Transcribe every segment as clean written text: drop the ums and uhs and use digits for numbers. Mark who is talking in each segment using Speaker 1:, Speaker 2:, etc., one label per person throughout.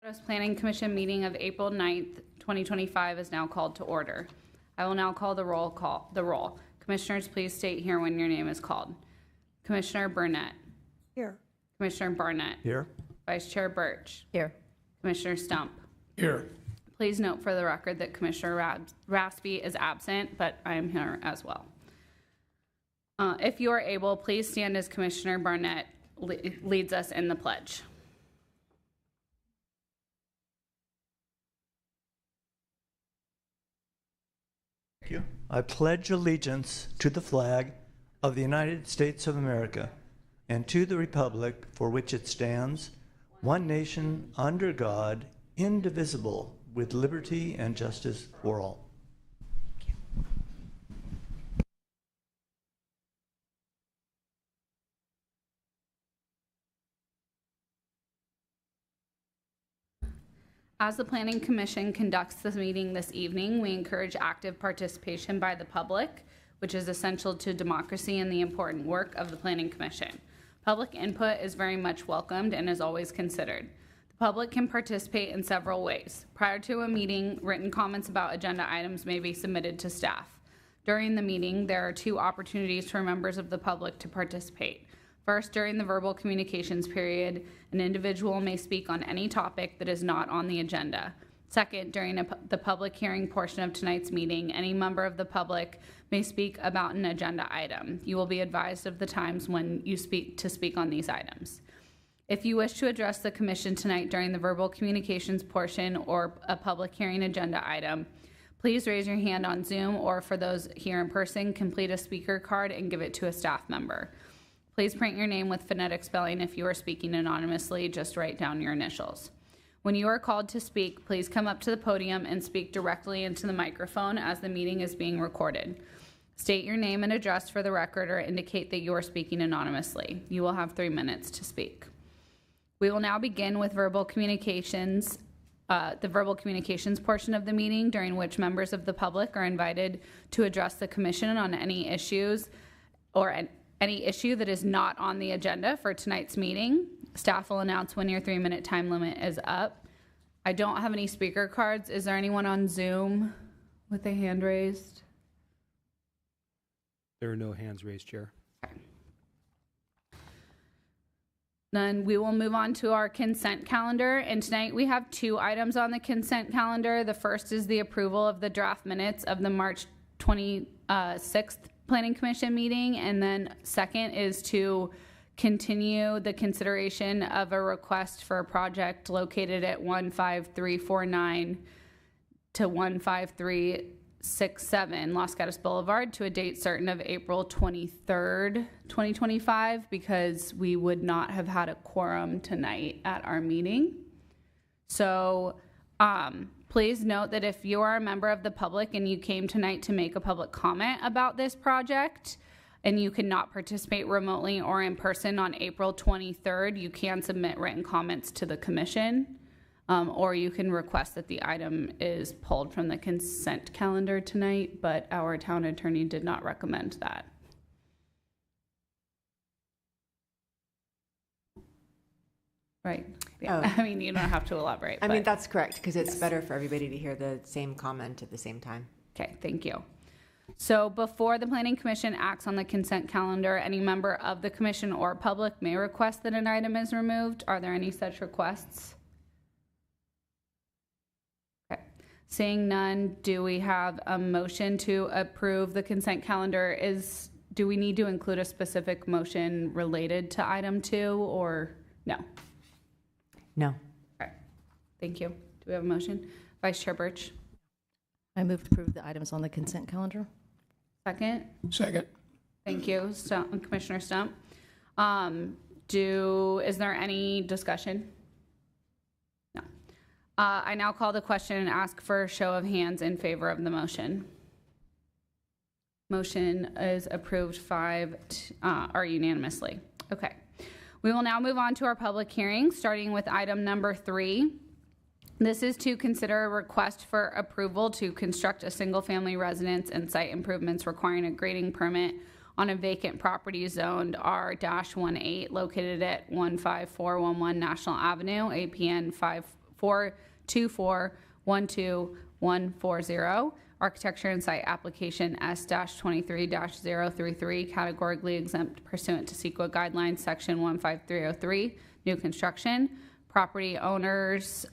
Speaker 1: Gatos Planning Commission meeting of April 9th, 2025 is now called to order. I will now call the roll. Commissioners, please state here when your name is called. Commissioner Burnett.
Speaker 2: Here.
Speaker 1: Commissioner Barnett.
Speaker 3: Here.
Speaker 1: Vice Chair Birch.
Speaker 2: Here.
Speaker 1: Commissioner Stump.
Speaker 3: Here.
Speaker 1: Please note for the record that Commissioner Raspy is absent, but I am here as well. If you are able, please stand as Commissioner Barnett leads us in the pledge.
Speaker 3: Thank you. I pledge allegiance to the flag of the United States of America and to the republic for which it stands, one nation under God, indivisible, with liberty and justice for all.
Speaker 1: As the Planning Commission conducts this meeting this evening, we encourage active participation by the public, which is essential to democracy and the important work of the Planning Commission. Public input is very much welcomed and is always considered. The public can participate in several ways. Prior to a meeting, written comments about agenda items may be submitted to staff. During the meeting, there are two opportunities for members of the public to participate. First, during the verbal communications period, an individual may speak on any topic that is not on the agenda. Second, during the public hearing portion of tonight's meeting, any member of the public may speak about an agenda item. You will be advised of the times when you speak on these items. If you wish to address the commission tonight during the verbal communications portion or a public hearing agenda item, please raise your hand on Zoom, or for those here in person, complete a speaker card and give it to a staff member. Please print your name with phonetic spelling. If you are speaking anonymously, just write down your initials. When you are called to speak, please come up to the podium and speak directly into the microphone as the meeting is being recorded. State your name and address for the record or indicate that you are speaking anonymously. You will have 3 minutes to speak. We will now begin with verbal communications, the verbal communications portion of the meeting, during which members of the public are invited to address the commission on any issues or any issue that is not on the agenda for tonight's meeting. Staff will announce when your 3-minute time limit is up. I don't have any speaker cards. Is there anyone on Zoom with a hand raised?
Speaker 4: There are no hands raised, Chair.
Speaker 1: Okay. Then we will move on to our consent calendar. And tonight we have 2 items on the consent calendar. The first is the approval of the draft minutes of the March 26th Planning Commission meeting, and then second is to continue the consideration of a request for a project located at 15349 to 15367 Los Gatos Boulevard to a date certain of April 23rd, 2025, because we would not have had a quorum tonight at our meeting. So please note that if you are a member of the public and you came tonight to make a public comment about this project and you cannot participate remotely or in person on April 23rd, you can submit written comments to the commission, or you can request that the item is pulled from the consent calendar tonight, but our town attorney did not recommend that. Right. Yeah.
Speaker 2: Oh.
Speaker 1: I mean, you don't have to elaborate.
Speaker 2: I mean,
Speaker 1: but-
Speaker 2: that's correct, because it's
Speaker 1: Yes.
Speaker 2: better for everybody to hear the same comment at the same time.
Speaker 1: Okay, thank you. So before the Planning Commission acts on the consent calendar, any member of the commission or public may request that an item is removed. Are there any such requests? Okay. Seeing none, do we have a motion to approve the consent calendar? Do we need to include a specific motion related to item 2 or no?
Speaker 2: No.
Speaker 1: Okay, thank you. Do we have a motion? Vice Chair Birch?
Speaker 5: I move to approve the items on the consent calendar.
Speaker 1: Second?
Speaker 3: Second.
Speaker 1: Thank you, Commissioner Stump. Is there any discussion? No. I now call the question and ask for a show of hands in favor of the motion. Motion is approved unanimously. Okay. We will now move on to our public hearing, starting with item number 3. This is to consider a request for approval to construct a single-family residence and site improvements requiring a grading permit on a vacant property zoned R-18 located at 15411 National Avenue, APN 424-12140. Architecture and Site Application S-23-033, categorically exempt pursuant to CEQA Guidelines, Section 15303, new construction. Property owners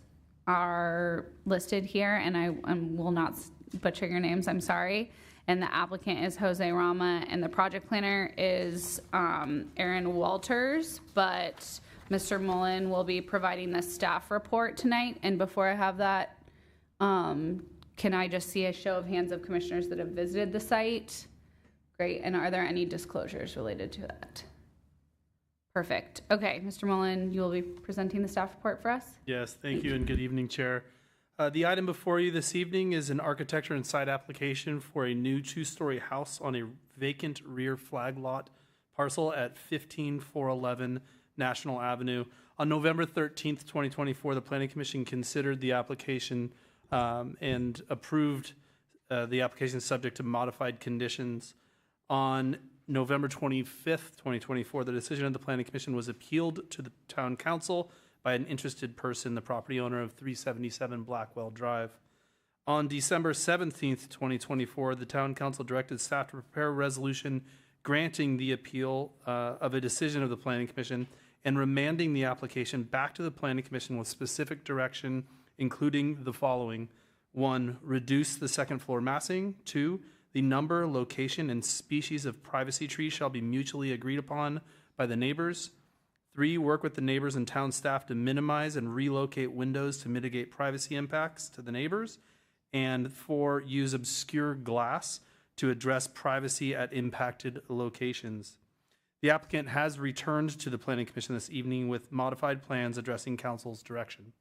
Speaker 1: are listed here, and I will not butcher your names, I'm sorry. And the applicant is Jose Rama, and the project planner is Aaron Walters, but Mr. Mullen will be providing the staff report tonight. And before I have that, can I just see a show of hands of commissioners that have visited the site? Great, and are there any disclosures related to that? Perfect. Okay, Mr. Mullen, you will be presenting the staff report for us?
Speaker 4: Yes, thank you and good evening, Chair. The item before you this evening is an architecture and site application for a new two-story house on a vacant rear flag lot parcel at 15411 National Avenue. On November 13th, 2024, the Planning Commission considered the application and approved the application subject to modified conditions. On November 25th, 2024, the decision of the Planning Commission was appealed to the Town Council by an interested person, the property owner of 377 Blackwell Drive. On December 17th, 2024, the Town Council directed staff to prepare a resolution granting the appeal of a decision of the Planning Commission and remanding the application back to the Planning Commission with specific direction, including the following. 1, reduce the second floor massing. 2, the number, location, and species of privacy trees shall be mutually agreed upon by the neighbors. 3, work with the neighbors and town staff to minimize and relocate windows to mitigate privacy impacts to the neighbors. And 4, use obscure glass to address privacy at impacted locations. The applicant has returned to the Planning Commission this evening with modified plans addressing council's direction.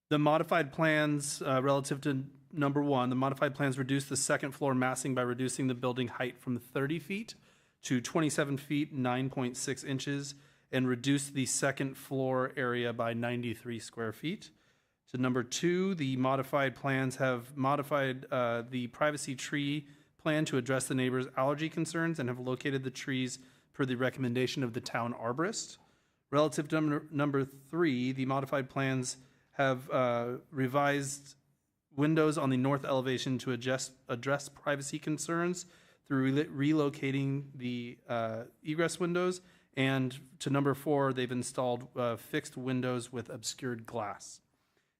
Speaker 4: The modified plans relative to number 1, the modified plans reduce the second floor massing by reducing the building height from 30 feet to 27 feet, 9.6 inches, and reduce the second floor area by 93 square feet. To number 2, the modified plans have modified the privacy tree plan to address the neighbors' allergy concerns and have located the trees per the recommendation of the town arborist. Relative to number 3, the modified plans have revised windows on the north elevation to address privacy concerns through relocating the egress windows. And to number 4, they've installed fixed windows with obscured glass.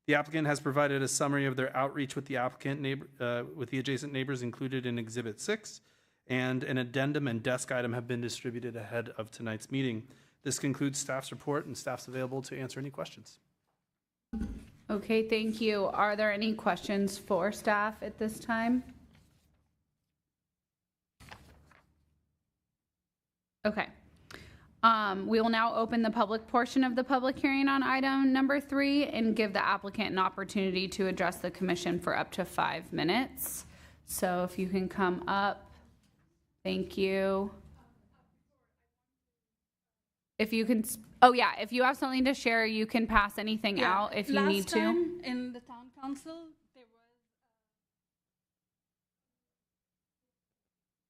Speaker 4: The applicant has provided a summary of their outreach with the with the adjacent neighbors included in Exhibit 6, and an addendum and desk item have been distributed ahead of tonight's meeting. This concludes staff's report, and staff's available to answer any questions.
Speaker 1: Okay, thank you. Are there any questions for staff at this time? Okay. We will now open the public portion of the public hearing on item number 3 and give the applicant an opportunity to address the commission for up to 5 minutes. So if you can come up, thank you. If you can, oh yeah, if you have something to share, you can pass anything out if you need to.
Speaker 6: Last time in the town council, there was.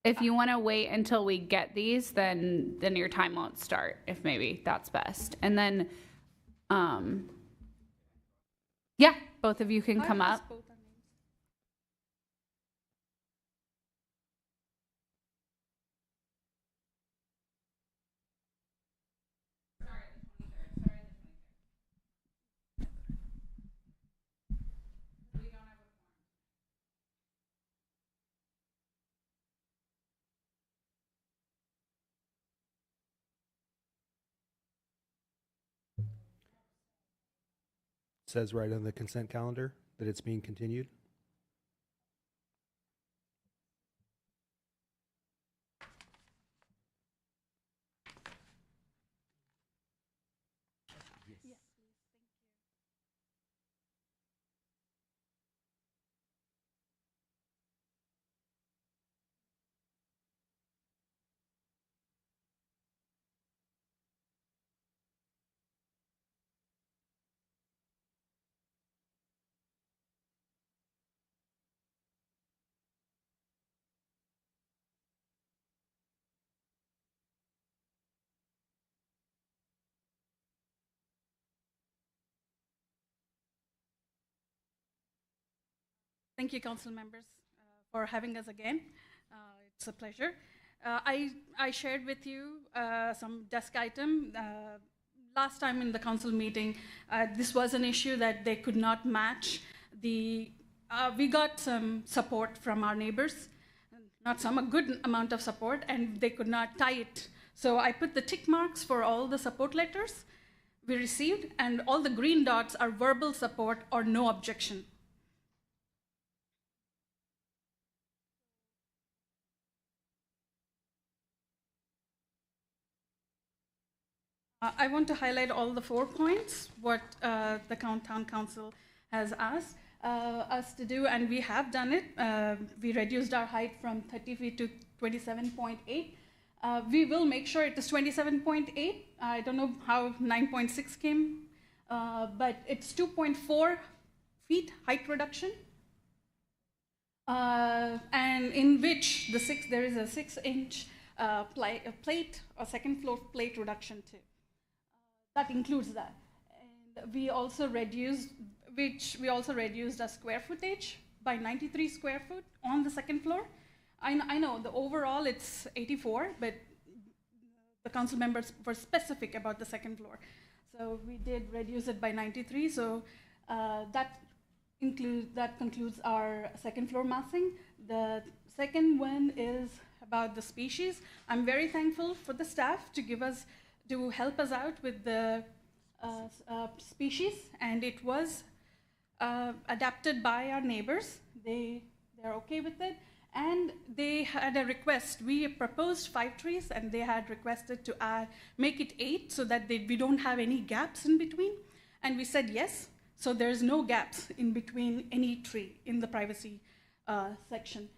Speaker 1: If you want to wait until we get these, then your time won't start, if maybe that's best. And then, yeah, both of you can come up.
Speaker 7: Says right on the consent calendar that it's being continued.
Speaker 6: Thank you, council members, for having us again. It's a pleasure. I shared with you some desk item. Last time in the council meeting, this was an issue that they could not match. We got some support from our neighbors, not some, a good amount of support, and they could not tie it. So I put the tick marks for all the support letters we received, and all the green dots are verbal support or no objection. I want to highlight all the 4 points, what the town council has asked us to do, and we have done it. We reduced our height from 30 feet to 27.8. We will make sure it is 27.8. I don't know how 9.6 came, but it's 2.4 feet height reduction. And in which there is a 6-inch plate or second floor plate reduction too. That includes that. And we also reduced our square footage by 93 square foot on the second floor. I know the overall it's 84, but the council members were specific about the second floor. So we did reduce it by 93. So that concludes our second floor massing. The second one is about the species. I'm very thankful for the staff to help us out with the species, and it was adapted by our neighbors. They're okay with it, and they had a request. We proposed 5 trees, and they had requested to make it 8 so that we don't have any gaps in between. And we said yes, so there's no gaps in between any tree in the privacy section.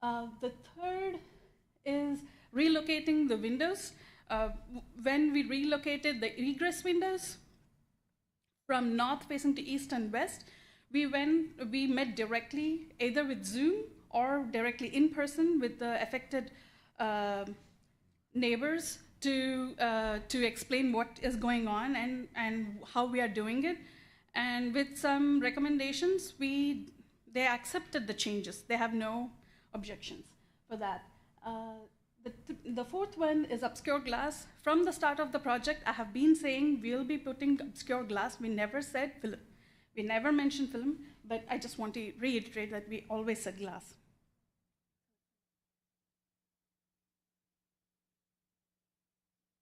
Speaker 6: The third is relocating the windows. When we relocated the egress windows from north facing to east and west, we met directly either with Zoom or directly in person with the affected neighbors to explain what is going on and how we are doing it. And with some recommendations, they accepted the changes. They have no objections for that. The fourth one is obscure glass. From the start of the project, I have been saying we'll be putting obscure glass. We never said film. We never mentioned film, but I just want to reiterate that we always said glass.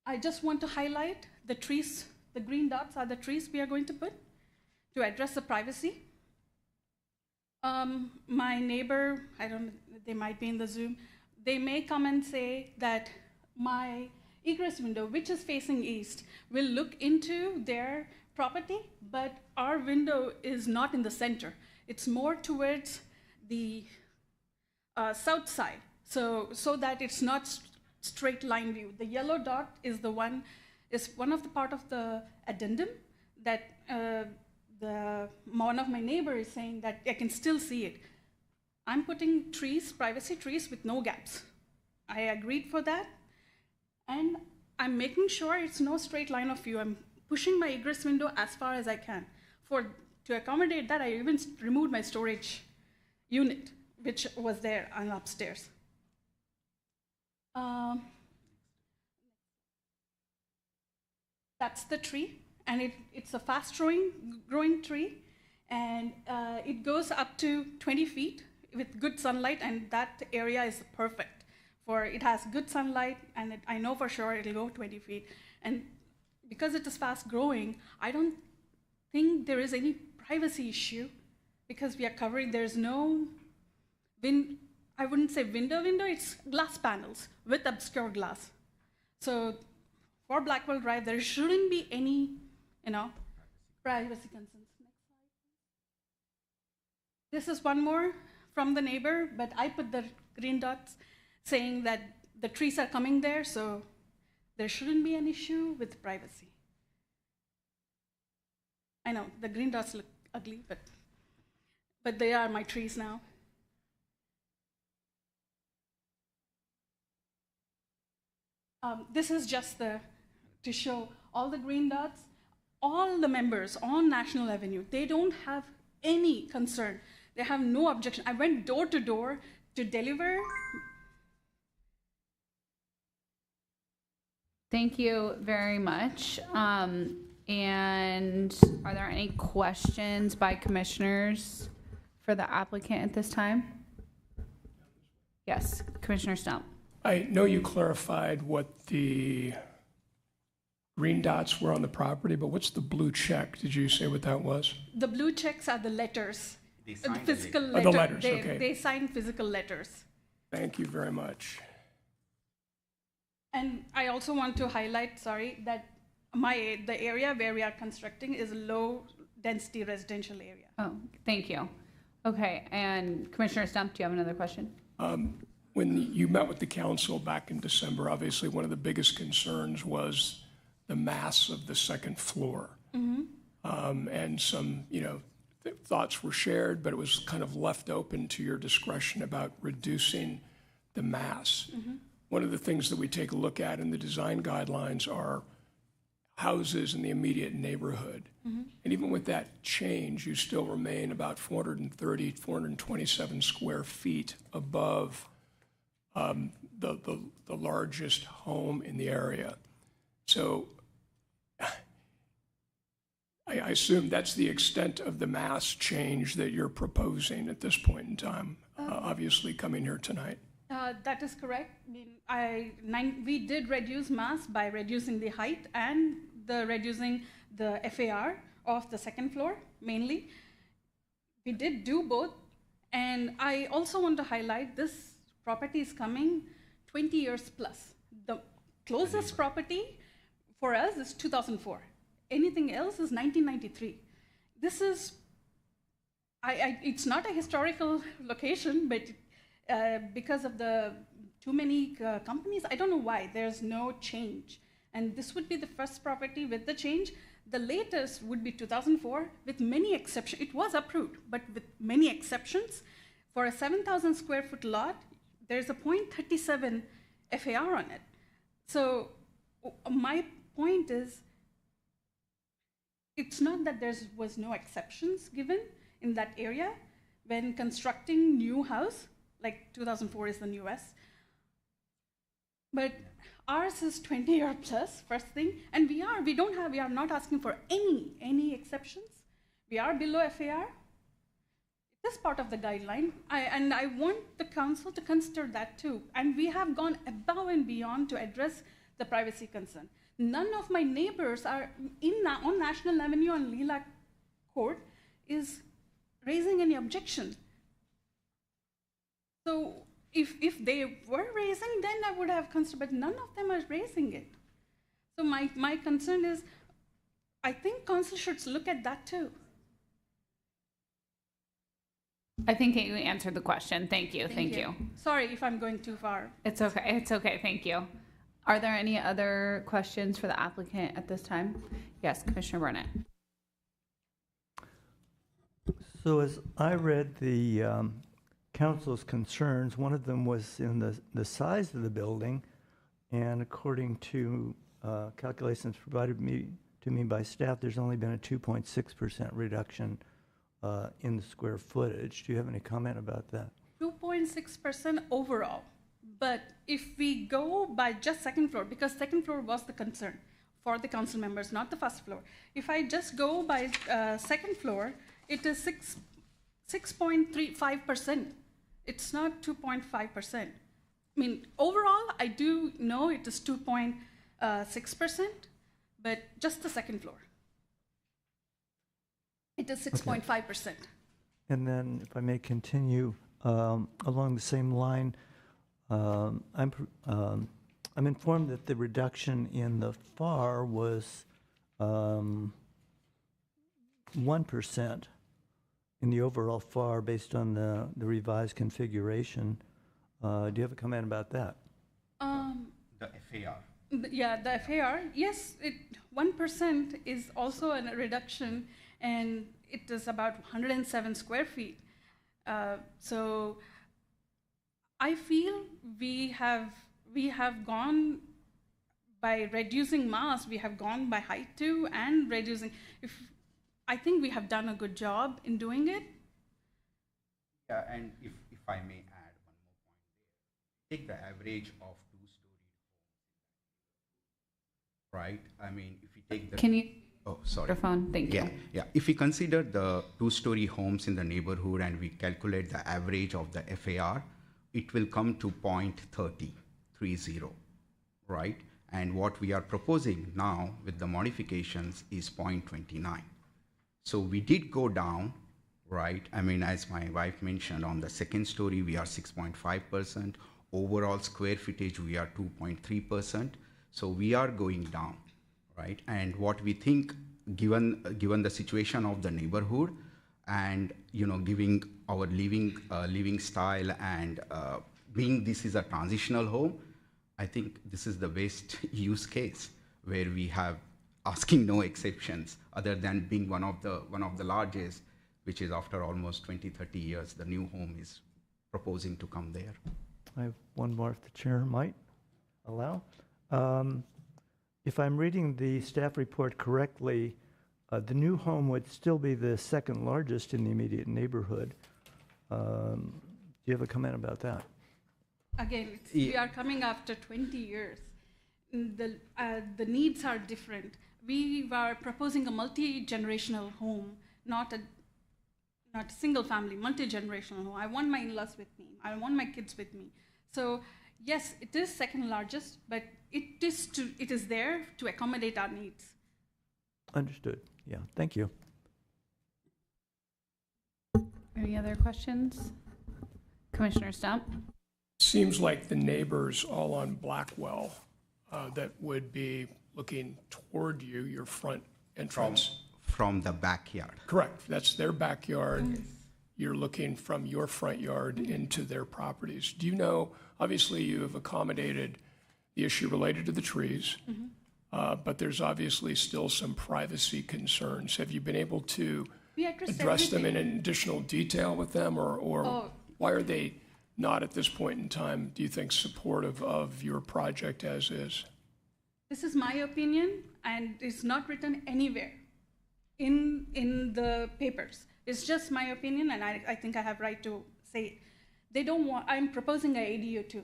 Speaker 6: I just want to highlight the trees. The green dots are the trees we are going to put to address the privacy. My neighbor, I don't know, they might be in the Zoom, they may come and say that my egress window, which is facing east, will look into their property, but our window is not in the center. It's more towards the south side, so that it's not straight line view. The yellow dot is one of the part of the addendum that one of my neighbors is saying that I can still see it. I'm putting trees, privacy trees with no gaps. I agreed for that. And I'm making sure it's no straight line of view. I'm pushing my egress window as far as I can. To accommodate that, I even removed my storage unit, which was there on upstairs. That's the tree, and it's a fast growing tree, and it goes up to 20 feet with good sunlight, and that area is perfect. It has good sunlight, and I know for sure it'll go 20 feet. And because it is fast growing, I don't think there is any privacy issue because we are covering, there's no I wouldn't say window, it's glass panels with obscure glass. So for Blackwell Drive, there shouldn't be any, privacy concerns. Next slide. This is one more from the neighbor, but I put the green dots saying that the trees are coming there, so there shouldn't be an issue with privacy. I know the green dots look ugly, but they are my trees now. This is just to show all the green dots, all the members on National Avenue, they don't have any concern They have no objection. I went door to door to deliver.
Speaker 1: Thank you very much. And are there any questions by commissioners for the applicant at this time? Yes, Commissioner Stump.
Speaker 8: I know you clarified what the green dots were on the property, but what's the blue check? Did you say what that was?
Speaker 6: The blue checks are the letters, the physical
Speaker 8: Oh,
Speaker 6: letter.
Speaker 8: the letters, okay.
Speaker 6: They sign physical letters.
Speaker 8: Thank you very much.
Speaker 6: And I also want to highlight, that the area where we are constructing is a low density residential area.
Speaker 1: Oh, thank you. Okay, and Commissioner Stump, do you have another question?
Speaker 8: When you met with the council back in December, obviously one of the biggest concerns was the mass of the second floor. And some, thoughts were shared, but it was kind of left open to your discretion about reducing the mass. One of the things that we take a look at in the design guidelines are houses in the immediate neighborhood. And even with that change, you still remain about 430, 427 square feet above the largest home in the area. So I assume that's the extent of the mass change that you're proposing at this point in time, obviously coming here tonight.
Speaker 6: That is correct. I mean, we did reduce mass by reducing the height and reducing the FAR of the second floor, mainly. We did do both. And I also want to highlight this property is coming 20 years plus. The closest property for us is 2004. Anything else is 1993. This is, it's not a historical location, but because of the too many companies, I don't know why, there's no change. And this would be the first property with the change. The latest would be 2004 with many exceptions. It was approved, but with many exceptions. For a 7,000 square foot lot, there's a 0.37 FAR on it. So my point is, it's not that there was no exceptions given in that area when constructing new house, like 2004 is the newest. But ours is 20-year plus, first thing, and we are not asking for any exceptions. We are below FAR. It is part of the guideline, and I want the council to consider that too. And we have gone above and beyond to address the privacy concern. None of my neighbors are on National Avenue on Lilac Court is raising any objection. So if they were raising, then I would have considered, but none of them are raising it. So my concern is, I think council should look at that too.
Speaker 1: I think you answered the question. Thank you. Thank you.
Speaker 6: Sorry if I'm going too far.
Speaker 1: It's okay. It's okay. Thank you. Are there any other questions for the applicant at this time? Yes, Commissioner Burnett.
Speaker 3: So as I read the council's concerns, one of them was in the size of the building, and according to calculations provided to me by staff, there's only been a 2.6% reduction in the square footage. Do you have any comment about that?
Speaker 6: 2.6% overall. But if we go by just second floor, because second floor was the concern for the council members, not the first floor. If I just go by second floor, it is 6.35%. It's not 2.5%. I mean, overall, I do know it is 2.6%, but just the second floor. It is 6.5%.
Speaker 3: And then, if I may continue along the same line, I'm informed that the reduction in the FAR was 1% in the overall FAR based on the revised configuration. Do you have a comment about that?
Speaker 9: The FAR.
Speaker 6: Yeah, the FAR, yes, 1% is also a reduction, and it is about 107 square feet. So I feel we have gone by reducing mass, we have gone by height too, and reducing. I think we have done a good job in doing it.
Speaker 9: Yeah, and if I may add one more point there, take the average of two-story, right? I mean, if you take the
Speaker 1: Can you,
Speaker 9: oh, sorry.
Speaker 1: microphone, thank you.
Speaker 9: Yeah. If we consider the two-story homes in the neighborhood and we calculate the average of the FAR, it will come to 0.30, right? And what we are proposing now with the modifications is 0.29. So we did go down, right? I mean, as my wife mentioned, on the second story, we are 6.5%. Overall square footage, we are 2.3%. So we are going down, right? And what we think, given the situation of the neighborhood, and giving our living style, and being this is a transitional home, I think this is the best use case where we have asking no exceptions, other than being one of the largest, which is after almost 20-30 years, the new home is proposing to come there.
Speaker 3: I have one more if the chair might allow. If I'm reading the staff report correctly, the new home would still be the second largest in the immediate neighborhood. Do you have a comment about that?
Speaker 6: Again, we are coming after 20 years. The needs are different. We were proposing a multi-generational home, not a single-family, multi-generational home. I want my in-laws with me. I want my kids with me. So yes, it is second largest, but it is there to accommodate our needs.
Speaker 3: Understood. Yeah, thank you.
Speaker 1: Any other questions? Commissioner Stump?
Speaker 8: Seems like the neighbors all on Blackwell that would be looking toward you, your front entrance.
Speaker 9: From the backyard.
Speaker 8: Correct. That's their backyard. You're looking from your front yard into their properties. Do you know, obviously you have accommodated the issue related to the trees, but there's obviously still some privacy concerns. Have you been able to address them in additional detail with them, or why are they not at this point in time, do you think, supportive of your project as is?
Speaker 6: This is my opinion, and it's not written anywhere in the papers. It's just my opinion, and I think I have right to say it. They don't want, I'm proposing an ADU too.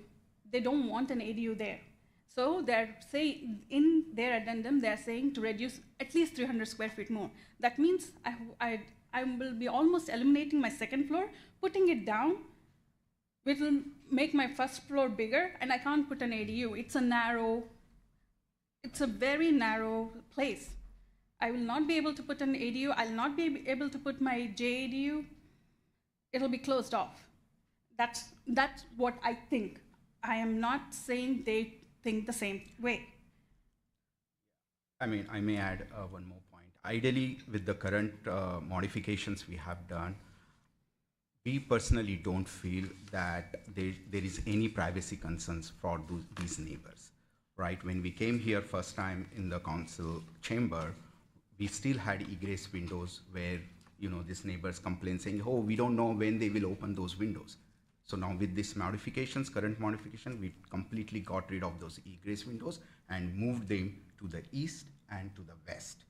Speaker 6: They don't want an ADU there. So they're saying, in their addendum, they're saying to reduce at least 300 square feet more. That means I will be almost eliminating my second floor, putting it down, which will make my first floor bigger, and I can't put an ADU. It's a very narrow place. I will not be able to put an ADU. I'll not be able to put my JADU. It'll be closed off. That's what I think. I am not saying they think the same way.
Speaker 9: I mean, I may add one more point. Ideally, with the current modifications we have done, we personally don't feel that there is any privacy concerns for these neighbors, right? When we came here first time in the council chamber, we still had egress windows where, this neighbors complain saying, oh, we don't know when they will open those windows. So now with these modifications, current modification, we completely got rid of those egress windows and moved them to the east and to the west.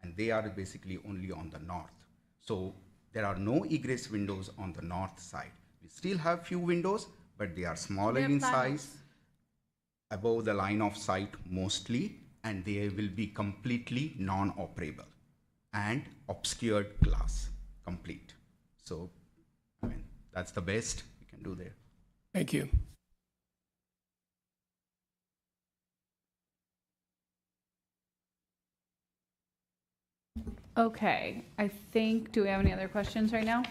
Speaker 9: And they are basically only on the north. So there are no egress windows on the north side. We still have few windows, but they are smaller in size, above the line of sight mostly, and they will be completely non-operable and obscured glass, complete. So, I mean, that's the best we can do there.
Speaker 8: Thank you.
Speaker 1: Okay, I think, do we have any other questions right now?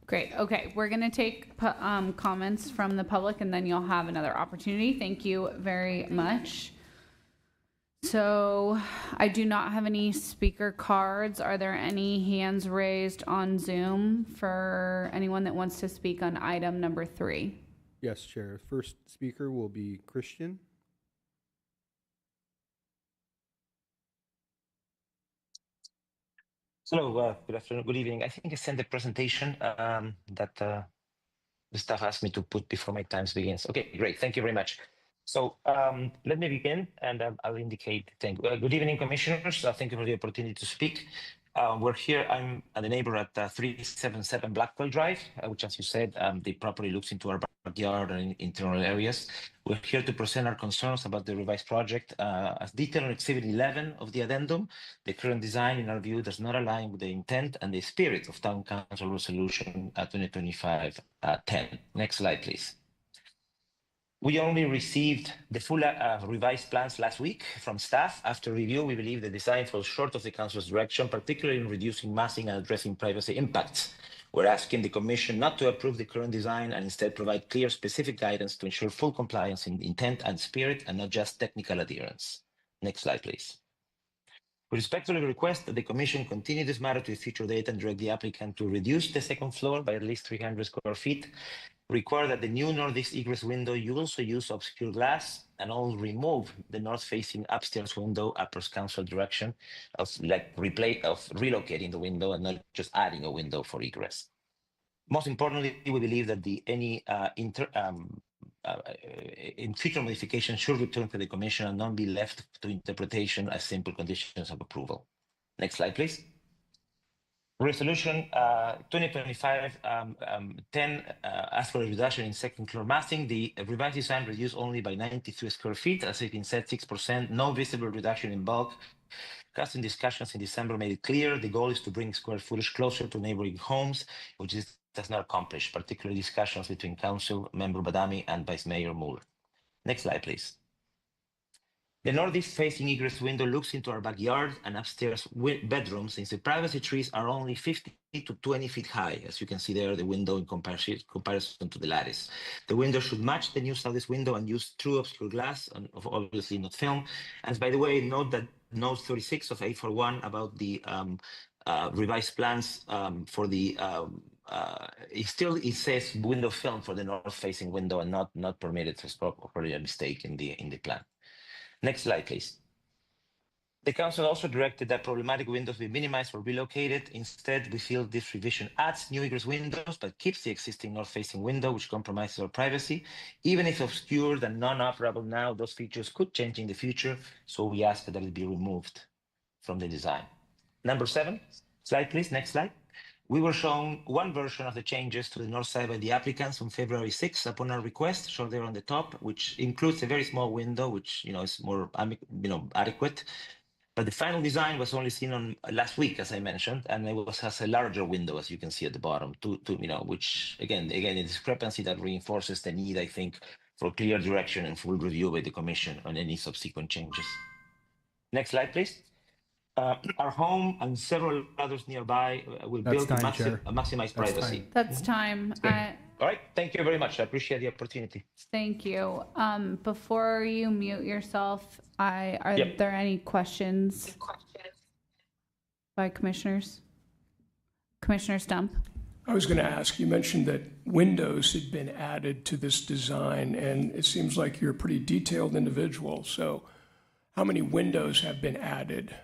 Speaker 1: Great, okay, we're gonna take comments from the public and then you'll have another opportunity. Thank you very much. So I do not have any speaker cards. Are there any hands raised on Zoom for anyone that wants to speak on item number 3?
Speaker 7: Yes, Chair. First speaker will be Christian.
Speaker 10: Hello, good afternoon, good evening. I think I sent a presentation that the staff asked me to put before my time begins. Okay, great, thank you very much. So let me begin and I'll indicate, good evening, commissioners. Thank you for the opportunity to speak. We're here. I'm the neighbor at 377 Blackwell Drive, which, as you said, the property looks into our backyard and internal areas. We're here to present our concerns about the revised project. As detailed on Exhibit 11 of the addendum, the current design, in our view, does not align with the intent and the spirit of Town Council Resolution 2025-10. Next slide, please. We only received the full revised plans last week from staff. After review, we believe the design falls short of the council's direction, particularly in reducing massing and addressing privacy impacts. We're asking the commission not to approve the current design and instead provide clear, specific guidance to ensure full compliance in intent and spirit and not just technical adherence. Next slide, please. We respectfully request that the Commission continue this matter to a future date and direct the applicant to reduce the second floor by at least 300 square feet, require that the new northeast egress window you also use obscure glass, and all remove the north-facing upstairs window upper council direction of relocating the window and not just adding a window for egress. Most importantly, we believe that in future modifications should return to the Commission and not be left to interpretation as simple conditions of approval. Next slide, please. Resolution 2025-10 asks for a reduction in second floor massing. The revised design reduced only by 93 square feet, as it said, 6%, no visible reduction in bulk. Casting discussions in December made it clear the goal is to bring square footage closer to neighboring homes, which does not accomplish, particularly discussions between Council Member Badami and Vice Mayor Muller. Next slide, please. The northeast facing egress window looks into our backyard and upstairs bedrooms, since the privacy trees are only 50 to 20 feet high. As you can see there, the window in comparison to the lattice. The window should match the new southeast window and use true obscure glass, and obviously not film. And by the way, note that note 36 of 841 about the revised plans for the it says window film for the north facing window and not permitted. So it's probably a mistake in the plan. Next slide, please. The council also directed that problematic windows be minimized or relocated. Instead, we feel this revision adds new egress windows, but keeps the existing north-facing window, which compromises our privacy. Even if obscured and non-operable now, those features could change in the future, so we ask that it be removed from the design. Number 7, slide please, next slide. We were shown one version of the changes to the north side by the applicants on February 6th upon our request, shown there on the top, which includes a very small window, which is more adequate. But the final design was only seen on last week, as I mentioned, and it has a larger window, as you can see at the bottom, which again a discrepancy that reinforces the need, I think, for clear direction and full review by the Commission on any subsequent changes. Next slide, please. Our home and several others nearby will build to maximize privacy.
Speaker 1: That's time.
Speaker 10: All right, thank you very much. I appreciate the opportunity.
Speaker 1: Thank you. Before you mute yourself, are there any questions by commissioners? Commissioner Stump?
Speaker 8: I was going to ask, you mentioned that windows had been added to this design, and it seems like you're a pretty detailed individual. So how many windows have been added?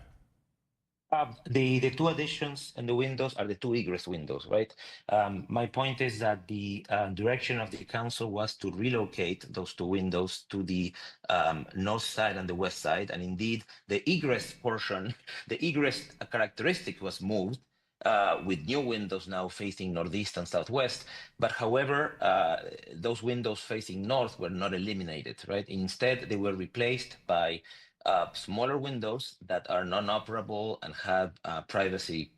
Speaker 10: The two additions and the windows are the two egress windows, right? My point is that the direction of the council was to relocate those two windows to the north side and the west side. And indeed, the egress portion, the egress characteristic was moved with new windows now facing northeast and southwest. But however, those windows facing north were not eliminated, right? Instead, they were replaced by smaller windows that are non-operable and have privacy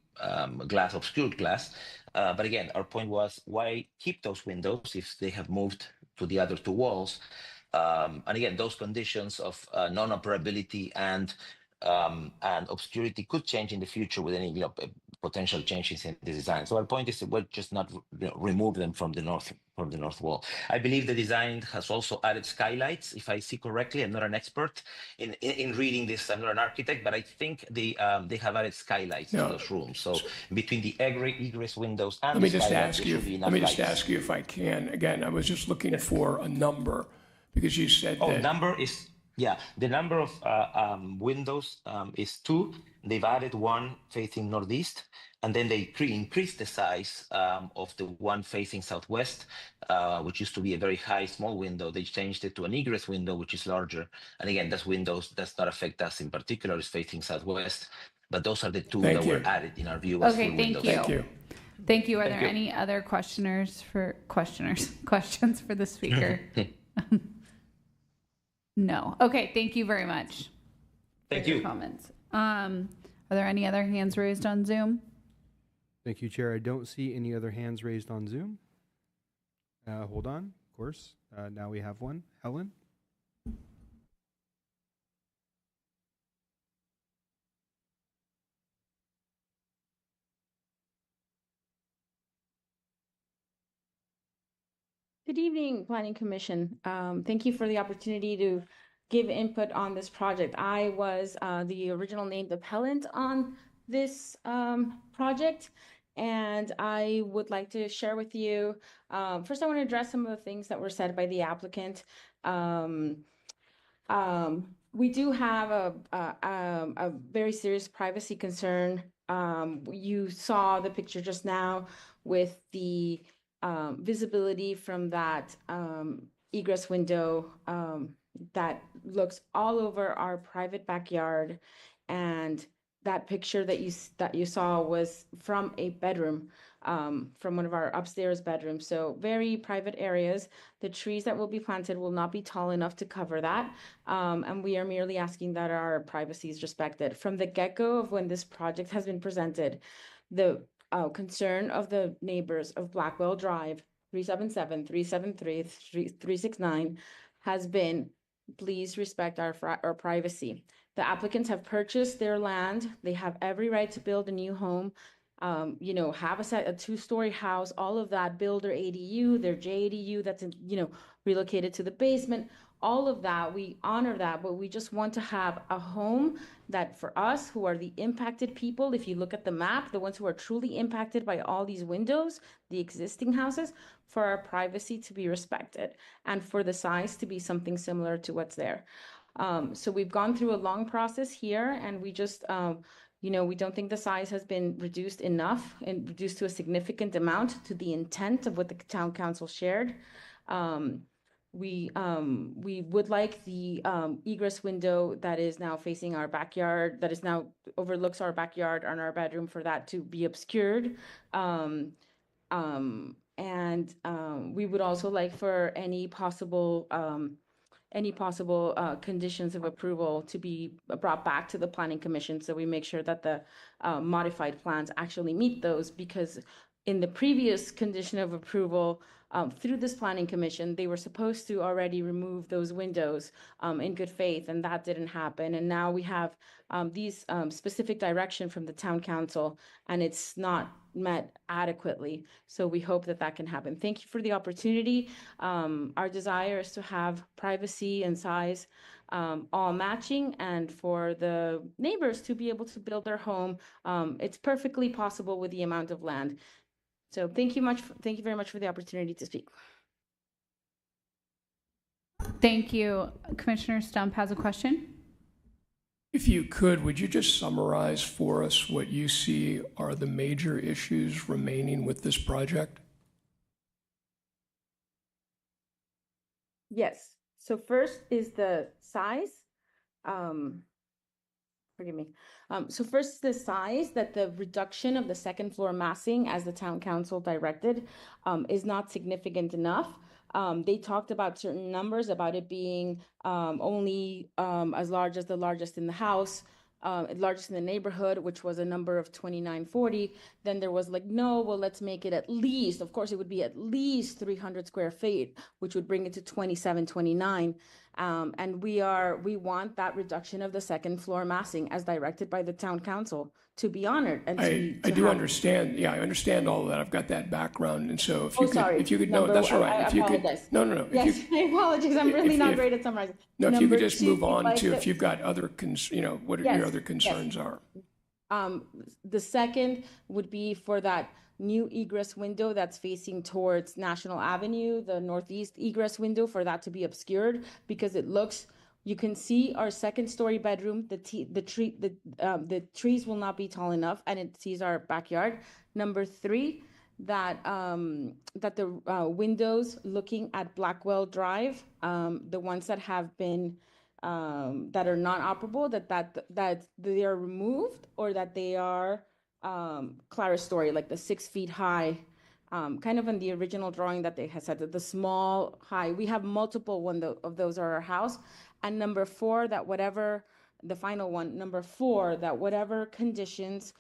Speaker 10: glass, obscured glass. But again, our point was, why keep those windows if they have moved to the other two walls? And again, those conditions of non-operability and obscurity could change in the future with any potential changes in the design. So our point is, we'll just not remove them from the north wall. I believe the design has also added skylights, if I see correctly. I'm not an expert in reading this. I'm not an architect, but I think they have added skylights to those rooms. So between the egress windows and
Speaker 8: let me just ask you if I can. Again, I was just looking for a number because you said that
Speaker 10: number is. Yeah, the number of windows is 2. They've added one facing northeast, and then they increased the size of the one facing southwest, which used to be a very high, small window. They changed it to an egress window, which is larger. And again, those windows does not affect us in particular, is facing southwest. But those are the two
Speaker 8: Thank
Speaker 10: that were
Speaker 8: you.
Speaker 10: added in our view as
Speaker 1: Okay,
Speaker 10: full
Speaker 1: thank
Speaker 10: windows.
Speaker 1: you.
Speaker 8: Thank you.
Speaker 1: Thank you. Are
Speaker 10: Thank
Speaker 1: there
Speaker 10: you.
Speaker 1: any other questions for questions for the speaker? No. Okay, thank you very much.
Speaker 10: Thank
Speaker 1: for your
Speaker 10: you.
Speaker 1: comments. Are there any other hands raised on Zoom?
Speaker 7: Thank you, Chair. I don't see any other hands raised on Zoom. Hold on, of course. Now we have one. Helen?
Speaker 11: Good evening, Planning Commission. Thank you for the opportunity to give input on this project. I was the original named appellant on this project, and I would like to share with you. First, I want to address some of the things that were said by the applicant. We do have a very serious privacy concern. You saw the picture just now with the visibility from that egress window that looks all over our private backyard, and that picture that you saw was from a bedroom, from one of our upstairs bedrooms. So very private areas. The trees that will be planted will not be tall enough to cover that, and we are merely asking that our privacy is respected. From the get-go of when this project has been presented, the concern of the neighbors of Blackwell Drive, 377, 373, 369, has been, please respect our privacy. The applicants have purchased their land. They have every right to build a new home, have a two-story house, all of that, build their ADU, their JADU that's, relocated to the basement. All of that, we honor that, but we just want to have a home that for us who are the impacted people, if you look at the map, the ones who are truly impacted by all these windows, the existing houses, for our privacy to be respected and for the size to be something similar to what's there. So we've gone through a long process here, and we just, we don't think the size has been reduced enough and reduced to a significant amount to the intent of what the town council shared. We would like the egress window that is now facing our backyard, that is now overlooks our backyard and our bedroom, for that to be obscured. We would also like for any possible conditions of approval to be brought back to the Planning Commission, so we make sure that the modified plans actually meet those, because in the previous condition of approval, through this Planning Commission, they were supposed to already remove those windows in good faith, and that didn't happen. And now we have these specific direction from the town council, and it's not met adequately. So we hope that that can happen. Thank you for the opportunity. Our desire is to have privacy and size all matching, and for the neighbors to be able to build their home. It's perfectly possible with the amount of land. So thank you very much for the opportunity to speak.
Speaker 1: Thank you. Commissioner Stump has a question.
Speaker 8: If you could, would you just summarize for us what you see are the major issues remaining with this project?
Speaker 11: Yes. So first is the size. Forgive me. So first, the size, that the reduction of the second floor massing, as the town council directed, is not significant enough. They talked about certain numbers, about it being only as large as the largest in the house, largest in the neighborhood, which was a number of 2940. Then there was like, no, well, let's make it at least, of course, it would be at least 300 square feet, which would bring it to 2729. And we want that reduction of the second floor massing as directed by the town council to be honored. And
Speaker 8: I do understand. Yeah, I understand all of that. I've got that background. And so if you could,
Speaker 11: no,
Speaker 8: that's all right.
Speaker 11: I apologize.
Speaker 8: No.
Speaker 11: Yes, I apologize. I'm really not great at summarizing.
Speaker 8: No, if you could just move on
Speaker 11: like
Speaker 8: to, if you've got other, what your other concerns are.
Speaker 11: The second would be for that new egress window that's facing towards National Avenue, the northeast egress window, for that to be obscured, because it looks, you can see our second story bedroom, the trees will not be tall enough, and it sees our backyard. Number three, that the windows looking at Blackwell Drive, the ones that have been that are non-operable, that they are removed, or that they are clerestory, like the 6 feet high, kind of in the original drawing that they had said, that the small high. We have multiple of those are our house. And number 4, that whatever, the final one, number 4, that whatever conditions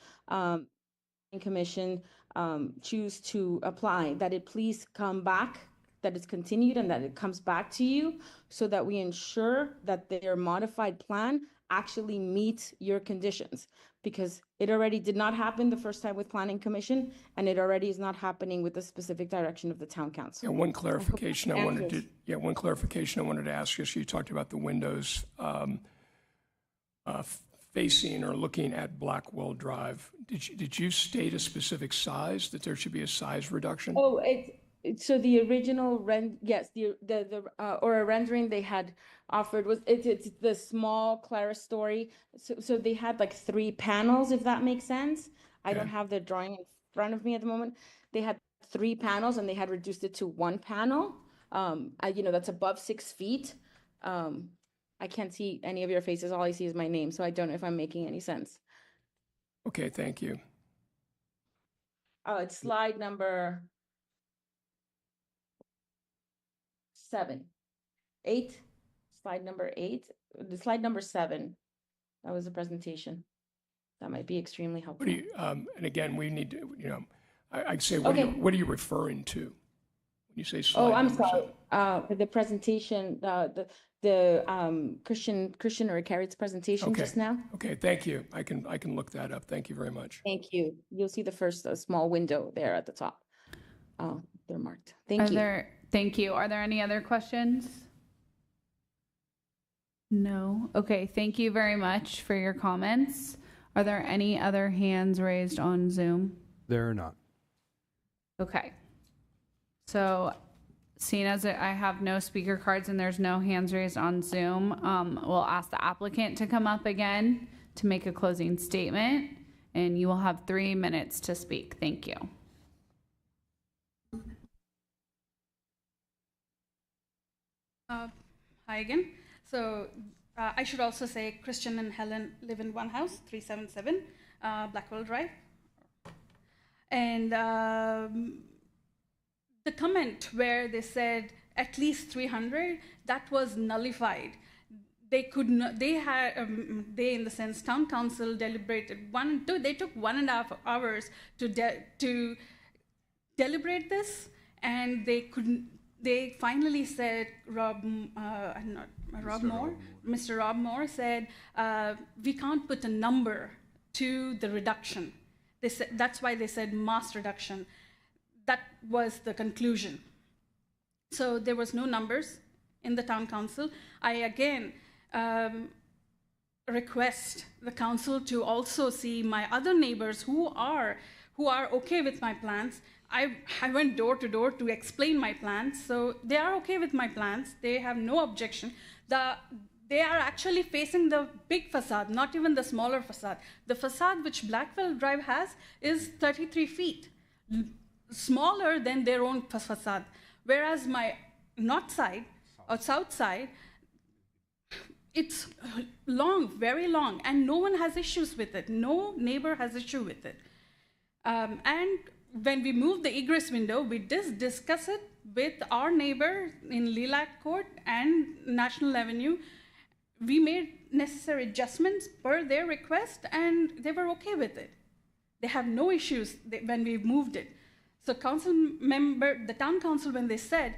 Speaker 11: commission choose to apply, that it please come back, that it's continued, and that it comes back to you, so that we ensure that their modified plan actually meets your conditions, because it already did not happen the first time with planning commission, and it already is not happening with the specific direction of the town council.
Speaker 8: Yeah, one clarification I wanted to ask you. So you talked about the windows facing or looking at Blackwell Drive. Did you state a specific size, that there should be a size reduction?
Speaker 11: Oh, so the original yes, or a rendering they had offered was it's the small clerestory. So they had like 3 panels, if that makes sense. I don't have the drawing in front of me at the moment. They had 3 panels, and they had reduced it to 1 panel. That's above 6 feet. I can't see any of your faces. All I see is my name, so I don't know if I'm making any sense.
Speaker 8: Okay, thank you.
Speaker 11: It's slide number 7, 8, slide number 8, the slide number 7. That was the presentation. That might be extremely helpful.
Speaker 8: What do you, and again, we need to, I'd say,
Speaker 11: Okay.
Speaker 8: what are you referring to when you say slide
Speaker 11: Oh, I'm
Speaker 8: number
Speaker 11: sorry.
Speaker 8: 7?
Speaker 11: The presentation, the Christian or Carrot's presentation
Speaker 8: Okay.
Speaker 11: just now.
Speaker 8: Okay, thank you. I can look that up. Thank you very much.
Speaker 11: Thank you. You'll see the first small window there at the top. They're marked. Thank you.
Speaker 1: Thank you. Are there any other questions? No. Okay. Thank you very much for your comments. Are there any other hands raised on Zoom?
Speaker 7: There are not.
Speaker 1: Okay. So, seeing as I have no speaker cards and there's no hands raised on Zoom, we'll ask the applicant to come up again to make a closing statement, and you will have 3 minutes to speak. Thank you.
Speaker 6: Hi again. So I should also say Christian and Helen live in one house, 377 Blackwell Drive. And the comment where they said at least 300, that was nullified. They could not, they had, they in the sense, town council deliberated they took 1.5 hours to deliberate this, and they finally said, Mr. Rob Moore said, we can't put a number to the reduction. They said, that's why they said mass reduction. That was the conclusion. So there was no numbers in the town council. I again request the council to also see my other neighbors who are okay with my plans. I went door to door to explain my plans, so they are okay with my plans. They have no objection. They are actually facing the big facade, not even the smaller facade. The facade which Blackwell Drive has is 33 feet, smaller than their own facade. Whereas my north side or south side, it's long, very long, and no one has issues with it. No neighbor has issue with it. And when we moved the egress window, we did discuss it with our neighbor in Lilac Court and National Avenue. We made necessary adjustments per their request, and they were okay with it. They have no issues when we moved it. So the town council, when they said,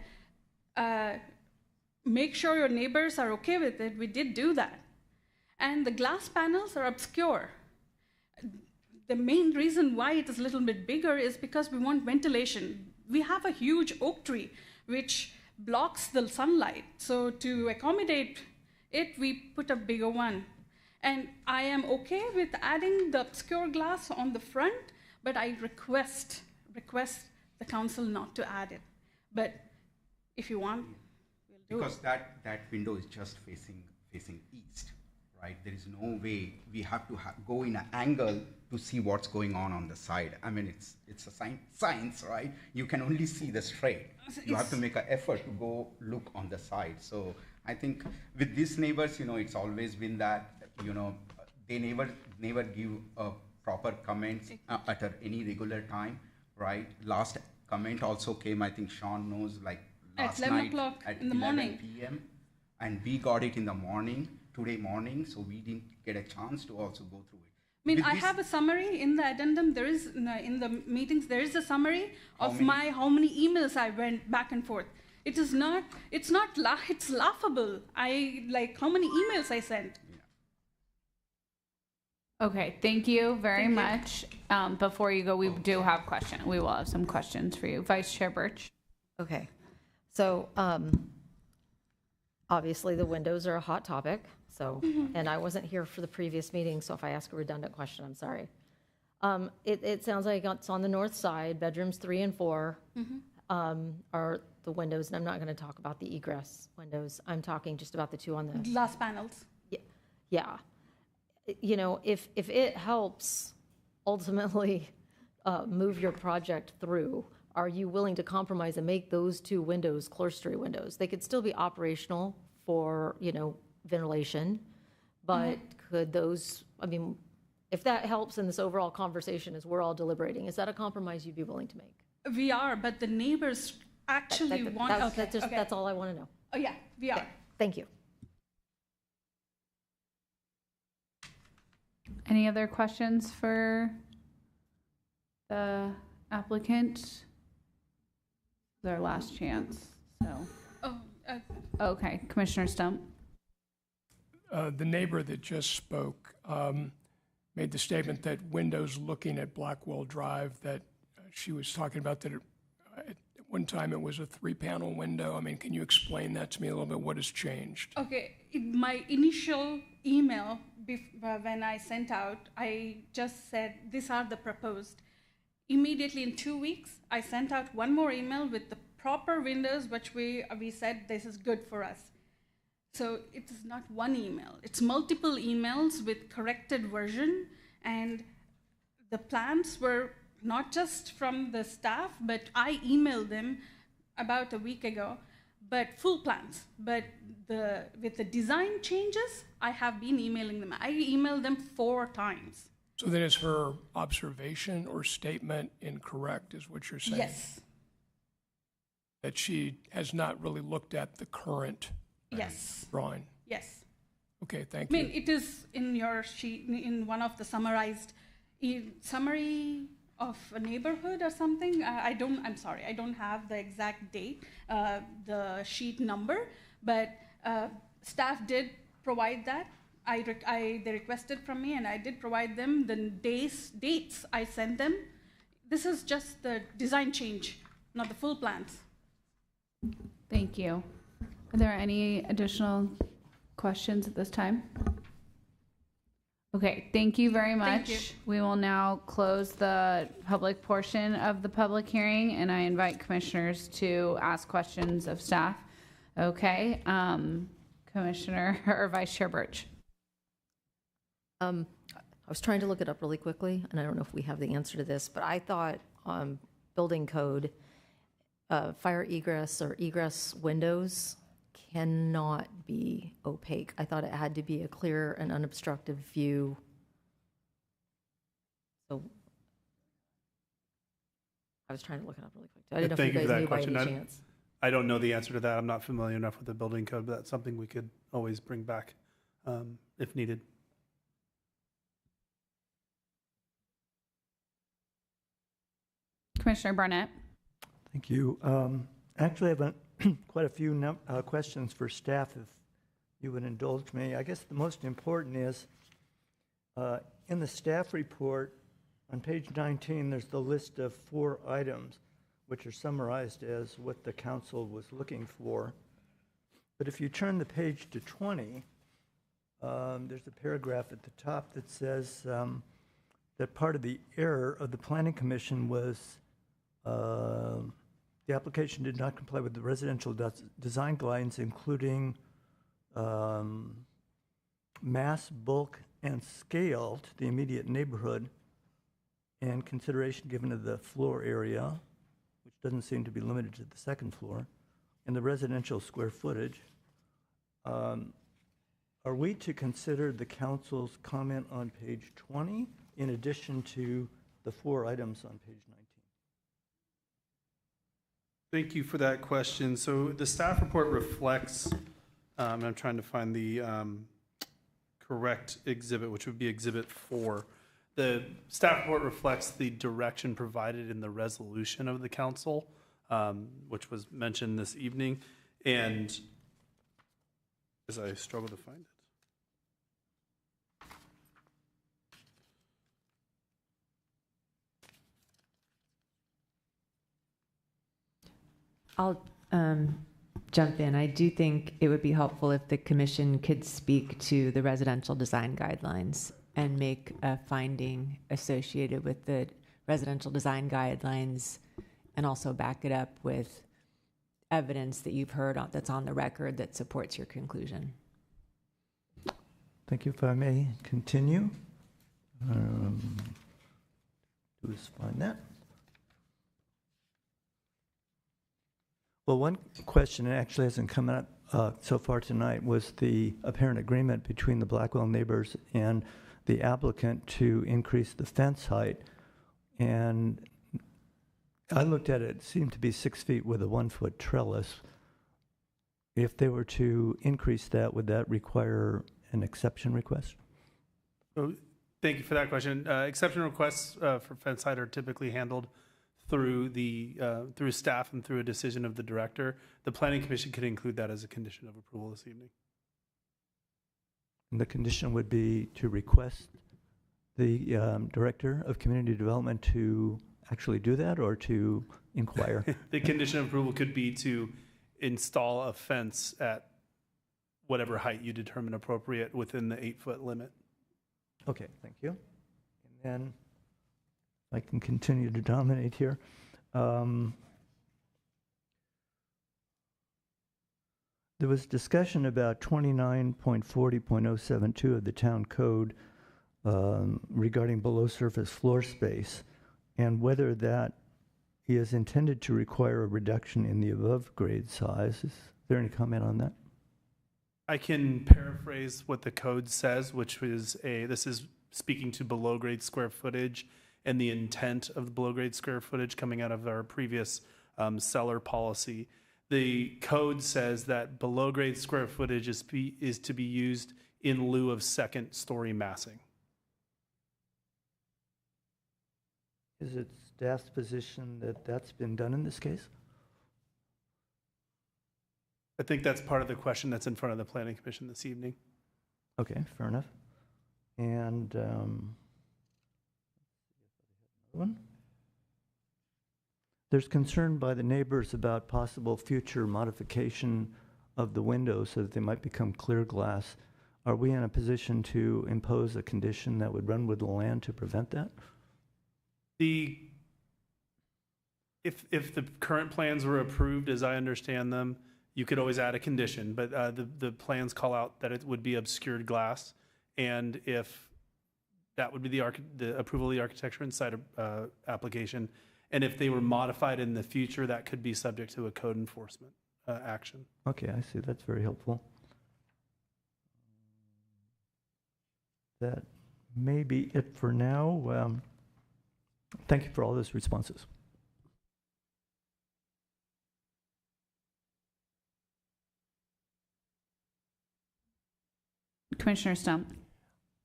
Speaker 6: make sure your neighbors are okay with it, we did do that. And the glass panels are obscure. The main reason why it is a little bit bigger is because we want ventilation. We have a huge oak tree which blocks the sunlight. So to accommodate it, we put a bigger one. And I am okay with adding the obscure glass on the front, but I request the council not to add it. But if you want, we'll do
Speaker 9: because
Speaker 6: it.
Speaker 9: that window is just facing east, right? There is no way we have to go in an angle to see what's going on the side. I mean, it's a science, right? You can only see the straight. You have to make an effort to go look on the side. So I think with these neighbors, it's always been that, they never give proper comments at any regular time, right? Last comment also came, I think Sean knows, like last
Speaker 6: At 11
Speaker 9: night
Speaker 6: o'clock
Speaker 9: at
Speaker 6: in the
Speaker 9: 11
Speaker 6: morning.
Speaker 9: p.m. And we got it in the morning, today morning, so we didn't get a chance to also go through it.
Speaker 6: I mean,
Speaker 9: With
Speaker 6: I
Speaker 9: this-
Speaker 6: have a summary in the addendum. There is, in the meetings, there is a summary of how many emails I went back and forth. It's laughable. How many emails I sent.
Speaker 1: Okay, thank you very much. Before you go, we do have questions. We will have some questions for you. Vice Chair Birch.
Speaker 5: Okay. So, obviously, the windows are a hot topic, so, and I wasn't here for the previous meeting, so if I ask a redundant question, I'm sorry. It sounds like it's on the north side, bedrooms 3 and 4 are the windows, and I'm not going to talk about the egress windows. I'm talking just about the 2 on the,
Speaker 6: Glass panels.
Speaker 5: yeah. If it helps ultimately move your project through, are you willing to compromise and make those 2 windows clerestory windows? They could still be operational for, ventilation, but could those, if that helps in this overall conversation as we're all deliberating, is that a compromise you'd be willing to make?
Speaker 6: We are, but the neighbors actually want.
Speaker 5: That's all I want to know.
Speaker 6: Oh yeah, we are.
Speaker 5: Thank you.
Speaker 1: Any other questions for the applicant? Their last chance, so.
Speaker 6: Oh,
Speaker 1: Okay, Commissioner Stump.
Speaker 8: The neighbor that just spoke made the statement that windows looking at Blackwell Drive, that she was talking about that at one time it was a 3-panel window. Can you explain that to me a little bit? What has changed?
Speaker 6: okay, my initial email when I sent out, I just said, these are the proposed. Immediately in 2 weeks, I sent out one more email with the proper windows, which we said this is good for us. So it is not one email. It's multiple emails with corrected version, and the plans were not just from the staff, but I emailed them about a week ago, but full plans. But with the design changes, I have been emailing them. I emailed them 4 times.
Speaker 8: So then is her observation or statement incorrect, is what you're saying?
Speaker 6: Yes.
Speaker 8: That she has not really looked at the current
Speaker 6: Yes.
Speaker 8: drawing?
Speaker 6: Yes.
Speaker 8: Okay, thank you.
Speaker 6: It is in your sheet, in one of the summarized summary of a neighborhood or something. I'm sorry, I don't have the exact date, the sheet number, but staff did provide that. They requested from me, and I did provide them the dates I sent them. This is just the design change, not the full plans.
Speaker 1: Thank you. Are there any additional questions at this time? Okay, thank you very much.
Speaker 6: Thank you.
Speaker 1: We will now close the public portion of the public hearing, and I invite commissioners to ask questions of staff. Okay, Commissioner or Vice Chair Birch.
Speaker 5: I was trying to look it up really quickly, and I don't know if we have the answer to this, but I thought building code, fire egress or egress windows cannot be opaque. I thought it had to be a clear and unobstructed view. So I was trying to look it up really quick. I didn't know
Speaker 4: Thank
Speaker 5: if
Speaker 4: you
Speaker 5: you
Speaker 4: for
Speaker 5: guys
Speaker 4: that
Speaker 5: knew by
Speaker 4: question.
Speaker 5: any chance.
Speaker 4: I don't know the answer to that. I'm not familiar enough with the building code, but that's something we could always bring back if needed.
Speaker 1: Commissioner Barnett.
Speaker 3: Thank you. Actually, I have quite a few questions for staff, if you would indulge me. I guess the most important is, in the staff report, on page 19, there's the list of 4 items, which are summarized as what the council was looking for. But if you turn the page to 20, there's a paragraph at the top that says that part of the error of the Planning Commission was the application did not comply with the residential design guidelines, including mass, bulk, and scale to the immediate neighborhood and consideration given to the floor area, which doesn't seem to be limited to the second floor, and the residential square footage, are we to consider the council's comment on page 20 in addition to the 4 items on page 19?
Speaker 4: Thank you for that question. So the staff report reflects, and I'm trying to find the correct exhibit, which would be Exhibit 4. The staff report reflects the direction provided in the resolution of the council, which was mentioned this evening. And as I struggle to find it.
Speaker 2: I'll jump in. I do think it would be helpful if the commission could speak to the residential design guidelines and make a finding associated with the residential design guidelines and also back it up with evidence that you've heard that's on the record that supports your conclusion.
Speaker 3: Thank you. If I may continue. Do is find that. Well, one question that actually hasn't come up so far tonight was the apparent agreement between the Blackwell neighbors and the applicant to increase the fence height. And I looked at it, it seemed to be 6 feet with a 1-foot trellis. If they were to increase that, would that require an exception request?
Speaker 4: So, thank you for that question. Exception requests for fence height are typically handled through through staff and through a decision of the director. The Planning Commission could include that as a condition of approval this evening.
Speaker 3: And the condition would be to request the Director of Community Development to actually do that, or to inquire?
Speaker 4: The condition of approval could be to install a fence at whatever height you determine appropriate within the 8-foot limit.
Speaker 3: Okay, thank you. And then I can continue to dominate here. There was discussion about 29.40.072 of the town code regarding below surface floor space, and whether that is intended to require a reduction in the above grade size. Is there any comment on that?
Speaker 4: I can paraphrase what the code says, which is this is speaking to below grade square footage and the intent of the below grade square footage coming out of our previous seller policy. The code says that below grade square footage is to be used in lieu of second story massing.
Speaker 3: Is it staff's position that that's been done in this case?
Speaker 4: I think that's part of the question that's in front of the Planning Commission this evening.
Speaker 3: Okay, fair enough. And one. There's concern by the neighbors about possible future modification of the windows so that they might become clear glass. Are we in a position to impose a condition that would run with the land to prevent that?
Speaker 4: If the current plans were approved, as I understand them, you could always add a condition, but the plans call out that it would be obscured glass, and if that would be the approval of the architecture and site application, and if they were modified in the future, that could be subject to a code enforcement action.
Speaker 3: Okay, I see. That's very helpful. That may be it for now. Thank you for all those responses.
Speaker 1: Commissioner Stump.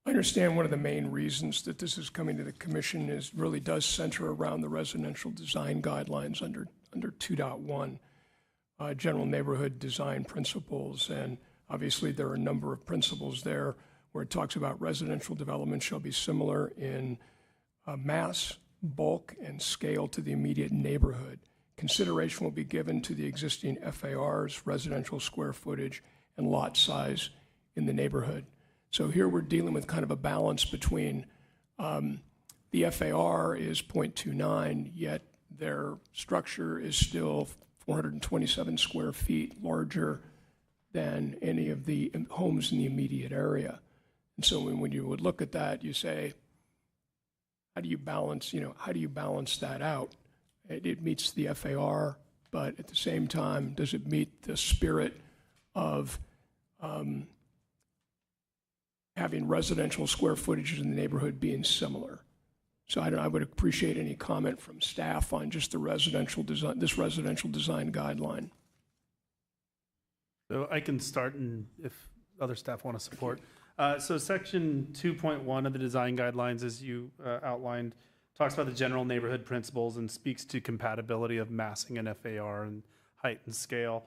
Speaker 8: I understand one of the main reasons that this is coming to the commission is really does center around the residential design guidelines under 2.1, general neighborhood design principles. And obviously there are a number of principles there where it talks about residential development shall be similar in mass, bulk, and scale to the immediate neighborhood. Consideration will be given to the existing FARs, residential square footage, and lot size in the neighborhood. So here we're dealing with kind of a balance between the FAR is 0.29, yet their structure is still 427 square feet larger than any of the homes in the immediate area. And so when you would look at that, you say, how do you balance, how do you balance that out? It meets the FAR, but at the same time, does it meet the spirit of having residential square footage in the neighborhood being similar? So I would appreciate any comment from staff on just the residential design, this residential design guideline.
Speaker 4: So I can start, and if other staff want to support. So section 2.1 of the design guidelines, as you outlined, talks about the general neighborhood principles and speaks to compatibility of massing and FAR and height and scale.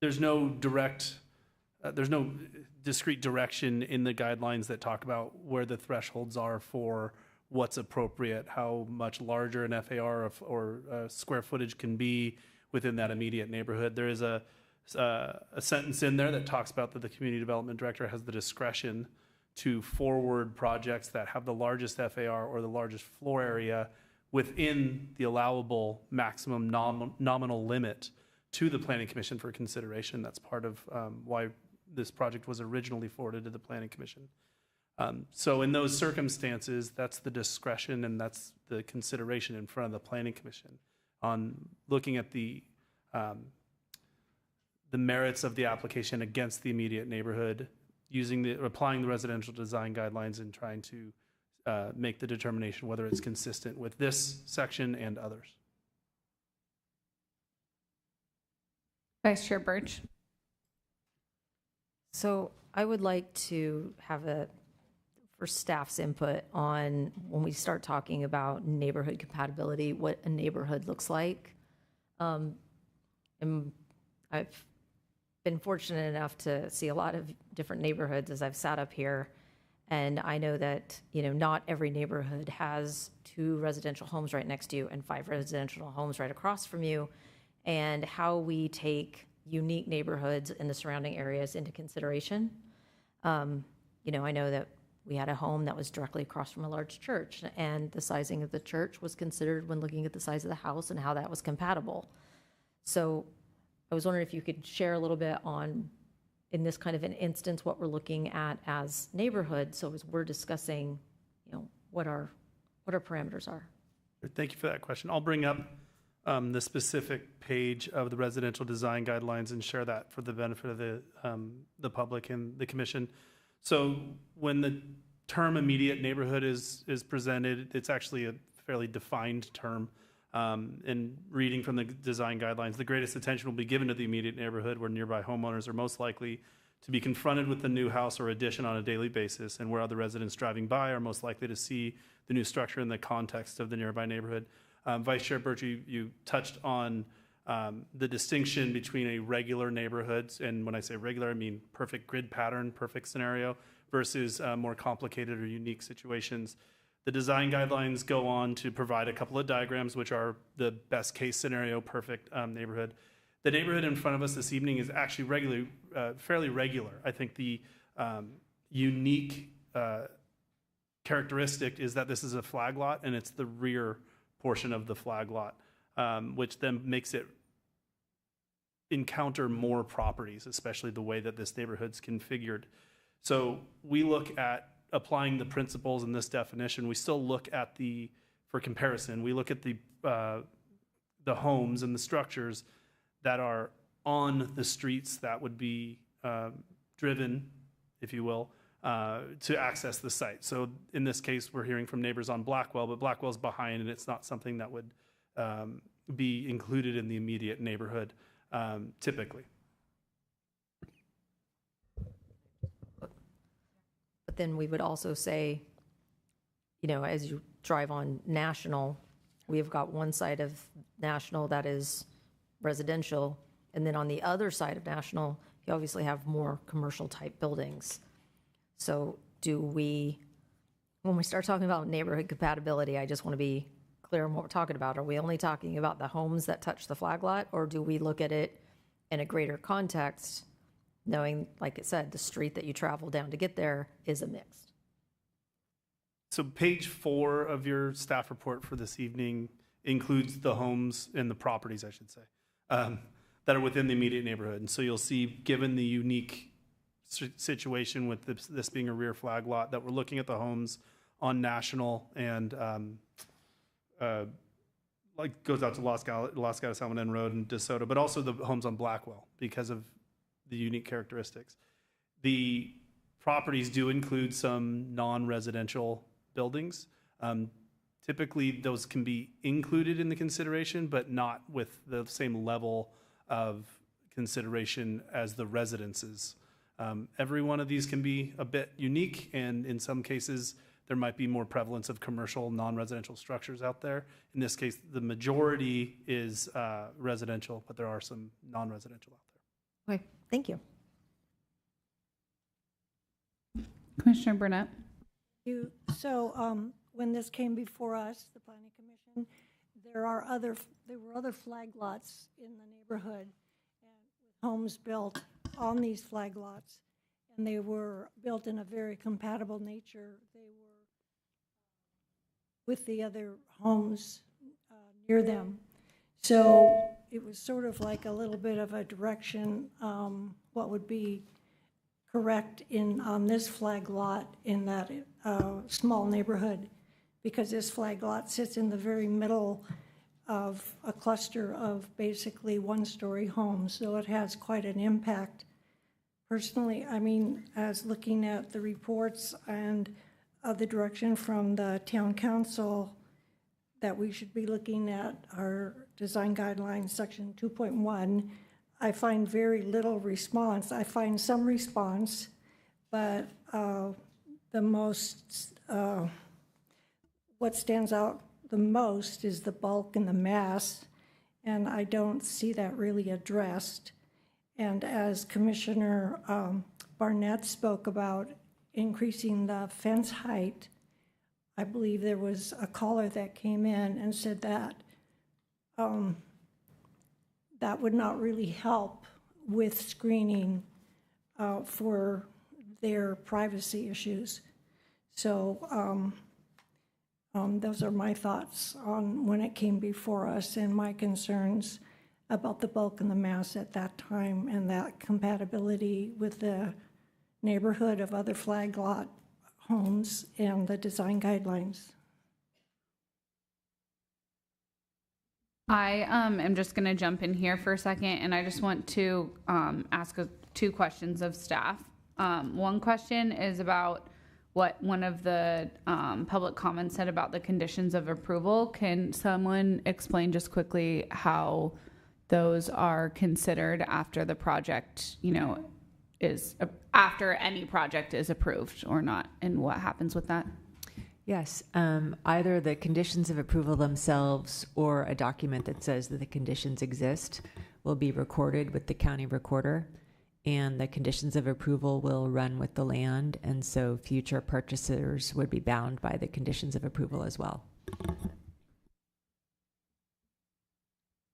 Speaker 4: There's no discrete direction in the guidelines that talk about where the thresholds are for what's appropriate, how much larger an FAR or square footage can be within that immediate neighborhood. There is a sentence in there that talks about that the community development director has the discretion to forward projects that have the largest FAR or the largest floor area within the allowable maximum nominal limit to the Planning Commission for consideration. That's part of why this project was originally forwarded to the Planning Commission. So in those circumstances, that's the discretion and that's the consideration in front of the Planning Commission on looking at the merits of the application against the immediate neighborhood, applying the residential design guidelines and trying to make the determination whether it's consistent with this section and others.
Speaker 1: Vice Chair Birch.
Speaker 5: So I would like to have for staff's input on when we start talking about neighborhood compatibility, what a neighborhood looks like. And I've been fortunate enough to see a lot of different neighborhoods as I've sat up here. And I know that, not every neighborhood has 2 residential homes right next to you and 5 residential homes right across from you. And how we take unique neighborhoods in the surrounding areas into consideration. I know that we had a home that was directly across from a large church, and the sizing of the church was considered when looking at the size of the house and how that was compatible. So I was wondering if you could share a little bit on, in this kind of an instance, what we're looking at as neighborhoods. So as we're discussing, what our parameters are.
Speaker 4: Thank you for that question. I'll bring up the specific page of the residential design guidelines and share that for the benefit of the public and the commission. So when the term immediate neighborhood is presented, it's actually a fairly defined term. And reading from the design guidelines, the greatest attention will be given to the immediate neighborhood where nearby homeowners are most likely to be confronted with the new house or addition on a daily basis, and where other residents driving by are most likely to see the new structure in the context of the nearby neighborhood. Vice Chair Birch, you touched on the distinction between a regular neighborhood, and when I say regular, I mean perfect grid pattern, perfect scenario, versus more complicated or unique situations. The design guidelines go on to provide a couple of diagrams, which are the best case scenario, perfect neighborhood. The neighborhood in front of us this evening is actually fairly regular. I think the unique characteristic is that this is a flag lot, and it's the rear portion of the flag lot, which then makes it encounter more properties, especially the way that this neighborhood's configured. So we look at applying the principles in this definition. We still look at for comparison, we look at the homes and the structures that are on the streets that would be driven, if you will, to access the site. So in this case, we're hearing from neighbors on Blackwell, but Blackwell's behind, and it's not something that would be included in the immediate neighborhood typically.
Speaker 5: But then we would also say, as you drive on National, we've got one side of National that is residential, and then on the other side of National, you obviously have more commercial type buildings. So when we start talking about neighborhood compatibility, I just want to be clear on what we're talking about. Are we only talking about the homes that touch the flag lot, or do we look at it in a greater context, knowing, like it said, the street that you travel down to get there is a mix?
Speaker 4: So page 4 of your staff report for this evening includes the homes and the properties, I should say, that are within the immediate neighborhood. And so you'll see, given the unique situation with this being a rear flag lot, that we're looking at the homes on National and like goes out to Los Gatos, Salmon Road and DeSoto, but also the homes on Blackwell because of the unique characteristics. The properties do include some non-residential buildings. Typically, those can be included in the consideration, but not with the same level of consideration as the residences. Every one of these can be a bit unique, and in some cases, there might be more prevalence of commercial, non-residential structures out there. In this case, the majority is residential, but there are some non-residential out there.
Speaker 5: Okay, thank you.
Speaker 1: Commissioner Burnett?
Speaker 12: So when this came before us, the Planning Commission, there were other flag lots in the neighborhood, and with homes built on these flag lots, and they were built in a very compatible nature. They were with the other homes near them. So it was sort of like a little bit of a direction, what would be correct on this flag lot in that small neighborhood, because this flag lot sits in the very middle of a cluster of basically one-story homes, so it has quite an impact. Personally, I mean, as looking at the reports and the direction from the town council that we should be looking at our design guidelines, section 2.1, I find very little response. I find some response, but the most, what stands out the most is the bulk and the mass, and I don't see that really addressed. And as Commissioner Barnett spoke about increasing the fence height, I believe there was a caller that came in and said that that would not really help with screening for their privacy issues. So those are my thoughts on when it came before us and my concerns about the bulk and the mass at that time and that compatibility with the neighborhood of other flag lot homes and the design guidelines.
Speaker 1: I am just going to jump in here for a second, and I just want to ask two questions of staff. One question is about what one of the public comments said about the conditions of approval. Can someone explain just quickly how those are considered after the project, is after any project is approved or not, and what happens with that?
Speaker 2: Yes, either the conditions of approval themselves or a document that says that the conditions exist will be recorded with the county recorder, and the conditions of approval will run with the land, and so future purchasers would be bound by the conditions of approval as well.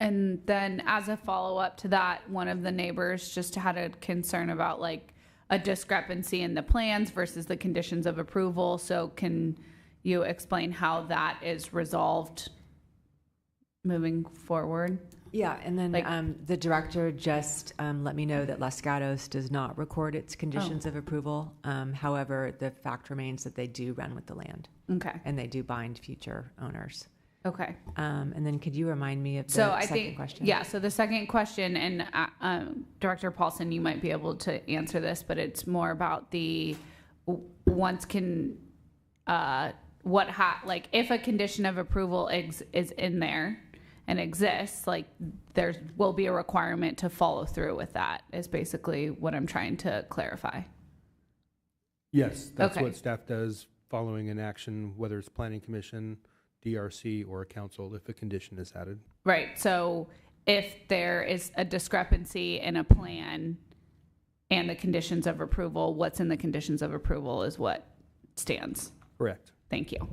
Speaker 1: And then as a follow-up to that, one of the neighbors just had a concern about like a discrepancy in the plans versus the conditions of approval. So can you explain how that is resolved moving forward?
Speaker 2: Yeah, and then the director just let me know that Los Gatos does not record its conditions of approval. However, the fact remains that they do run with the land.
Speaker 1: Okay.
Speaker 2: And they do bind future owners.
Speaker 1: Okay.
Speaker 2: And then could you remind me of the second question? Yeah,
Speaker 1: so the second question, and Director Paulson, you might be able to answer this, but it's more about the like if a condition of approval is in there and exists, like there will be a requirement to follow through with that is basically what I'm trying to clarify.
Speaker 7: Yes, that's what staff does following an action, whether it's Planning Commission, DRC, or a council, if a condition is added.
Speaker 1: Right. So if there is a discrepancy in a plan and the conditions of approval, what's in the conditions of approval is what stands.
Speaker 7: Correct.
Speaker 1: Thank you.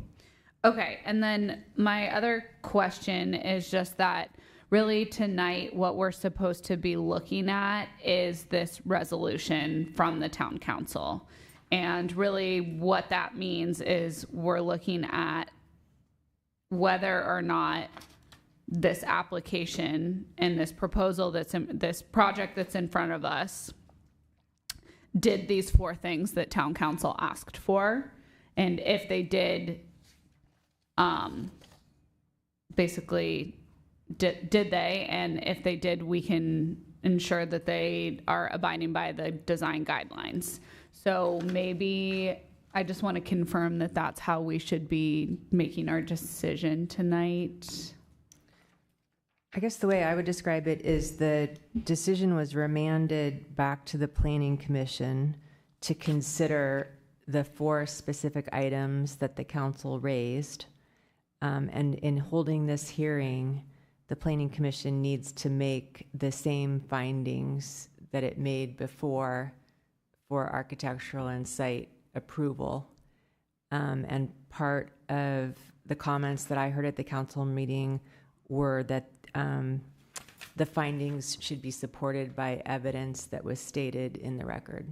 Speaker 1: Okay. And then my other question is just that really tonight, what we're supposed to be looking at is this resolution from the town council. And really what that means is we're looking at whether or not this application and this proposal that's in this project that's in front of us did these 4 things that town council asked for. And if they did, basically, did they? And if they did, we can ensure that they are abiding by the design guidelines. So maybe I just want to confirm that that's how we should be making our decision tonight.
Speaker 2: I guess the way I would describe it is the decision was remanded back to the Planning Commission to consider the 4 specific items that the council raised. And in holding this hearing, the Planning Commission needs to make the same findings that it made before for architectural and site approval. And part of the comments that I heard at the council meeting were that the findings should be supported by evidence that was stated in the record.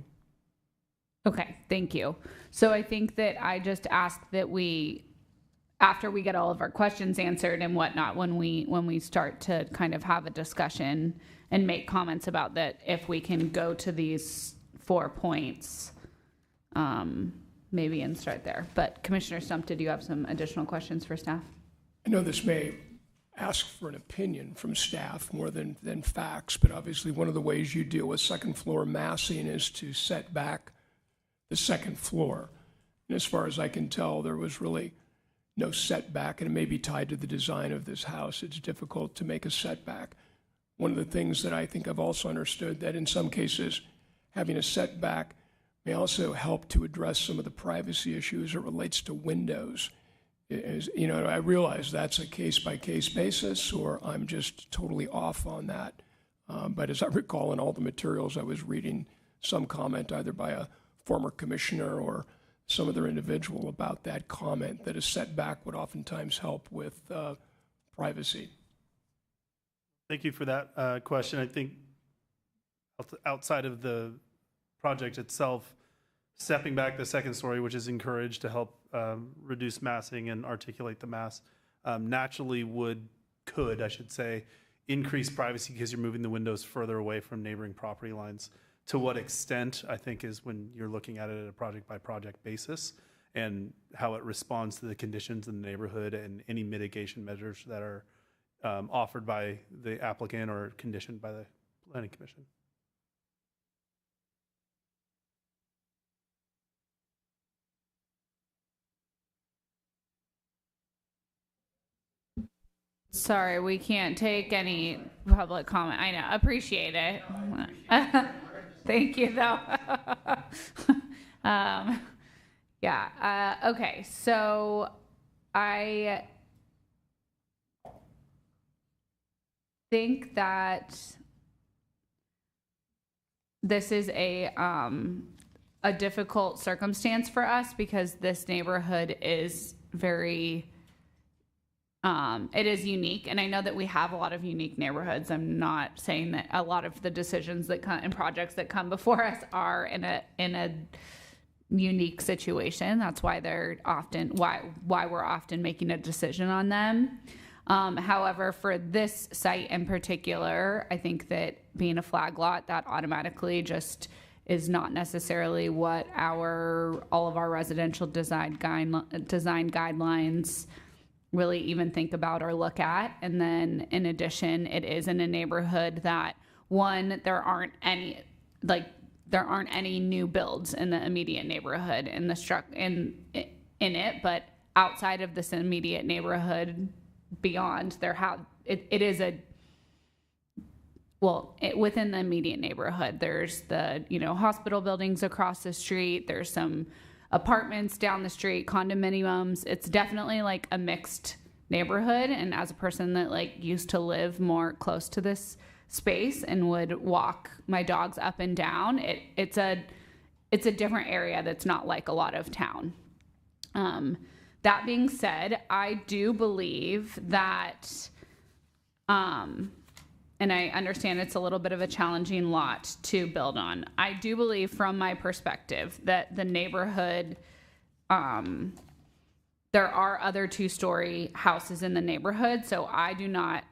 Speaker 1: Okay, thank you. So I think that I just ask that we, after we get all of our questions answered and whatnot, when we start to kind of have a discussion and make comments about that, if we can go to these 4 points, maybe, and start there. But Commissioner Stump, did you have some additional questions for staff?
Speaker 8: I know this may ask for an opinion from staff more than facts, but obviously one of the ways you deal with second floor massing is to set back the second floor. And as far as I can tell, there was really no setback, and it may be tied to the design of this house. It's difficult to make a setback. One of the things that I think I've also understood that in some cases, having a setback may also help to address some of the privacy issues as it relates to windows. I realize that's a case-by-case basis, or I'm just totally off on that. But as I recall in all the materials I was reading, some comment either by a former commissioner or some other individual about that comment, that a setback would oftentimes help with privacy.
Speaker 4: Thank you for that question. I think outside of the project itself, stepping back the second story, which is encouraged to help reduce massing and articulate the mass, naturally could increase privacy because you're moving the windows further away from neighboring property lines. To what extent, I think, is when you're looking at it at a project-by-project basis and how it responds to the conditions in the neighborhood and any mitigation measures that are offered by the applicant or conditioned by the Planning Commission.
Speaker 1: Sorry, we can't take any public comment. I know, appreciate it. Thank you, though. Okay, so I think that this is a difficult circumstance for us because this neighborhood is very it is unique, and I know that we have a lot of unique neighborhoods. I'm not saying that a lot of the decisions that come and projects that come before us are in a unique situation. That's why they're often why we're often making a decision on them. However, for this site in particular, I think that being a flag lot, that automatically just is not necessarily what all of our residential design guidelines really even think about or look at. And then in addition, it is in a neighborhood that, one, there aren't any new builds in the immediate neighborhood in it, but outside of this immediate neighborhood beyond within the immediate neighborhood, there's the hospital buildings across the street, there's some apartments down the street, condominiums. It's definitely like a mixed neighborhood. And as a person that used to live more close to this space and would walk my dogs up and down, it's a different area that's not like a lot of town. That being said, I do believe that, and I understand it's a little bit of a challenging lot to build on. I do believe, from my perspective, that the neighborhood, there are other 2-story houses in the neighborhood. So I do not,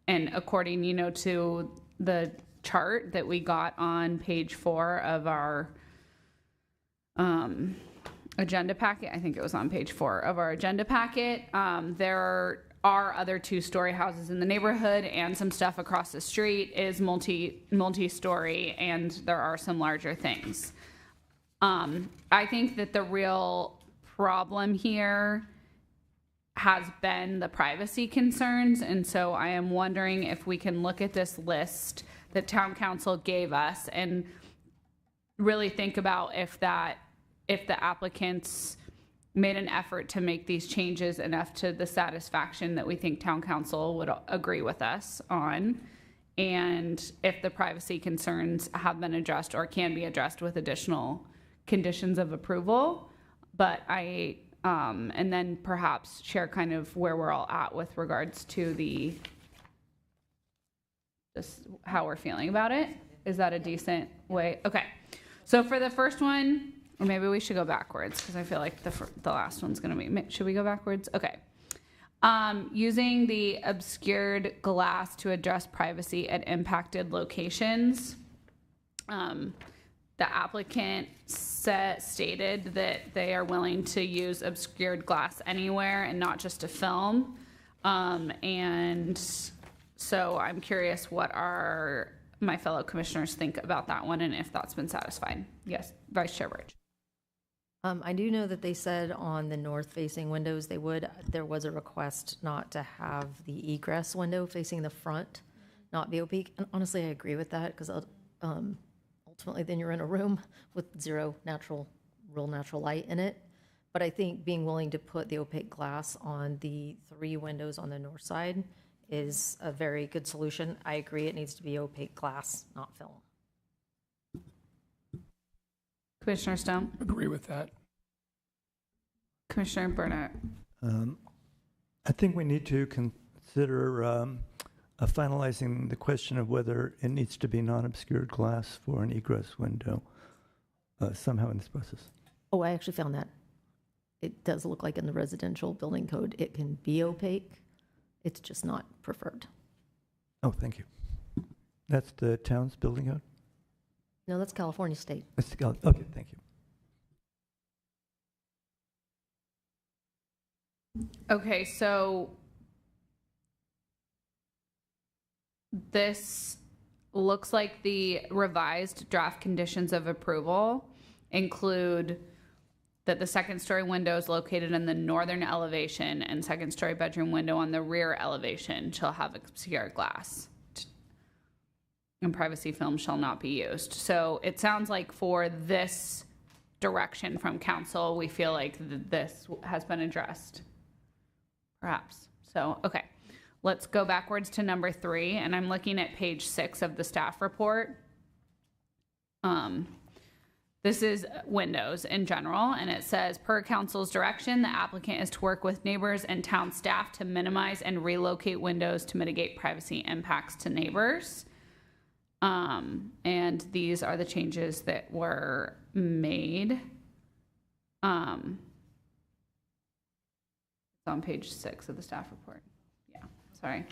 Speaker 1: and according, to the chart that we got on page 4 of our agenda packet. I think it was on page 4 of our agenda packet. There are other 2-story houses in the neighborhood, and some stuff across the street is multi-story, and there are some larger things. I think that the real problem here has been the privacy concerns, and so I am wondering if we can look at this list that town council gave us and really think about if the applicants made an effort to make these changes enough to the satisfaction that we think town council would agree with us on, and if the privacy concerns have been addressed or can be addressed with additional conditions of approval. But and then perhaps share kind of where we're all at with regards to just how we're feeling about it. Is that a decent way? Okay. So for the first one, or maybe we should go backwards because I feel like the last one's going to be, should we go backwards? Okay. Using the obscured glass to address privacy at impacted locations. The applicant stated that they are willing to use obscured glass anywhere and not just a film. And so I'm curious what my fellow commissioners think about that one and if that's been satisfied. Yes, Vice Chair Birch.
Speaker 5: I do know that they said on the north-facing windows there was a request not to have the egress window facing the front, not be opaque. And honestly, I agree with that because ultimately then you're in a room with zero real natural light in it. But I think being willing to put the opaque glass on the 3 windows on the north side is a very good solution. I agree it needs to be opaque glass, not film.
Speaker 1: Commissioner Stone?
Speaker 8: Agree with that.
Speaker 1: Commissioner Burnett?
Speaker 3: I think we need to consider finalizing the question of whether it needs to be non-obscured glass for an egress window somehow in this process.
Speaker 5: Oh, I actually found that. It does look like in the residential building code, it can be opaque. It's just not preferred.
Speaker 3: Oh, thank you. That's the town's building code?
Speaker 5: No, that's California state.
Speaker 3: Okay, thank you.
Speaker 1: Okay, so this looks like the revised draft conditions of approval include that the 2nd-story window is located in the northern elevation and 2nd-story bedroom window on the rear elevation shall have obscured glass. And privacy film shall not be used. So it sounds like for this direction from council, we feel like this has been addressed, perhaps. So, okay, let's go backwards to number 3, and I'm looking at page 6 of the staff report. This is windows in general, and it says, per council's direction, the applicant is to work with neighbors and town staff to minimize and relocate windows to mitigate privacy impacts to neighbors. And these are the changes that were made. It's on page 6 of the staff report. Yeah, sorry.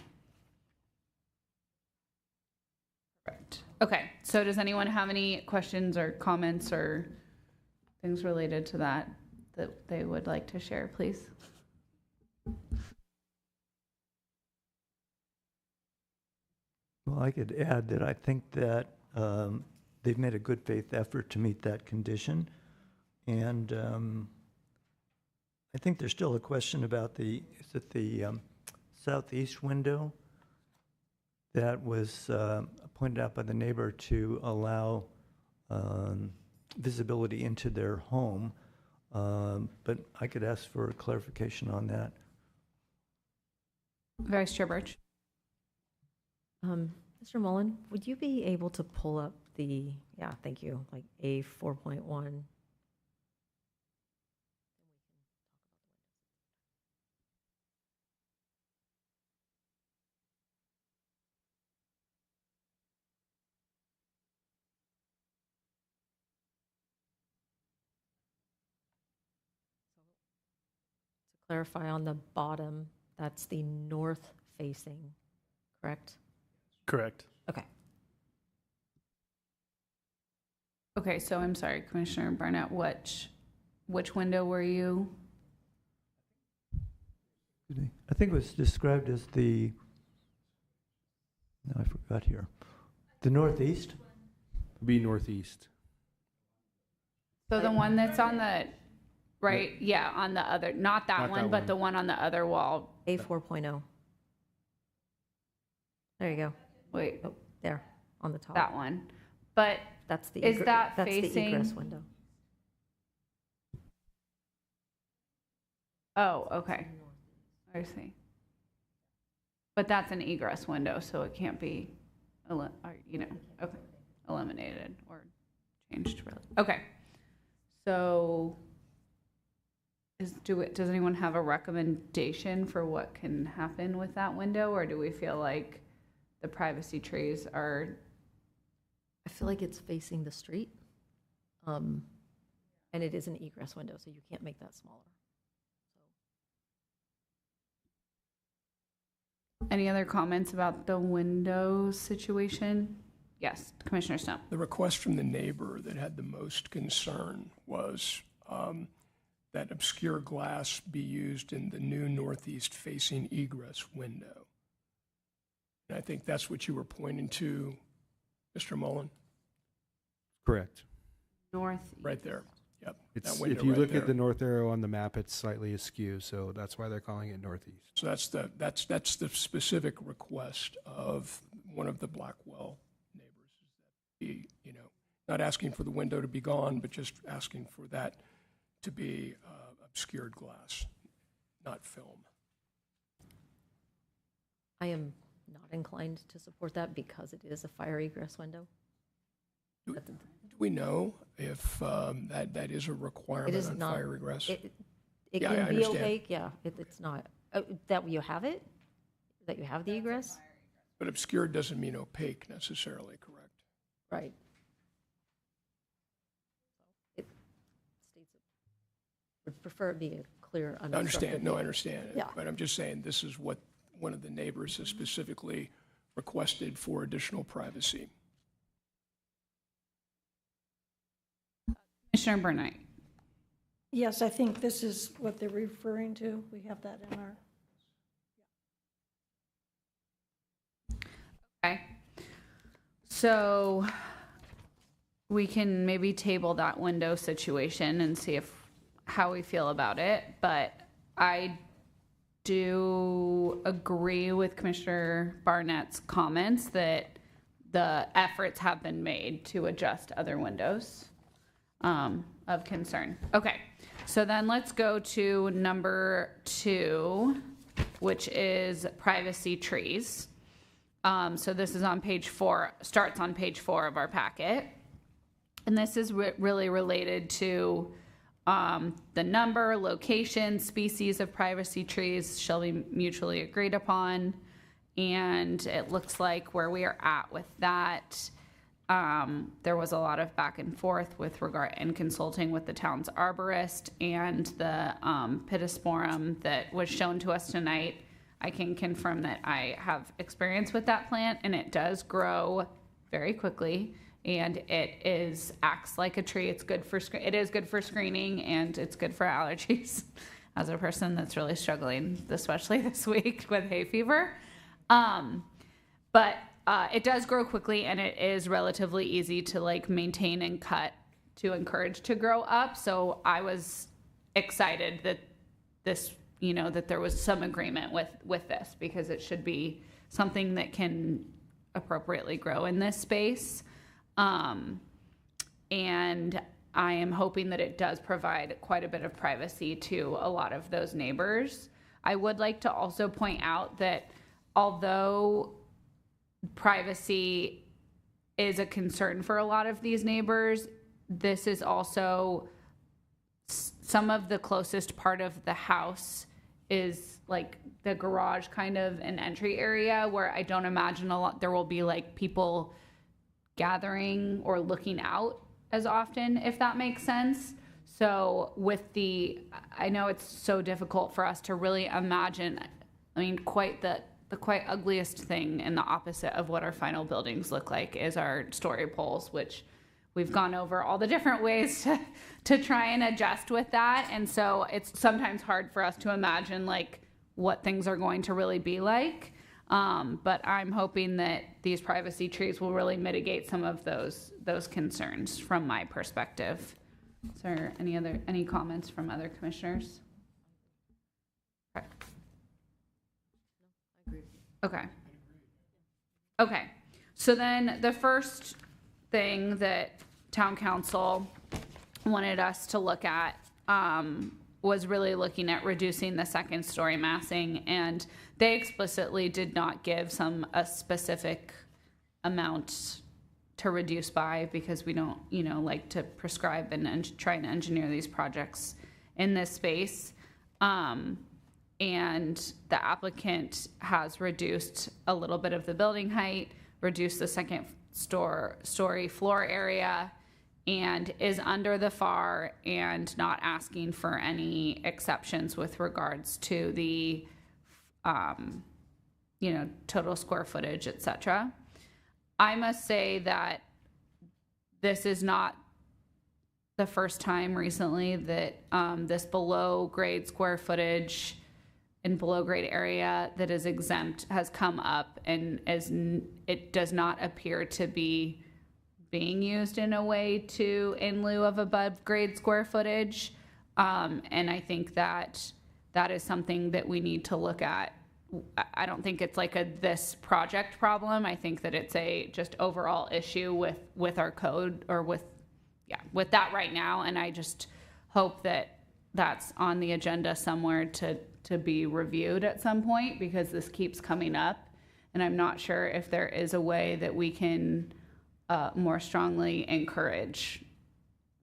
Speaker 1: Right. Okay, so does anyone have any questions or comments or things related to that they would like to share, please?
Speaker 3: Well, I could add that I think that they've made a good faith effort to meet that condition. And I think there's still a question about the southeast window that was pointed out by the neighbor to allow visibility into their home. But I could ask for clarification on that.
Speaker 1: Vice Chair Birch.
Speaker 5: Mr. Mullen, would you be able to pull up thank you, like A 4.1? Clarify on the bottom, that's the north facing, correct?
Speaker 4: Correct.
Speaker 5: Okay.
Speaker 1: Okay, so I'm sorry, Commissioner Barnett, which window were you?
Speaker 3: I think it was described as the, no, I forgot here. The northeast?
Speaker 7: Be northeast.
Speaker 1: So the one that's on the, right, yeah, on the other, not that
Speaker 7: Not
Speaker 1: one,
Speaker 7: that
Speaker 1: but
Speaker 7: one.
Speaker 1: the one on the other wall.
Speaker 5: A 4.0. There you go.
Speaker 1: Wait,
Speaker 5: Oh, there, on the top.
Speaker 1: that one. But
Speaker 5: That's the
Speaker 1: is that
Speaker 5: that's the egress
Speaker 1: facing-
Speaker 5: window.
Speaker 1: Oh, okay. I see. But that's an egress window, so it can't be, okay, eliminated or changed, really. Okay. So does anyone have a recommendation for what can happen with that window? Or do we feel like the privacy trees are,
Speaker 5: I feel like it's facing the street. And it is an egress window, so you can't make that smaller.
Speaker 1: any other comments about the window situation? Yes, Commissioner Snow.
Speaker 8: The request from the neighbor that had the most concern was that obscure glass be used in the new northeast facing egress window. And I think that's what you were pointing to, Mr. Mullen,
Speaker 7: Correct.
Speaker 1: North.
Speaker 8: right there. Yep.
Speaker 7: It's,
Speaker 8: that window
Speaker 7: if you
Speaker 8: right
Speaker 7: look
Speaker 8: there.
Speaker 7: at the north arrow on the map, it's slightly askew, so that's why they're calling it northeast.
Speaker 8: So that's the specific request of one of the Blackwell neighbors. Is that be, not asking for the window to be gone, but just asking for that to be obscured glass, not film.
Speaker 5: I am not inclined to support that because it is a fire egress window.
Speaker 8: Do we know if that is a requirement
Speaker 5: It is
Speaker 8: on
Speaker 5: not.
Speaker 8: fire egress?
Speaker 5: It
Speaker 8: Yeah, I
Speaker 5: can be
Speaker 8: understand.
Speaker 5: opaque, yeah, it's not. That you have it? That you have the egress?
Speaker 8: But obscured doesn't mean opaque necessarily, correct?
Speaker 5: Right. It states it. Would prefer it be a clear,
Speaker 8: I understand,
Speaker 5: unobstructed
Speaker 8: no, I
Speaker 5: view.
Speaker 8: understand.
Speaker 5: Yeah.
Speaker 8: But I'm just saying, this is what one of the neighbors has specifically requested for additional privacy.
Speaker 1: Commissioner Burnett.
Speaker 12: Yes, I think this is what they're referring to. We have that in our,
Speaker 1: Okay. So we can maybe table that window situation and see how we feel about it. But I do agree with Commissioner Barnett's comments that the efforts have been made to adjust other windows of concern. Okay, so then let's go to number 2, which is privacy trees. So this is on page 4, starts on page 4 of our packet. And this is really related to the number, location, species of privacy trees shall be mutually agreed upon. And it looks like where we are at with that, there was a lot of back and forth with regard and consulting with the town's arborist and the pittosporum that was shown to us tonight. I can confirm that I have experience with that plant, and it does grow very quickly, and it acts like a tree. It's good for it is good for screening, and it's good for allergies. As a person that's really struggling, especially this week with hay fever, but it does grow quickly, and it is relatively easy to maintain and cut to encourage to grow up. So I was excited that this. That there was some agreement with this, because it should be something that can appropriately grow in this space. And I am hoping that it does provide quite a bit of privacy to a lot of those neighbors. I would like to also point out that although privacy is a concern for a lot of these neighbors, this is also some of the closest part of the house is like the garage, kind of an entry area where I don't imagine there will be people gathering or looking out as often, if that makes sense. So I know it's so difficult for us to really imagine, quite the ugliest thing and the opposite of what our final buildings look like is our story poles, which we've gone over all the different ways to try and adjust with that. And so it's sometimes hard for us to imagine like what things are going to really be like. But I'm hoping that these privacy trees will really mitigate some of those concerns from my perspective. Is there any comments from other commissioners? Okay. Okay. So then the first thing that town council wanted us to look at was really looking at reducing the second story massing, and they explicitly did not give a specific amount to reduce by, because we don't, like to prescribe and try and engineer these projects in this space. And the applicant has reduced a little bit of the building height, reduced the second story floor area, and is under the FAR and not asking for any exceptions with regards to the, total square footage, et cetera. I must say that this is not the first time recently that this below grade square footage and below grade area that is exempt has come up, and it does not appear to be being used in a way in lieu of above grade square footage. And I think that is something that we need to look at. I don't think it's like this project problem. I think that it's a just overall issue with our code, or with that right now. And I just hope that that's on the agenda somewhere to be reviewed at some point, because this keeps coming up. And I'm not sure if there is a way that we can more strongly encourage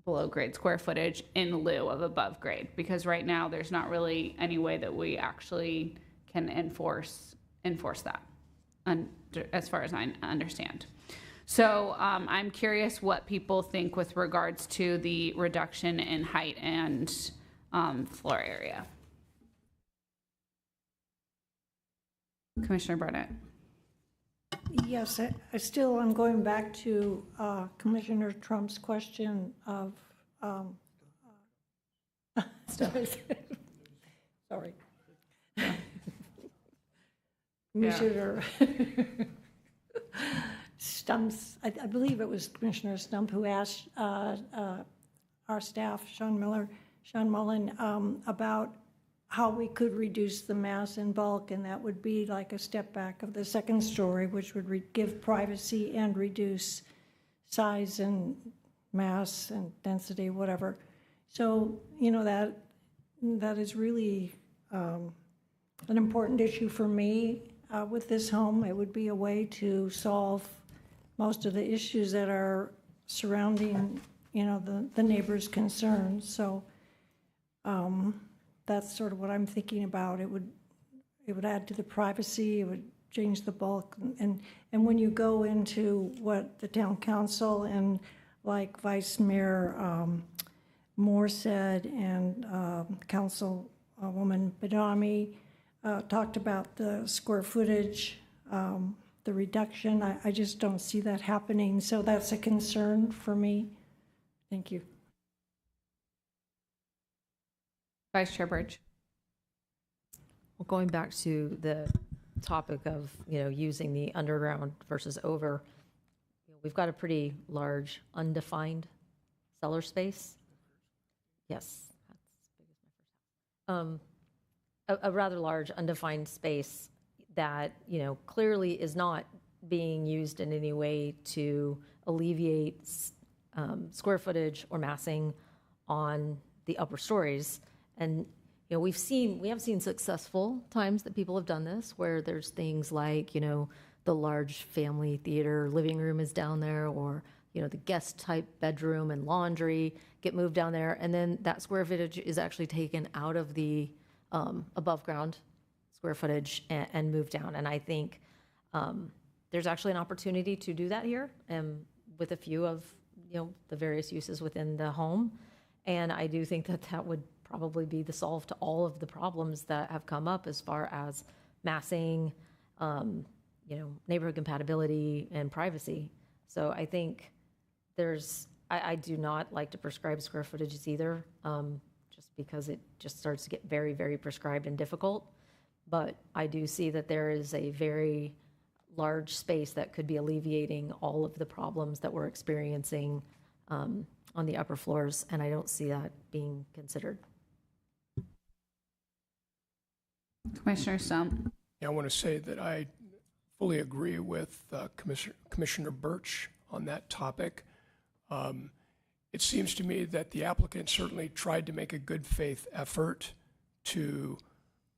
Speaker 1: below grade square footage in lieu of above grade, because right now there's not really any way that we actually can enforce that, as far as I understand. So I'm curious what people think with regards to the reduction in height and floor area. Commissioner Barnett.
Speaker 12: Yes, I still am going back to Commissioner Trump's question of, sorry. Commissioner Stump's, I believe it was Commissioner Stump who asked our staff, Sean Mullen, about how we could reduce the mass in bulk, and that would be like a step back of the second story, which would give privacy and reduce size and mass and density, whatever. So, that is really an important issue for me with this home. It would be a way to solve most of the issues that are surrounding, the neighbors' concerns. So, that's sort of what I'm thinking about. It would add to the privacy. It would change the bulk. And when you go into what the town council and like Vice Mayor Moore said, and Councilwoman Badami talked about the square footage, the reduction, I just don't see that happening. So that's a concern for me. Thank you.
Speaker 1: Vice Chair Burge.
Speaker 5: Well, going back to the topic of, using the underground versus over, we've got a pretty large undefined cellar space. Yes. A rather large undefined space that, clearly is not being used in any way to alleviate square footage or massing on the upper stories. And we have seen successful times that people have done this, where there's things like, the large family theater living room is down there, or, the guest type bedroom and laundry get moved down there. And then that square footage is actually taken out of the above ground square footage and moved down. And I think there's actually an opportunity to do that here, with a few of, the various uses within the home. And I do think that would probably be the solve to all of the problems that have come up as far as massing, neighborhood compatibility and privacy. So I think I do not like to prescribe square footages either, just because it just starts to get very, very prescribed and difficult. But I do see that there is a very large space that could be alleviating all of the problems that we're experiencing on the upper floors, and I don't see that being considered.
Speaker 1: Commissioner Stump.
Speaker 8: Yeah, I want to say that I fully agree with Commissioner Birch on that topic. It seems to me that the applicant certainly tried to make a good faith effort to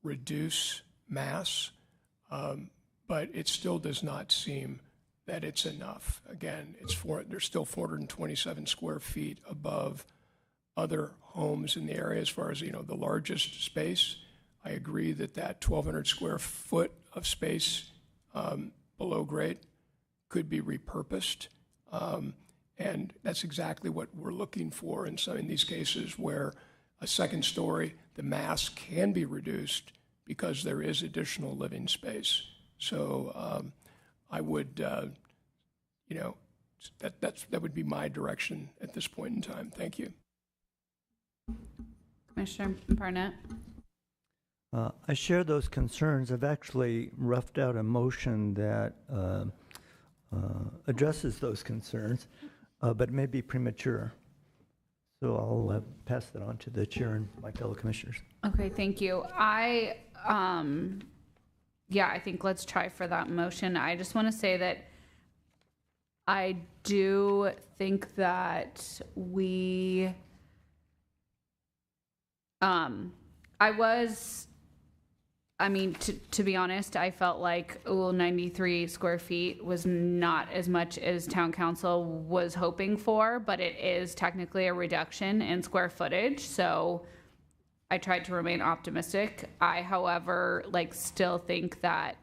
Speaker 8: reduce mass, but it still does not seem that it's enough. Again, there's still 427 square feet above other homes in the area as far as, the largest space. I agree that 1,200 square foot of space below grade could be repurposed. And that's exactly what we're looking for in these cases where a second story, the mass can be reduced because there is additional living space. So I would, that would be my direction at this point in time. Thank you.
Speaker 1: Commissioner Barnett.
Speaker 3: I share those concerns. I've actually roughed out a motion that addresses those concerns, but it may be premature. So I'll pass that on to the chair and my fellow commissioners.
Speaker 1: Okay, thank you. I think let's try for that motion. I just want to say that I do think that we, to be honest, I felt like 93 square feet was not as much as town council was hoping for, but it is technically a reduction in square footage. So I tried to remain optimistic. I, however, still think that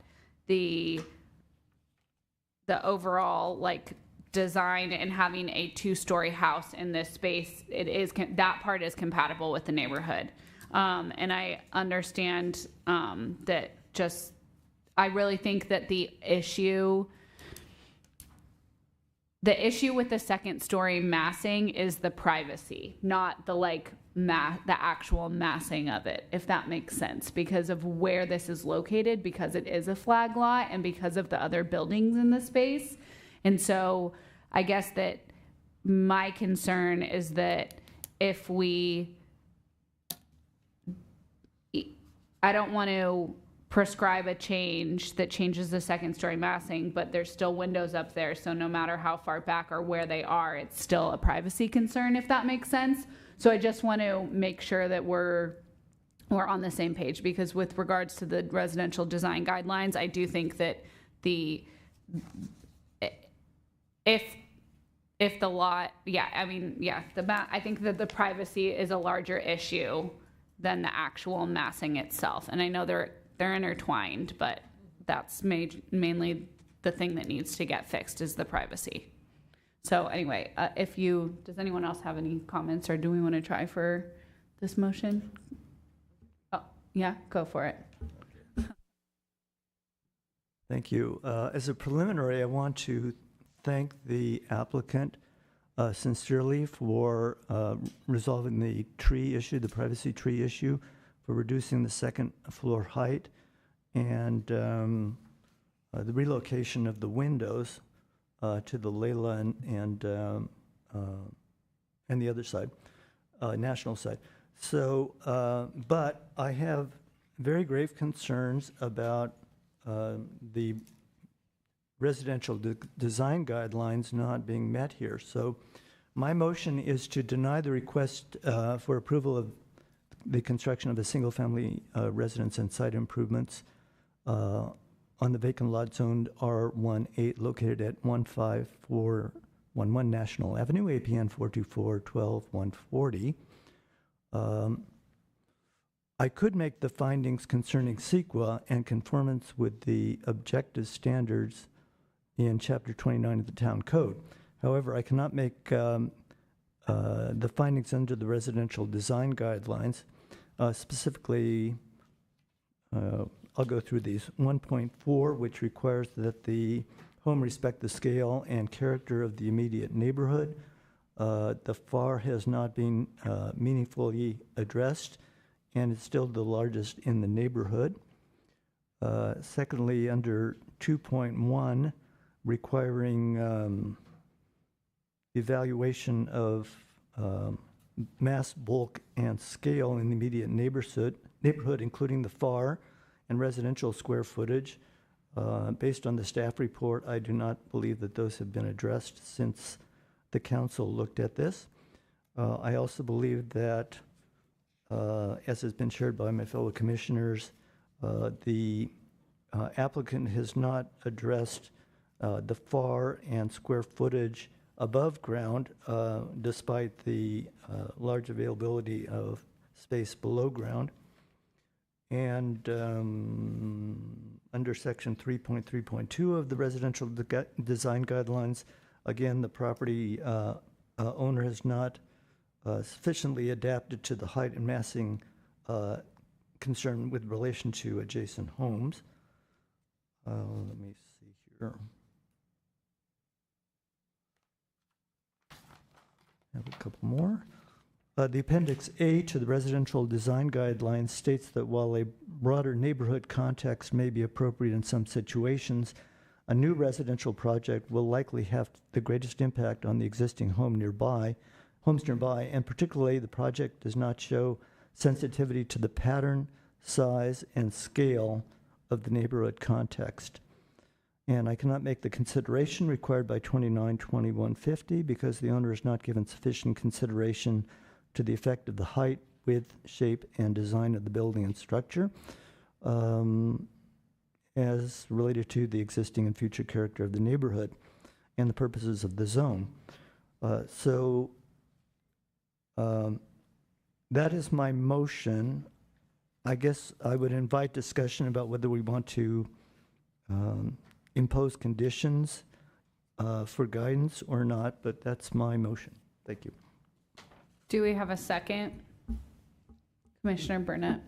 Speaker 1: the overall design and having a 2-story house in this space, that part is compatible with the neighborhood. And I understand that I really think that the issue with the second story massing is the privacy, not the the actual massing of it, if that makes sense, because of where this is located, because it is a flag lot and because of the other buildings in the space. And so I guess that my concern is that if I don't want to prescribe a change that changes the second story massing, but there's still windows up there. So no matter how far back or where they are, it's still a privacy concern, if that makes sense. So I just want to make sure that we're on the same page, because with regards to the residential design guidelines, I do think that if the lot, I think that the privacy is a larger issue than the actual massing itself. And I know they're intertwined, but that's mainly the thing that needs to get fixed is the privacy. So anyway, does anyone else have any comments, or do we want to try for this motion? Oh, yeah, go for it.
Speaker 3: Thank you. As a preliminary, I want to thank the applicant sincerely for resolving the tree issue, the privacy tree issue, for reducing the second floor height, and the relocation of the windows to the Layla and the other side, national side. So, but I have very grave concerns about the residential design guidelines not being met here. So my motion is to deny the request for approval of the construction of a single-family residence and site improvements on the vacant lot zoned R18 located at 15411 National Avenue, APN 424-12-140. I could make the findings concerning CEQA and conformance with the objective standards in Chapter 29 of the Town Code. However, I cannot make the findings under the residential design guidelines. Specifically, I'll go through these. 1.4, which requires that the home respect the scale and character of the immediate neighborhood. The FAR has not been meaningfully addressed, and it's still the largest in the neighborhood. Secondly, under 2.1, requiring evaluation of mass, bulk, and scale in the immediate neighborhood, including the FAR and residential square footage. Based on the staff report, I do not believe that those have been addressed since the council looked at this. I also believe that, as has been shared by my fellow commissioners, the applicant has not addressed the FAR and square footage above ground, despite the large availability of space below ground. And under section 3.3.2 of the residential design guidelines, again, the property owner has not sufficiently adapted to the height and massing concern with relation to adjacent homes. Let me see here. I have a couple more. The Appendix A to the residential design guidelines states that while a broader neighborhood context may be appropriate in some situations, a new residential project will likely have the greatest impact on the existing homes nearby, and particularly the project does not show sensitivity to the pattern, size, and scale of the neighborhood context. And I cannot make the consideration required by 292150 because the owner has not given sufficient consideration to the effect of the height, width, shape, and design of the building and structure as related to the existing and future character of the neighborhood and the purposes of the zone. That is my motion. I guess I would invite discussion about whether we want to impose conditions for guidance or not, but that's my motion. Thank you.
Speaker 1: Do we have a second? Commissioner Burnett?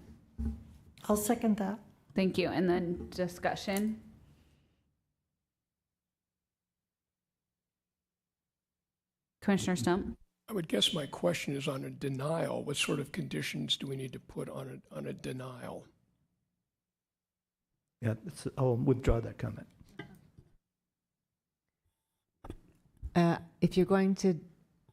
Speaker 12: I'll second that.
Speaker 1: Thank you. And then discussion? Commissioner Stump?
Speaker 8: I would guess my question is on a denial. What sort of conditions do we need to put on a denial?
Speaker 3: Yeah, I'll withdraw that comment.
Speaker 2: If you're going to,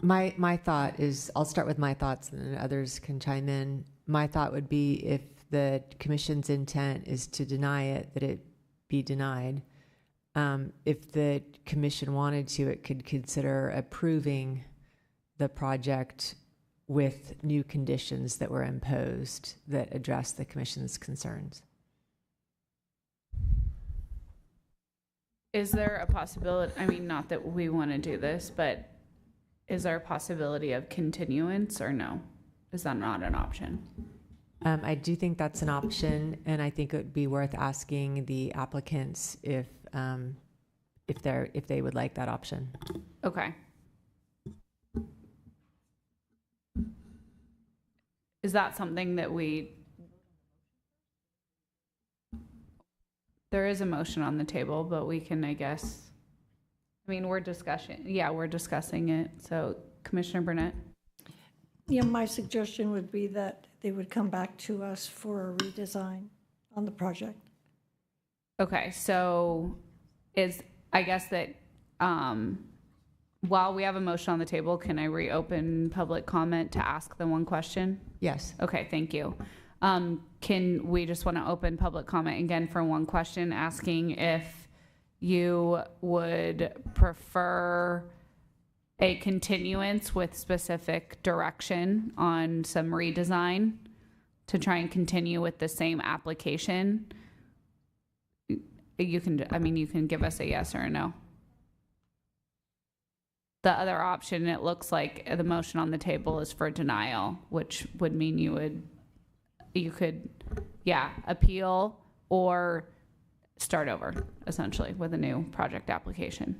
Speaker 2: my thought is, I'll start with my thoughts and then others can chime in. My thought would be if the commission's intent is to deny it, that it be denied. If the commission wanted to, it could consider approving the project with new conditions that were imposed that address the commission's concerns.
Speaker 1: Is there a possibility, I mean, not that we want to do this, but is there a possibility of continuance or no? Is that not an option?
Speaker 2: I do think that's an option, and I think it would be worth asking the applicants if they would like that option.
Speaker 1: Okay. Is that something that there is a motion on the table, but we can, I guess, we're discussing it. So Commissioner Burnett?
Speaker 12: Yeah, my suggestion would be that they would come back to us for a redesign on the project.
Speaker 1: Okay, so I guess that while we have a motion on the table, can I reopen public comment to ask the one question?
Speaker 2: Yes.
Speaker 1: Okay, thank you. We just want to open public comment again for one question, asking if you would prefer a continuance with specific direction on some redesign to try and continue with the same application. You can give us a yes or a no. The other option, it looks like the motion on the table is for denial, which would mean you could appeal or start over, essentially, with a new project application.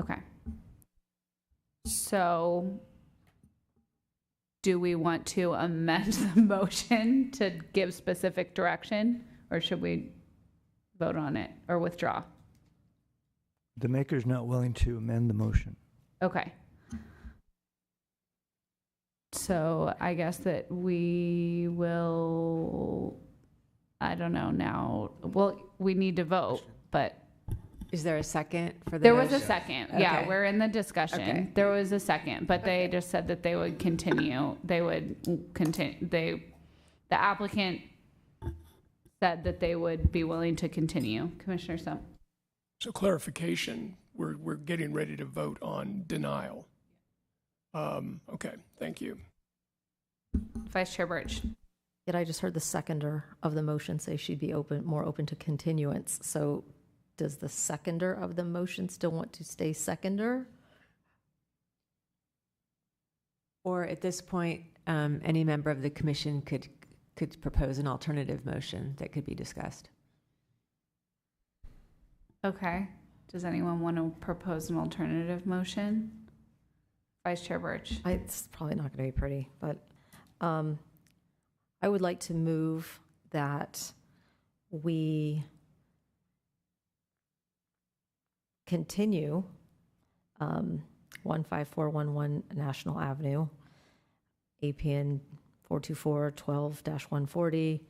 Speaker 1: Okay. So do we want to amend the motion to give specific direction, or should we vote on it or withdraw?
Speaker 3: The maker's not willing to amend the motion.
Speaker 1: Okay. So I guess that we will, I don't know now, well, we need to vote, but
Speaker 2: Is there a second for the
Speaker 1: there was a
Speaker 2: motion?
Speaker 1: second. Yeah,
Speaker 2: Okay.
Speaker 1: we're in the discussion.
Speaker 2: Okay.
Speaker 1: There was a second, but they just said that they would continue. They would continue. The applicant said that they would be willing to continue. Commissioner Stump.
Speaker 8: So clarification, we're getting ready to vote on denial. Okay, thank you.
Speaker 1: Vice Chair Birch.
Speaker 5: Yet I just heard the seconder of the motion say she'd be more open to continuance. So does the seconder of the motion still want to stay seconder?
Speaker 2: Or at this point, any member of the commission could propose an alternative motion that could be discussed.
Speaker 1: Okay. Does anyone want to propose an alternative motion? Vice Chair Birch.
Speaker 5: It's probably not going to be pretty, but I would like to move that we continue 15411 National Avenue, APN 424-12-140,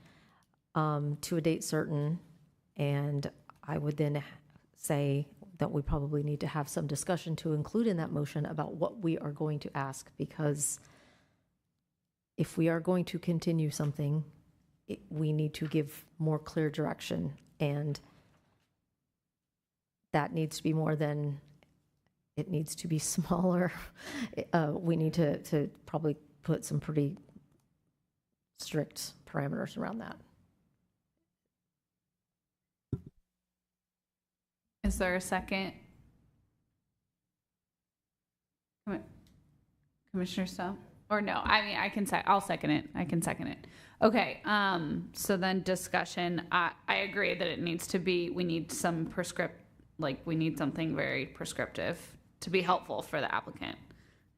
Speaker 5: to a date certain. And I would then say that we probably need to have some discussion to include in that motion about what we are going to ask, because if we are going to continue something, we need to give more clear direction, and that needs to be more than, it needs to be smaller. We need to probably put some pretty strict parameters around that.
Speaker 1: Is there a second? Commissioner Stump? Or no, I mean, I'll second it. I can second it. Okay, so then discussion. I agree that it needs to be, we need some we need something very prescriptive to be helpful for the applicant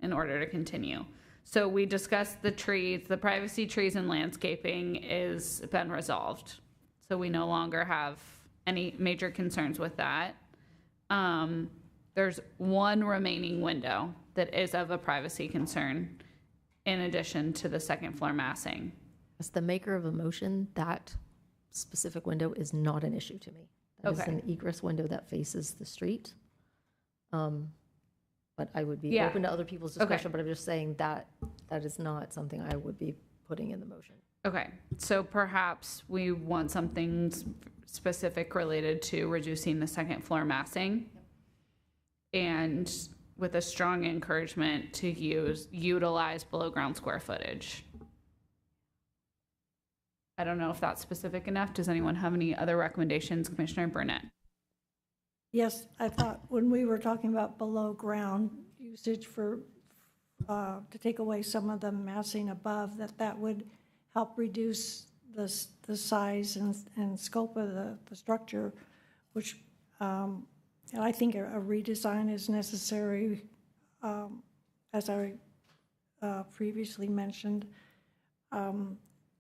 Speaker 1: in order to continue. So we discussed the trees, the privacy, trees, and landscaping is been resolved. So we no longer have any major concerns with that. There's one remaining window that is of a privacy concern in addition to the second floor massing.
Speaker 5: As the maker of a motion, that specific window is not an issue to me. That is an egress window that faces the street. But I would be open to other people's discussion, but I'm just saying that that is not something I would be putting in the motion.
Speaker 1: Okay, so perhaps we want something specific related to reducing the second floor massing, and with a strong encouragement to utilize below ground square footage. I don't know if that's specific enough. Does anyone have any other recommendations? Commissioner Burnett.
Speaker 12: Yes, I thought when we were talking about below ground usage for, to take away some of the massing above, that would help reduce the size and scope of the structure, which, and I think a redesign is necessary, as I previously mentioned,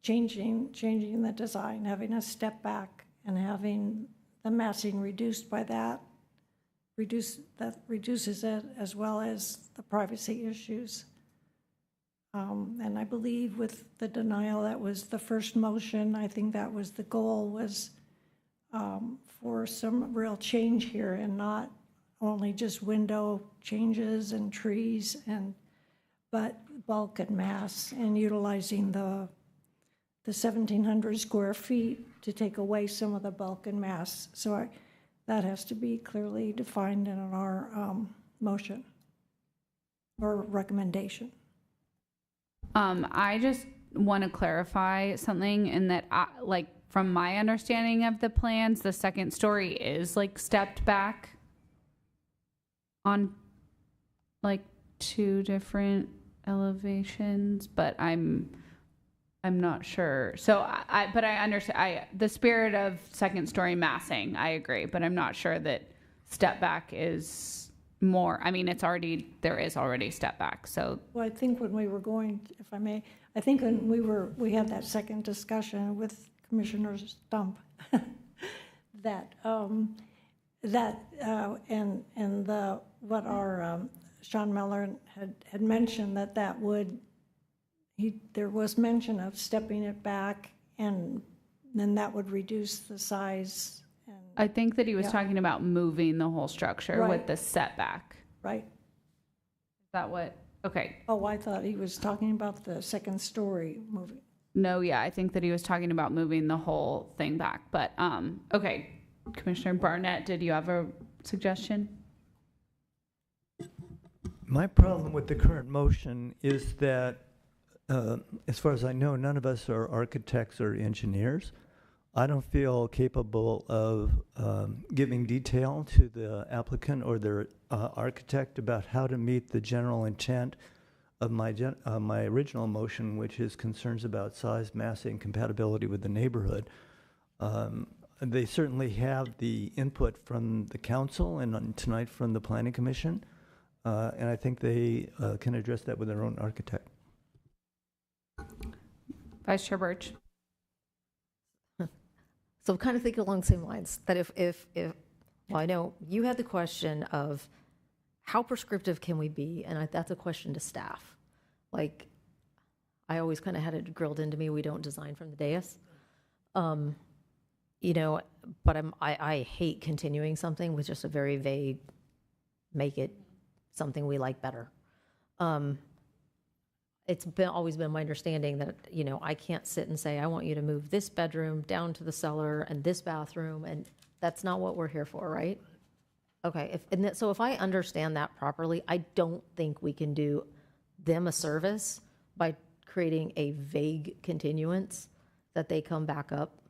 Speaker 12: changing the design, having a step back and having the massing reduced by that reduces it, as well as the privacy issues. And I believe with the denial, that was the first motion. I think that was the goal, was for some real change here, and not only just window changes and trees, but bulk and mass, and utilizing the 1,700 square feet to take away some of the bulk and mass. So that has to be clearly defined in our motion or recommendation.
Speaker 1: I just want to clarify something in that, from my understanding of the plans, the second story is stepped back on two different elevations, but I'm not sure. So but I understand the spirit of second story massing. I agree, but I'm not sure that step back is more. I mean, there is already step back. So
Speaker 12: well, I think when we were going, if I may, I think when we had that second discussion with Commissioner Stump, that that, and what our Sean Miller had mentioned, that would, there was mention of stepping it back, and then that would reduce the size. And
Speaker 1: I think that he was
Speaker 12: Yeah.
Speaker 1: talking about moving the whole structure with
Speaker 12: Right.
Speaker 1: the setback.
Speaker 12: Right?
Speaker 1: Is that what? Okay.
Speaker 12: Oh, I thought he was talking about the second story movie.
Speaker 1: No, yeah, I think that he was talking about moving the whole thing back. But okay, Commissioner Barnett, did you have a suggestion?
Speaker 3: My problem with the current motion is that, as far as I know, none of us are architects or engineers. I don't feel capable of giving detail to the applicant or their architect about how to meet the general intent of my original motion, which is concerns about size, massing, compatibility with the neighborhood. They certainly have the input from the council and tonight from the planning commission, and I think they can address that with their own architect.
Speaker 1: Vice Chair Birch.
Speaker 5: So kind of think along the same lines, that if well, I know you had the question of how prescriptive can we be? And that's a question to staff. Like, I always kind of had it grilled into me, we don't design from the dais. You know, but I hate continuing something with just a very vague, make it something we like better. It's always been my understanding that, you know, I can't sit and say, I want you to move this bedroom down to the cellar and this bathroom, and that's not what we're here for, right? Okay, so if I understand that properly, I don't think we can do them a service by creating a vague continuance that they come back up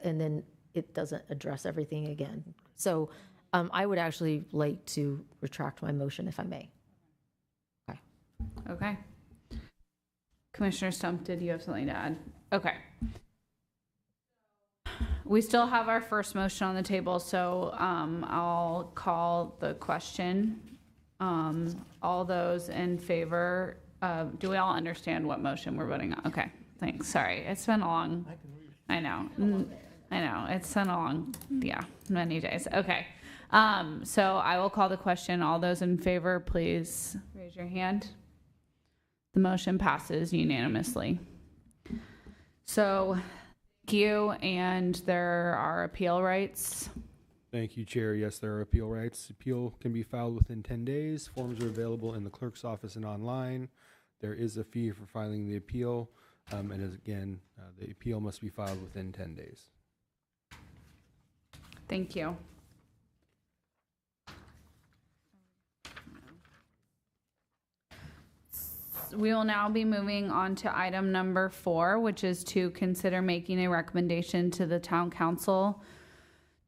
Speaker 5: and then it doesn't address everything again. So I would actually like to retract my motion if I may. Okay.
Speaker 1: Okay. Commissioner Stump, did you have something to add? Okay. We still have our first motion on the table, so I'll call the question. All those in favor, do we all understand what motion we're voting on? Okay, thanks. Sorry, it's been a long, I know, it's been a long, yeah, many days. Okay, so I will call the question. All those in favor, please raise your hand. The motion passes unanimously. So, thank you, and there are appeal rights.
Speaker 7: Thank you, Chair. Yes, there are appeal rights. Appeal can be filed within 10 days. Forms are available in the clerk's office and online. There is a fee for filing the appeal, and as again, the appeal must be filed within 10 days.
Speaker 1: Thank you. We will now be moving on to item number 4, which is to consider making a recommendation to the town council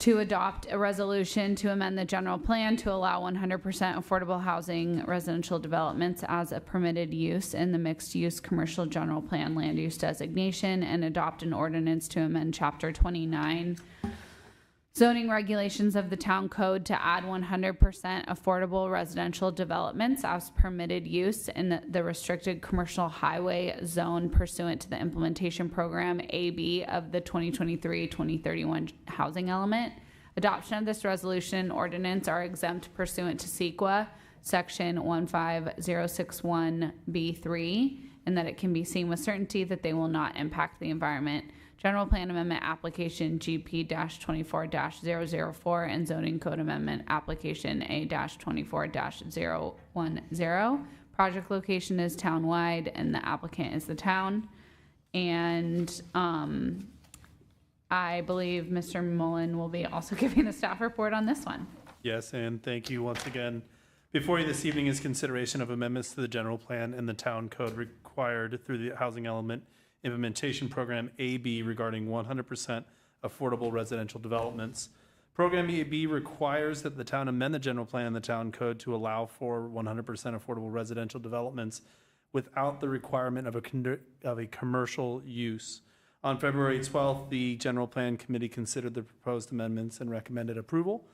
Speaker 1: to adopt a resolution to amend the general plan to allow 100% affordable housing residential developments as a permitted use in the mixed use commercial general plan land use designation, and adopt an ordinance to amend chapter 29 zoning regulations of the town code to add 100% affordable residential developments as permitted use in the restricted commercial highway zone pursuant to the implementation program AB of the 2023-2031 housing element. Adoption of this resolution and ordinance are exempt pursuant to CEQA section 15061B3, and that it can be seen with certainty that they will not impact the environment. General Plan Amendment Application GP-24-004 and Zoning Code Amendment Application A-24-010. Project location is townwide and the applicant is the town. And I believe Mr. Mullen will be also giving the staff report on this one.
Speaker 4: Yes, and thank you once again. Before you this evening is consideration of amendments to the general plan and the town code required through the housing element implementation program AB regarding 100% affordable residential developments. Program AB requires that the town amend the general plan and the town code to allow for 100% affordable residential developments without the requirement of a commercial use. On February 12th, the general plan committee considered the proposed amendments and recommended approval.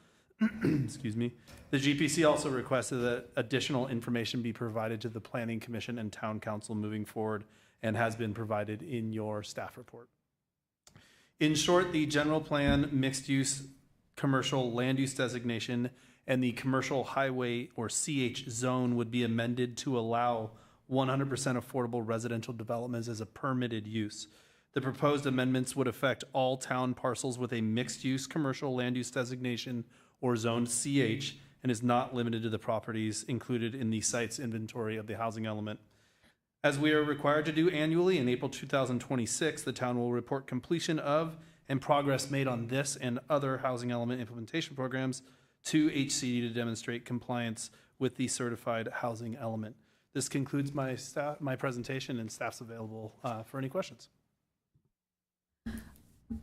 Speaker 4: Excuse me. The GPC also requested that additional information be provided to the planning commission and town council moving forward, and has been provided in your staff report. In short, the general plan mixed use commercial land use designation, and the commercial highway or CH zone would be amended to allow 100% affordable residential developments as a permitted use. The proposed amendments would affect all town parcels with a mixed-use commercial land use designation or zone CH, and is not limited to the properties included in the site's inventory of the housing element. As we are required to do annually, in April 2026, the town will report completion of and progress made on this and other housing element implementation programs to HCD to demonstrate compliance with the certified housing element. This concludes my presentation, and staff's available for any questions.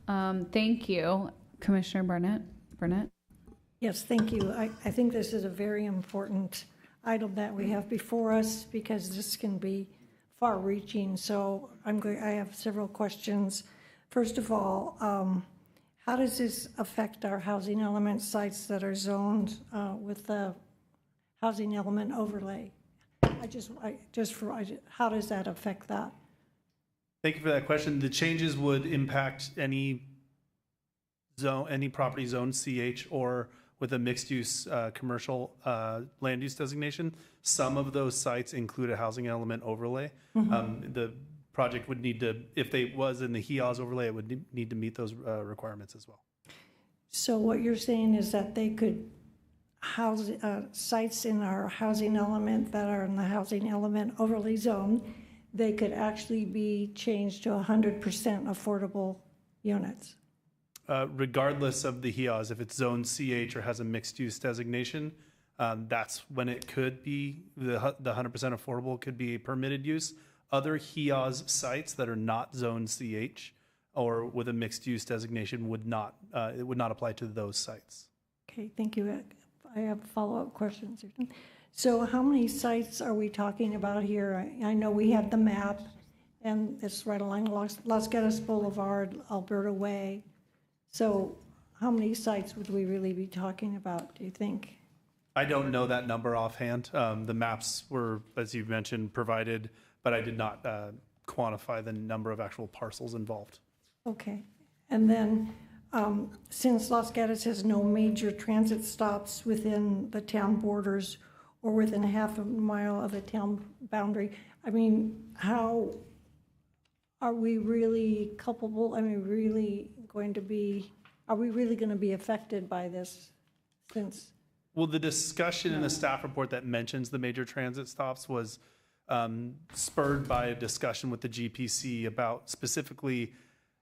Speaker 1: Thank you, Commissioner Burnett.
Speaker 12: Yes, thank you. I think this is a very important item that we have before us because this can be far-reaching. So I have several questions. First of all, how does this affect our housing element sites that are zoned with the housing element overlay? How does that affect that?
Speaker 4: Thank you for that question. The changes would impact any zone, any property zone CH or with a mixed-use commercial land use designation. Some of those sites include a housing element overlay. The project would need to, if they was in the HEOS overlay, it would need to meet those requirements as well.
Speaker 12: So what you're saying is that they could house sites in our housing element that are in the housing element overlay zone, they could actually be changed to 100% affordable units.
Speaker 4: Regardless of the HEOS, if it's zone CH or has a mixed-use designation, that's when it could be, the 100% affordable could be a permitted use. Other HEOS sites that are not zone CH or with a mixed-use designation would not, it would not apply to those sites.
Speaker 12: Okay, thank you. I have follow-up questions. So how many sites are we talking about here? I know we have the map, and it's right along Los Gatos Boulevard, Alberta Way. So how many sites would we really be talking about, do you think?
Speaker 4: I don't know that number offhand. The maps were, as you mentioned, provided, but I did not quantify the number of actual parcels involved.
Speaker 12: Okay. And then since Los Gatos has no major transit stops within the town borders or within a half a mile of the town boundary, I mean, how are we really culpable? I mean, are we really going to be affected by this since?
Speaker 4: Well, the discussion in the staff report that mentions the major transit stops was spurred by a discussion with the GPC about specifically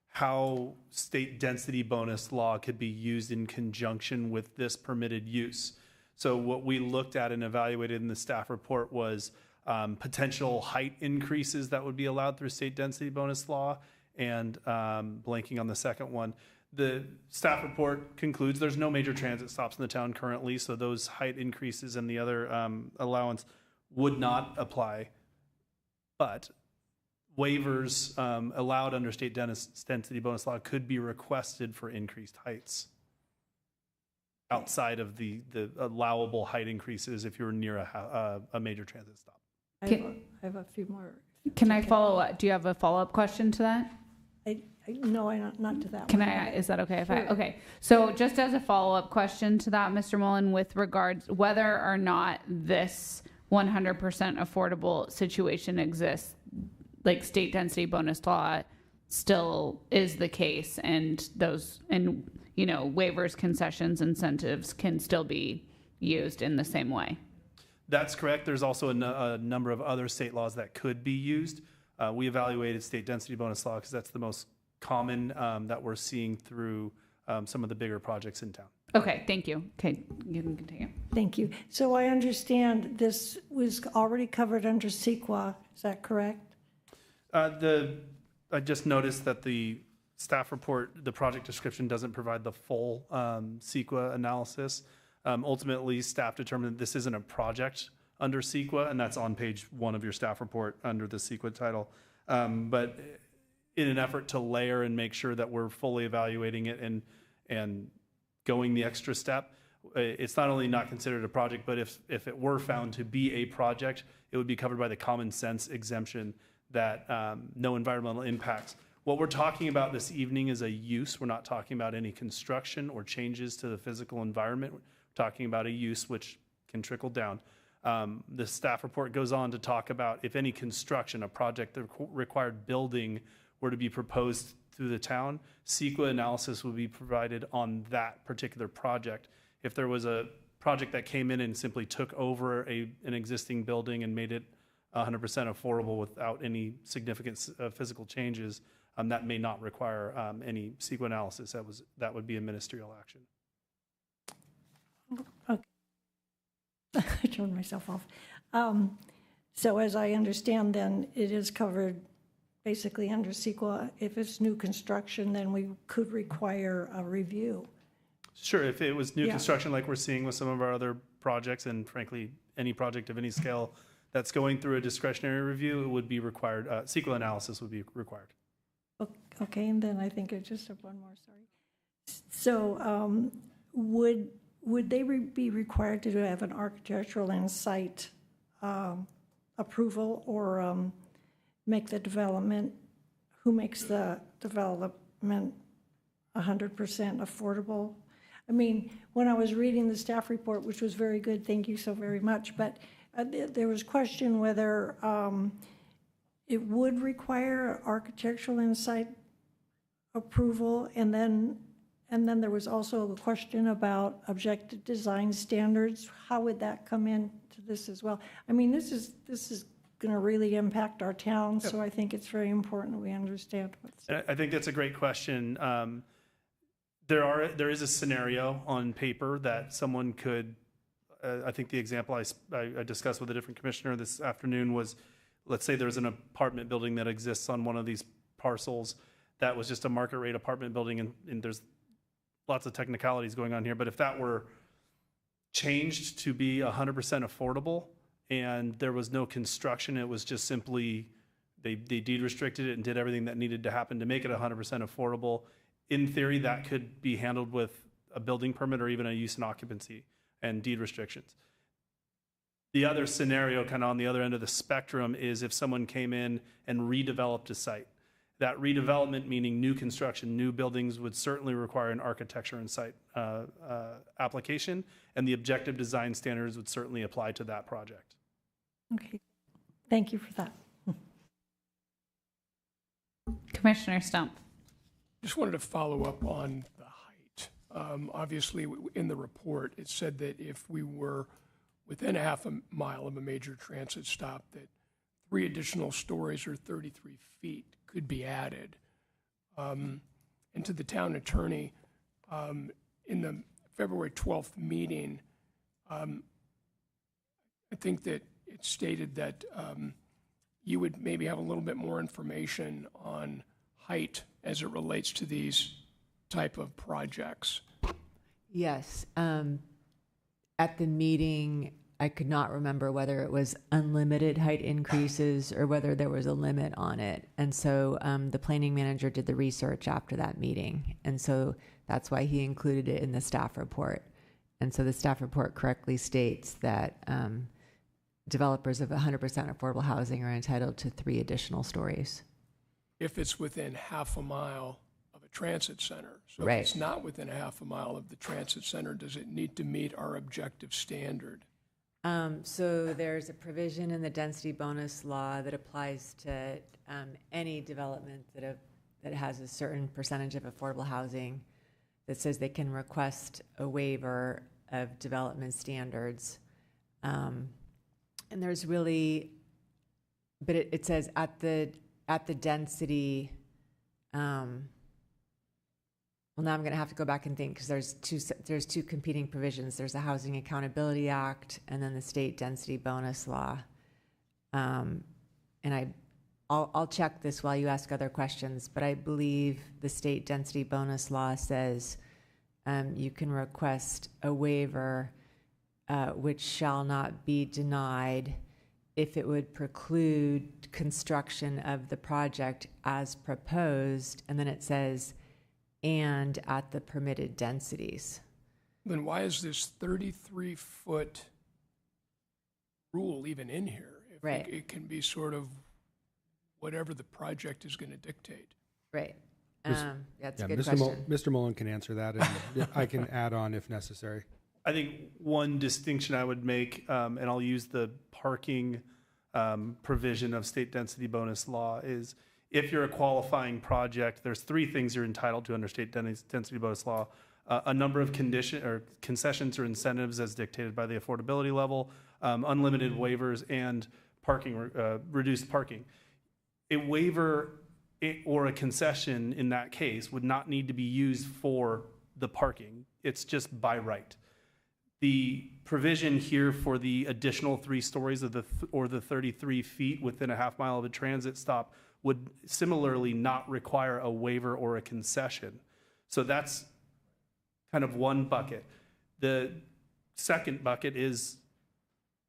Speaker 4: how state density bonus law could be used in conjunction with this permitted use. So what we looked at and evaluated in the staff report was potential height increases that would be allowed through state density bonus law, and blanking on the second one. The staff report concludes there's no major transit stops in the town currently, so those height increases and the other allowance would not apply. But waivers allowed under state density bonus law could be requested for increased heights outside of the allowable height increases if you're near a major transit stop.
Speaker 12: I have a few more.
Speaker 1: Can I follow up? Do you have a follow-up question to that?
Speaker 12: No, not to that
Speaker 1: Can
Speaker 12: one.
Speaker 1: is that okay if
Speaker 12: Sure.
Speaker 1: okay. So just as a follow-up question to that, Mr. Mullen, with regards whether or not this 100% affordable situation exists, like state density bonus law still is the case, and those, and you know, waivers, concessions, incentives can still be used in the same way.
Speaker 4: That's correct. There's also a number of other state laws that could be used. We evaluated state density bonus law because that's the most common that we're seeing through some of the bigger projects in town.
Speaker 1: Okay, thank you. Okay, you can continue.
Speaker 12: Thank you. So I understand this was already covered under CEQA, is that correct?
Speaker 4: I just noticed that the staff report, the project description doesn't provide the full CEQA analysis. Ultimately, staff determined that this isn't a project under CEQA, and that's on page 1 of your staff report under the CEQA title. But in an effort to layer and make sure that we're fully evaluating it and going the extra step, it's not only not considered a project, but if it were found to be a project, it would be covered by the common sense exemption that no environmental impacts What we're talking about this evening is a use. We're not talking about any construction or changes to the physical environment. We're talking about a use which can trickle down. The staff report goes on to talk about if any construction, a project that required building were to be proposed through the town, CEQA analysis would be provided on that particular project. If there was a project that came in and simply took over an existing building and made it 100% affordable without any significant physical changes, that may not require any CEQA analysis. That would be a ministerial action.
Speaker 12: Okay. I turned myself off. So as I understand, then it is covered basically under CEQA. If it's new construction, then we could require a review.
Speaker 4: Sure, if it was new
Speaker 12: Yeah.
Speaker 4: construction like we're seeing with some of our other projects, and frankly, any project of any scale that's going through a discretionary review, it would be required, CEQA analysis would be required.
Speaker 12: Okay, and then I think I just have one more, sorry. So would they be required to have an architectural and site approval, or make the development, who makes the development 100% affordable? I mean, when I was reading the staff report, which was very good, thank you so very much, but there was question whether it would require architectural and site approval, and then there was also a question about objective design standards. How would that come into this as well? I mean, this is going to really impact our town, so I think it's very important we understand what's.
Speaker 4: I think that's a great question. There is a scenario on paper that someone could, I think the example I discussed with a different commissioner this afternoon was, let's say there's an apartment building that exists on one of these parcels that was just a market rate apartment building, and there's lots of technicalities going on here, but if that were changed to be 100% affordable and there was no construction, it was just simply, they deed restricted it and did everything that needed to happen to make it 100% affordable. In theory, that could be handled with a building permit or even a use and occupancy and deed restrictions. The other scenario, kind of on the other end of the spectrum, is if someone came in and redeveloped a site. That redevelopment, meaning new construction, new buildings, would certainly require an architecture and site application, and the objective design standards would certainly apply to that project.
Speaker 12: Okay, thank you for that.
Speaker 1: Commissioner Stump.
Speaker 8: Just wanted to follow up on the height. Obviously, in the report, it said that if we were within a half a mile of a major transit stop, that 3 additional stories or 33 feet could be added. And to the town attorney, in the February 12th meeting, I think that it stated that you would maybe have a little bit more information on height as it relates to these type of projects.
Speaker 2: Yes. At the meeting, I could not remember whether it was unlimited height increases or whether there was a limit on it. And so the planning manager did the research after that meeting. And so that's why he included it in the staff report. And so the staff report correctly states that developers of 100% affordable housing are entitled to 3 additional stories.
Speaker 8: If it's within half a mile of a transit center. So
Speaker 2: Right.
Speaker 8: if it's not within a half a mile of the transit center, does it need to meet our objective standard?
Speaker 2: So there's a provision in the density bonus law that applies to any development that has a certain percentage of affordable housing that says they can request a waiver of development standards. And there's really, but it says at the density, well, now I'm going to have to go back and think because there's two competing provisions. There's the Housing Accountability Act and then the state density bonus law. And I'll check this while you ask other questions, but I believe the state density bonus law says you can request a waiver which shall not be denied if it would preclude construction of the project as proposed, and then it says, and at the permitted densities.
Speaker 8: Then why is this 33-foot rule even in here? If
Speaker 2: Right.
Speaker 8: it can be sort of whatever the project is going to dictate.
Speaker 2: Right.
Speaker 7: Mis-
Speaker 2: That's
Speaker 7: Yeah,
Speaker 2: a good
Speaker 7: Mr.
Speaker 2: question.
Speaker 7: Mr. Mullen can answer that, and yeah, I can add on if necessary.
Speaker 4: I think one distinction I would make, and I'll use the parking provision of state density bonus law, is if you're a qualifying project, there's three things you're entitled to under state density bonus law. A number of concessions or incentives as dictated by the affordability level, unlimited waivers, and parking, reduced parking. A waiver or a concession in that case would not need to be used for the parking. It's just by right. The provision here for the additional 3 stories of or the 33 feet within a half mile of a transit stop would similarly not require a waiver or a concession. So that's kind of one bucket. The second bucket is,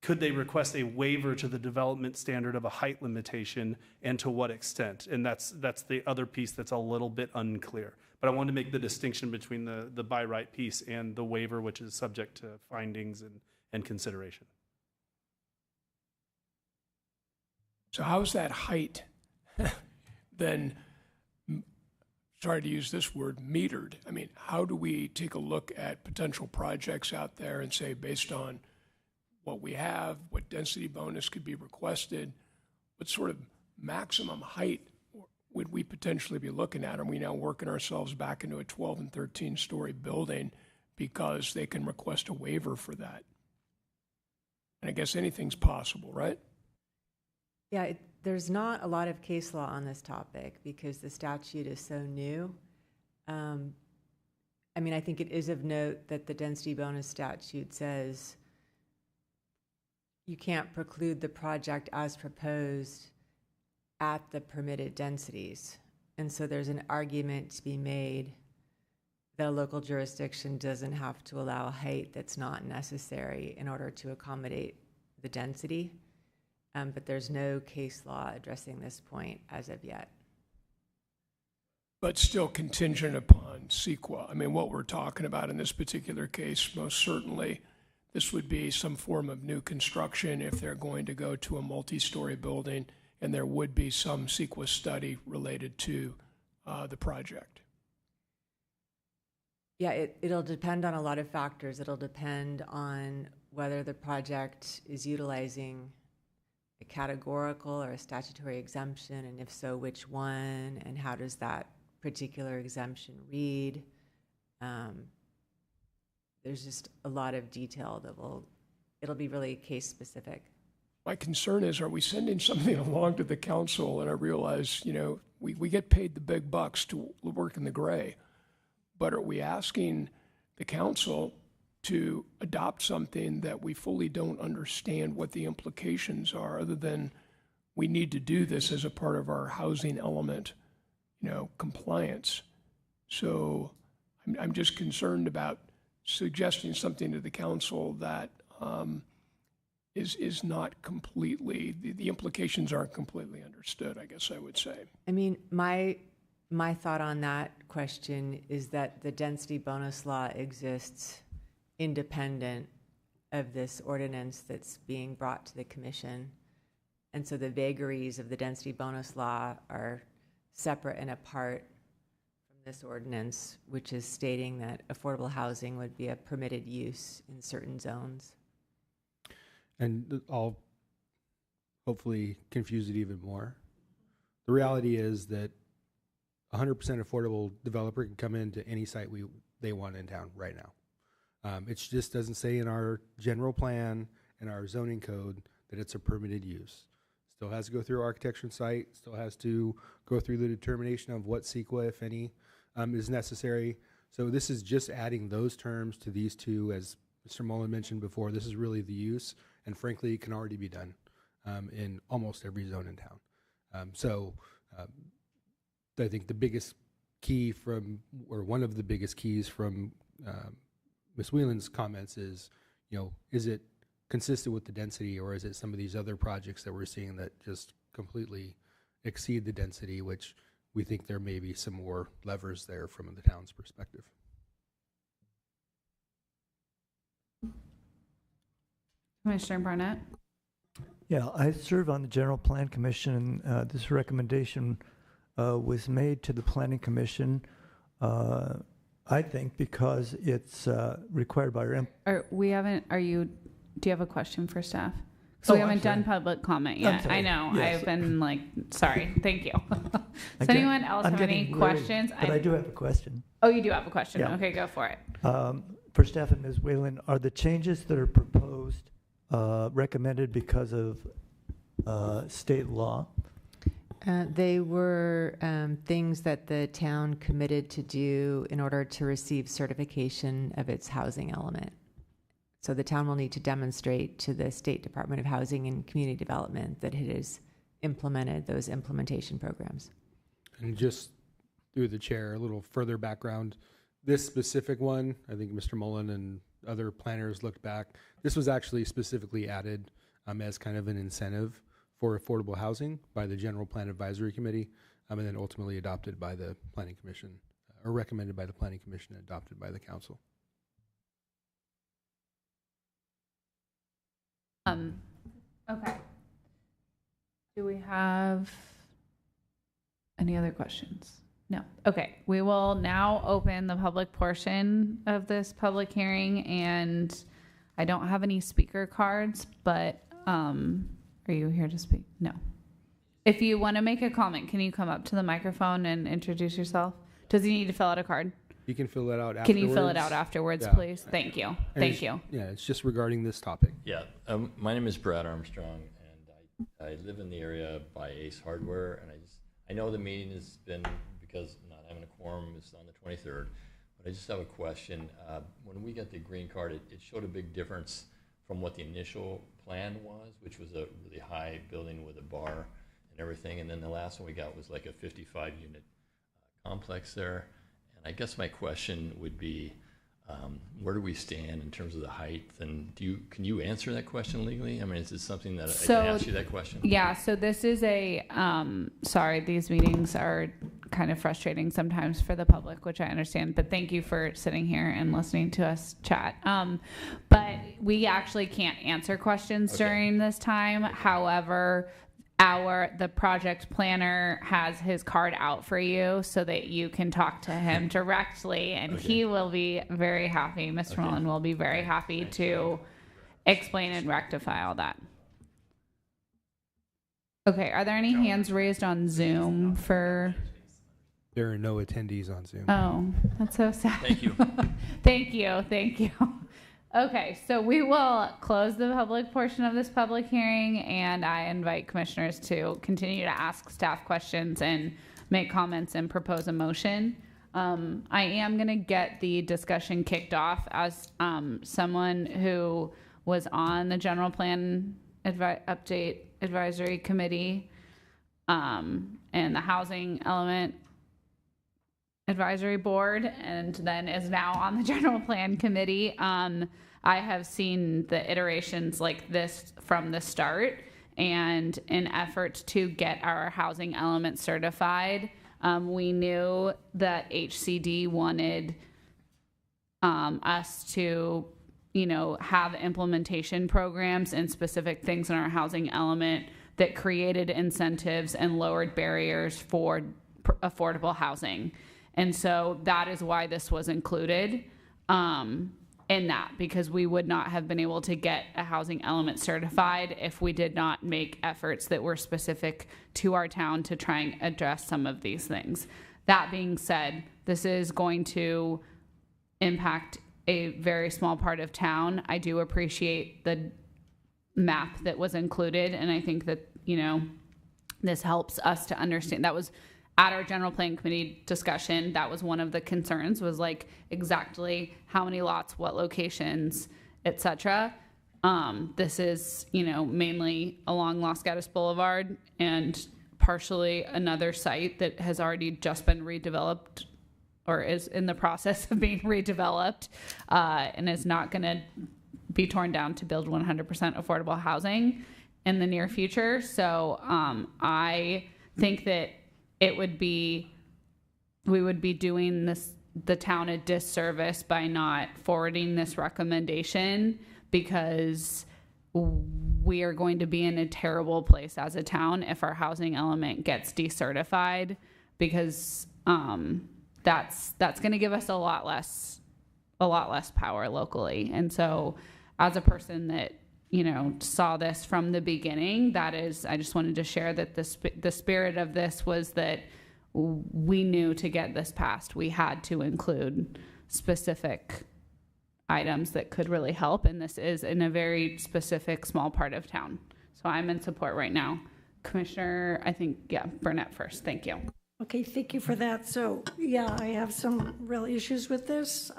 Speaker 4: could they request a waiver to the development standard of a height limitation, and to what extent? And that's the other piece that's a little bit unclear. But I wanted to make the distinction between the by right piece and the waiver, which is subject to findings and consideration.
Speaker 8: So how's that height then, sorry to use this word, metered? I mean, how do we take a look at potential projects out there and say, based on what we have, what density bonus could be requested, what sort of maximum height would we potentially be looking at? Are we now working ourselves back into a 12 and 13 story building because they can request a waiver for that? And I guess anything's possible, right?
Speaker 2: Yeah, there's not a lot of case law on this topic because the statute is so new. I mean, I think it is of note that the density bonus statute says you can't preclude the project as proposed at the permitted densities. And so there's an argument to be made that a local jurisdiction doesn't have to allow a height that's not necessary in order to accommodate the density. But there's no case law addressing this point as of yet.
Speaker 8: But still contingent upon CEQA. I mean, what we're talking about in this particular case, most certainly, this would be some form of new construction if they're going to go to a multi-story building, and there would be some CEQA study related to the project.
Speaker 2: Yeah, it'll depend on a lot of factors. It'll depend on whether the project is utilizing a categorical or a statutory exemption, and if so, which one, and how does that particular exemption read? There's just a lot of detail that it'll be really case specific.
Speaker 8: My concern is, are we sending something along to the council? And I realize, we get paid the big bucks to work in the gray, but are we asking the council to adopt something that we fully don't understand what the implications are, other than we need to do this as a part of our housing element, compliance? So I'm just concerned about suggesting something to the council that is not completely, the implications aren't completely understood, I guess I would say.
Speaker 2: I mean, my thought on that question is that the density bonus law exists independent of this ordinance that's being brought to the commission. And so the vagaries of the density bonus law are separate and apart from this ordinance, which is stating that affordable housing would be a permitted use in certain zones.
Speaker 7: And I'll hopefully confuse it even more. The reality is that 100% affordable developer can come into any site they want in town right now. It just doesn't say in our general plan and our zoning code that it's a permitted use. Still has to go through architecture and site, still has to go through the determination of what CEQA, if any, is necessary. So this is just adding those terms to these two. As Mr. Mullen mentioned before, this is really the use, and frankly, it can already be done in almost every zone in town. I think the biggest key or one of the biggest keys from Ms. Whelan's comments is, is it consistent with the density, or is it some of these other projects that we're seeing that just completely exceed the density, which we think there may be some more levers there from the town's perspective.
Speaker 1: Commissioner Barnett?
Speaker 3: Yeah, I serve on the General Plan Commission, and this recommendation was made to the Planning Commission, I think, because it's required by our.
Speaker 1: Do you have a question for staff? So we haven't done public comment yet. I know.
Speaker 3: Yes.
Speaker 1: I've been like, sorry. Thank you. Does
Speaker 3: Again,
Speaker 1: anyone else
Speaker 3: I'm
Speaker 1: have any
Speaker 3: getting worried,
Speaker 1: questions?
Speaker 3: But I do have a question.
Speaker 1: Oh, you do have a question?
Speaker 3: Yeah.
Speaker 1: Okay, go for it.
Speaker 3: For staff and Ms. Whalen, are the changes that are proposed recommended because of state law?
Speaker 2: They were things that the town committed to do in order to receive certification of its housing element. So the town will need to demonstrate to the State Department of Housing and Community Development that it has implemented those implementation programs.
Speaker 7: And just through the chair, a little further background. This specific one, I think Mr. Mullen and other planners looked back. This was actually specifically added as kind of an incentive for affordable housing by the General Plan Advisory Committee, and then ultimately adopted by the Planning Commission, or recommended by the Planning Commission and adopted by the council.
Speaker 1: Okay. Do we have any other questions? No. Okay. We will now open the public portion of this public hearing, and I don't have any speaker cards, but are you here to speak? No. If you want to make a comment, can you come up to the microphone and introduce yourself? Does he need to fill out a card?
Speaker 7: You can fill that out afterwards.
Speaker 1: Can you fill it out afterwards,
Speaker 7: Yeah.
Speaker 1: please? Thank you.
Speaker 7: And
Speaker 1: Thank you.
Speaker 7: Yeah, it's just regarding this topic.
Speaker 13: Yeah, my name is Brad Armstrong, and I live in the area by Ace Hardware, and I know the meeting has been, because not having a quorum is on the 23rd, but I just have a question. When we got the green card, it showed a big difference from what the initial plan was, which was a really high building with a bar and everything, and then the last one we got was like a 55-unit complex there. I guess my question would be, where do we stand in terms of the height? And can you answer that question legally? I mean, is it something that I can ask you that question?
Speaker 1: Yeah, so this is sorry, these meetings are kind of frustrating sometimes for the public, which I understand, but thank you for sitting here and listening to us chat. But we actually can't answer questions during this time. However, the project planner has his card out for you so that you can talk to him directly, and he will be very happy. Mr. Mullen will be very happy to explain and rectify all that. Okay, are there any hands raised on Zoom for?
Speaker 7: There are no attendees on Zoom.
Speaker 1: Oh, that's so sad.
Speaker 13: Thank you.
Speaker 1: Thank you. Okay, so we will close the public portion of this public hearing, and I invite commissioners to continue to ask staff questions and make comments and propose a motion. I am going to get the discussion kicked off as someone who was on the General Plan Update Advisory Committee and the Housing Element Advisory Board, and then is now on the General Plan Committee. I have seen the iterations like this from the start, and in efforts to get our housing element certified, we knew that HCD wanted us to, have implementation programs and specific things in our housing element that created incentives and lowered barriers for affordable housing. And so that is why this was included in that, because we would not have been able to get a housing element certified if we did not make efforts that were specific to our town to try and address some of these things. That being said, this is going to impact a very small part of town. I do appreciate the map that was included, and I think that, this helps us to understand. That was at our General Plan Committee discussion. That was one of the concerns, was like exactly how many lots, what locations, etc. This is, mainly along Los Gatos Boulevard and partially another site that has already just been redeveloped or is in the process of being redeveloped and is not going to be torn down to build 100% affordable housing in the near future. So I think that we would be doing the town a disservice by not forwarding this recommendation, because we are going to be in a terrible place as a town if our housing element gets decertified because that's going to give us a lot less power locally. And so as a person that, you know, saw this from the beginning, I just wanted to share that the spirit of this was that we knew to get this passed, we had to include specific items that could really help. And this is in a very specific small part of town. So I'm in support right now. Commissioner, I think, Burnett first. Thank you.
Speaker 12: Okay, thank you for that. So, yeah, I have some real issues with this.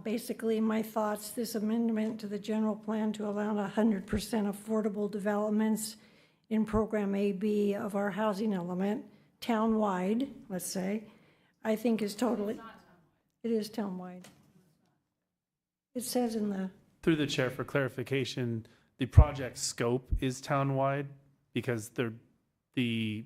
Speaker 12: Basically, my thoughts, this amendment to the general plan to allow 100% affordable developments in Program AB of our housing element, townwide, let's say, I think is totally, it is townwide. It says in the...
Speaker 4: Through the chair, for clarification, the project scope is townwide because the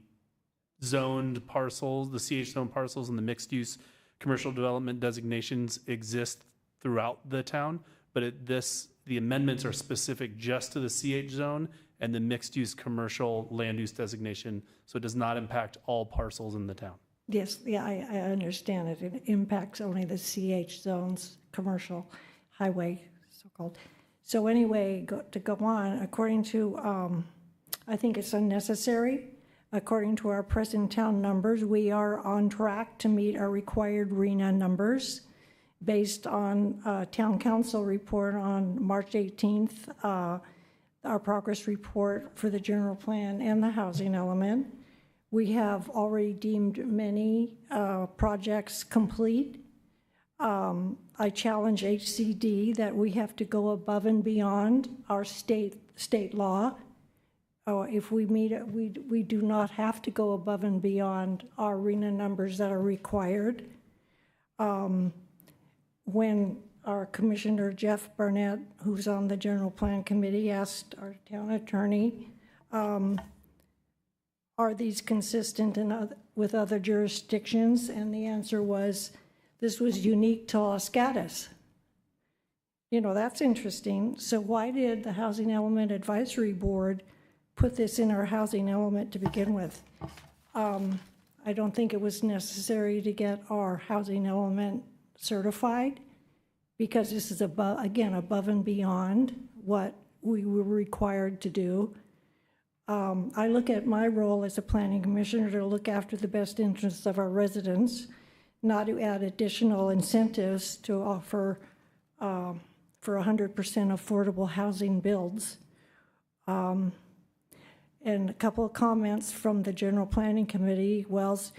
Speaker 4: zoned parcels, the CH zone parcels and the mixed use commercial development designations exist throughout the town, but the amendments are specific just to the CH zone and the mixed use commercial land use designation, so it does not impact all parcels in the town.
Speaker 12: Yes, yeah, I understand it. It impacts only the CH zones, commercial highway, so-called. So anyway, to go on, according to, I think it's unnecessary. According to our present town numbers, we are on track to meet our required RENA numbers based on town council report on March 18th, our progress report for the general plan and the housing element. We have already deemed many projects complete. I challenge HCD that we have to go above and beyond our state law. If we meet it, we do not have to go above and beyond our RENA numbers that are required. When our Commissioner Jeff Burnett, who's on the General Plan Committee, asked our town attorney, are these consistent with other jurisdictions? And the answer was, this was unique to Los Gatos. You know, that's interesting. So why did the Housing Element Advisory Board put this in our housing element to begin with? I don't think it was necessary to get our housing element certified because this is above and beyond what we were required to do. I look at my role as a planning commissioner to look after the best interests of our residents, not to add additional incentives to offer for 100% affordable housing builds. And a couple of comments from the General Planning Committee. Wells,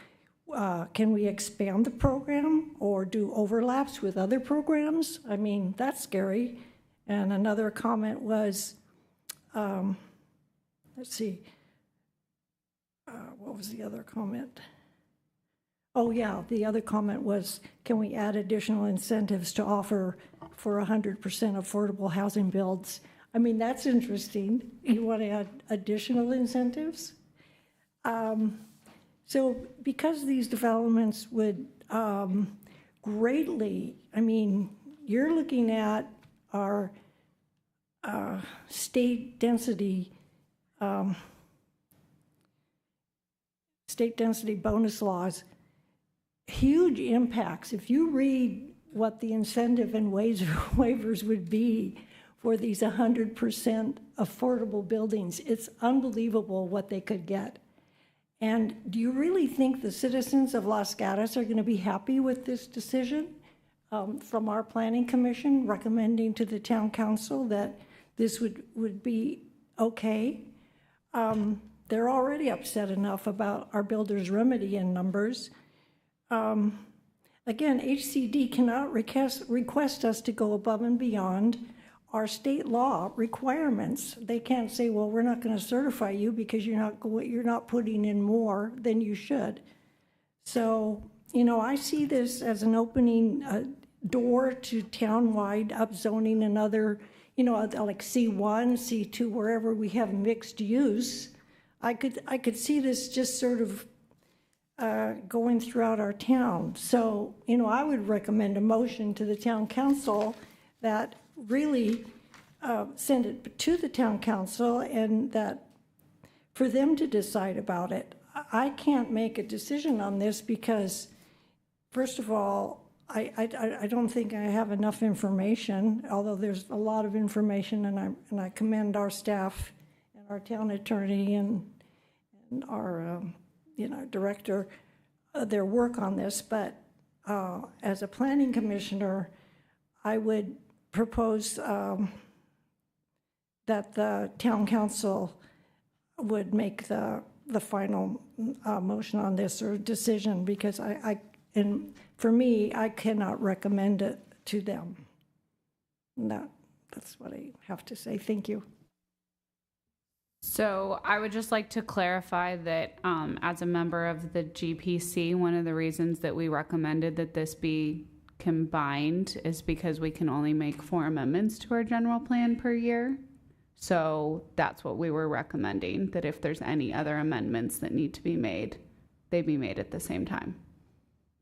Speaker 12: can we expand the program or do overlaps with other programs? I mean, that's scary. And another comment was, let's see, what was the other comment? Oh yeah, the other comment was, can we add additional incentives to offer for 100% affordable housing builds? I mean, that's interesting. You want to add additional incentives? So because these developments would greatly, I mean, you're looking at our state density bonus laws, huge impacts. If you read what the incentive and waivers would be for these 100% affordable buildings, it's unbelievable what they could get. And do you really think the citizens of Los Gatos are going to be happy with this decision from our planning commission recommending to the town council that this would be okay? They're already upset enough about our builder's remedy in numbers. Again, HCD cannot request us to go above and beyond our state law requirements. They can't say, well, we're not going to certify you because you're not putting in more than you should. So, you know, I see this as an opening door to townwide upzoning and other, you know, like C1, C2, wherever we have mixed use. I could see this just sort of going throughout our town. So, you know, I would recommend a motion to the town council that really send it to the town council and that for them to decide about it. I can't make a decision on this because, first of all, I don't think I have enough information, although there's a lot of information, and I commend our staff and our town attorney and our director, their work on this. But as a planning commissioner, I would propose that the town council would make the final motion on this or decision, because and for me, I cannot recommend it to them. And that's what I have to say. Thank you.
Speaker 1: So I would just like to clarify that as a member of the GPC, one of the reasons that we recommended that this be combined is because we can only make 4 amendments to our general plan per year. So that's what we were recommending, that if there's any other amendments that need to be made, they be made at the same time.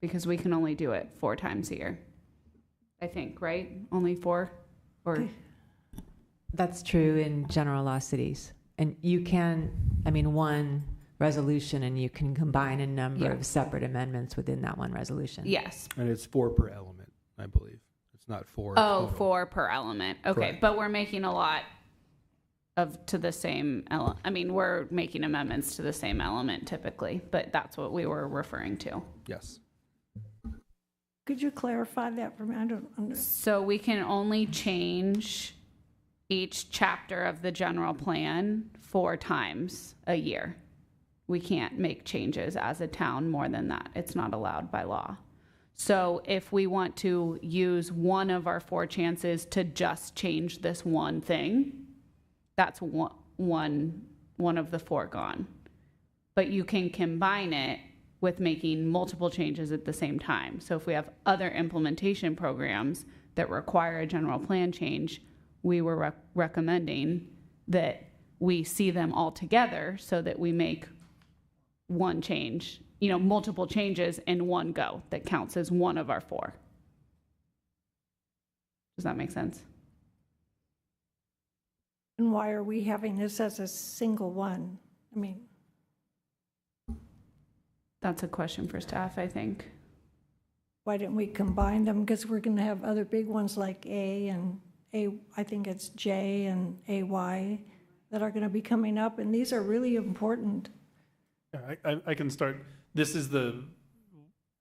Speaker 1: Because we can only do it 4 times a year. I think, right? Only 4? Or
Speaker 2: That's true in general law cities. And you can, one resolution, and you can combine a number of separate amendments within that one resolution.
Speaker 1: yes.
Speaker 7: And it's 4 per element, I believe. It's not 4.
Speaker 1: Oh,
Speaker 7: total.
Speaker 1: 4 per element. Okay,
Speaker 7: Correct.
Speaker 1: but we're making a lot to the same we're making amendments to the same element typically, but that's what we were referring to.
Speaker 7: Yes.
Speaker 12: Could you clarify that for me? I don't understand.
Speaker 1: So we can only change each chapter of the general plan 4 times a year. We can't make changes as a town more than that. It's not allowed by law. So if we want to use one of our 4 chances to just change this one thing, that's one of the 4 gone. But you can combine it with making multiple changes at the same time. So if we have other implementation programs that require a general plan change, we were recommending that we see them all together so that we make one change, multiple changes in one go that counts as one of our 4. Does that make sense?
Speaker 12: And why are we having this as a single one?
Speaker 1: That's a question for staff, I think.
Speaker 12: Why didn't we combine them? Because we're going to have other big ones like I think it's J and AY that are going to be coming up, and these are really important.
Speaker 4: Yeah, I can start. This is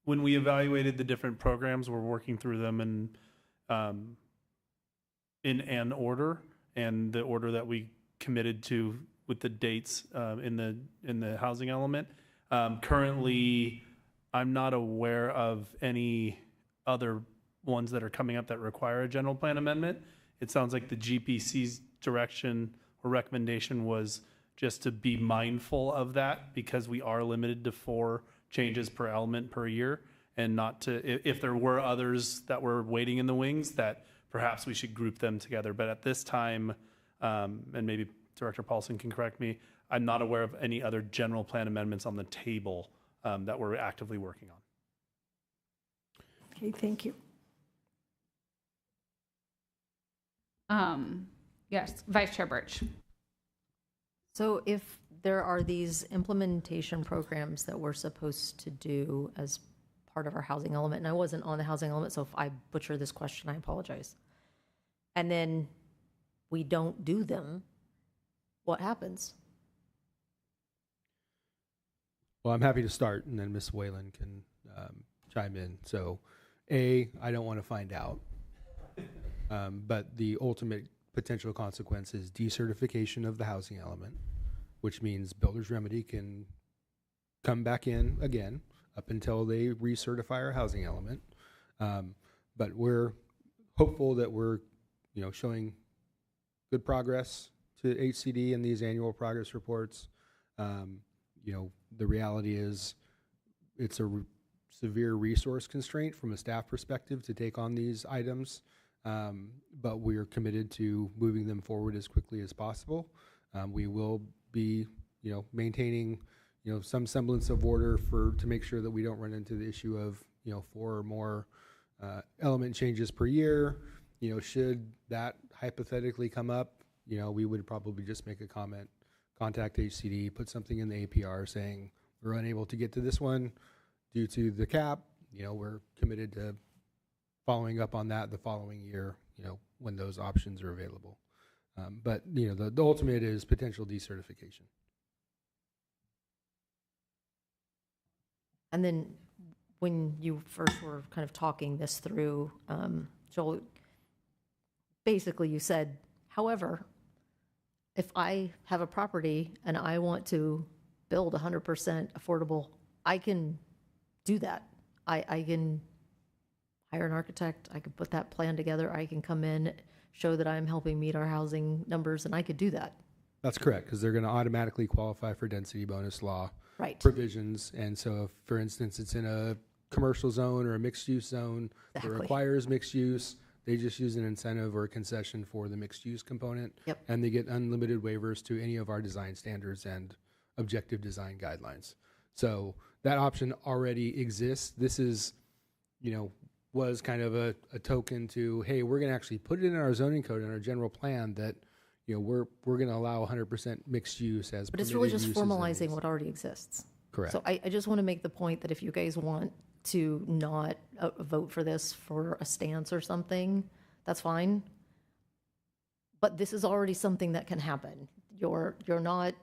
Speaker 4: when we evaluated the different programs, we're working through them in an order, and the order that we committed to with the dates in the housing element. Currently, I'm not aware of any other ones that are coming up that require a general plan amendment. It sounds like the GPC's direction or recommendation was just to be mindful of that, because we are limited to 4 changes per element per year, and not to, if there were others that were waiting in the wings, that perhaps we should group them together. But at this time, and maybe Director Paulson can correct me, I'm not aware of any other general plan amendments on the table that we're actively working on.
Speaker 12: Okay, thank you.
Speaker 1: Yes, Vice Chair Birch.
Speaker 5: So if there are these implementation programs that we're supposed to do as part of our housing element, and I wasn't on the housing element, so if I butcher this question, I apologize. And then we don't do them, what happens?
Speaker 7: Well, I'm happy to start, and then Ms. Whalen can chime in. So, I don't want to find out. But the ultimate potential consequence is decertification of the housing element, which means Builder's Remedy can come back in again up until they recertify our housing element. But we're hopeful that we're, showing good progress to HCD in these annual progress reports. The reality is it's a severe resource constraint from a staff perspective to take on these items. But we are committed to moving them forward as quickly as possible. We will be, maintaining, some semblance of order to make sure that we don't run into the issue of, 4 or more element changes per year. Should that hypothetically come up, we would probably just make a comment, contact HCD, put something in the APR saying we're unable to get to this one due to the cap, we're committed to following up on that the following year, when those options are available. But, the ultimate is potential decertification.
Speaker 5: And then when you first were kind of talking this through, Joel, basically you said, however, if I have a property and I want to build 100% affordable, I can do that. I can hire an architect, I can put that plan together, I can come in, show that I'm helping meet our housing numbers, and I could do that.
Speaker 7: That's correct, because they're going to automatically qualify for density bonus law provisions. And so if, for instance, it's in a commercial zone or a mixed-use zone that requires mixed use, they just use an incentive or a concession for the mixed-use component, and they get unlimited waivers to any of our design standards and objective design guidelines. So that option already exists. This is, was kind of a token to, hey, we're going to actually put it in our zoning code and our general plan that, we're going to allow 100% mixed use as.
Speaker 5: But it's really just formalizing what already exists.
Speaker 7: Correct.
Speaker 5: So I just want to make the point that if you guys want to not vote for this for a stance or something, that's fine. But this is already something that can happen. You're not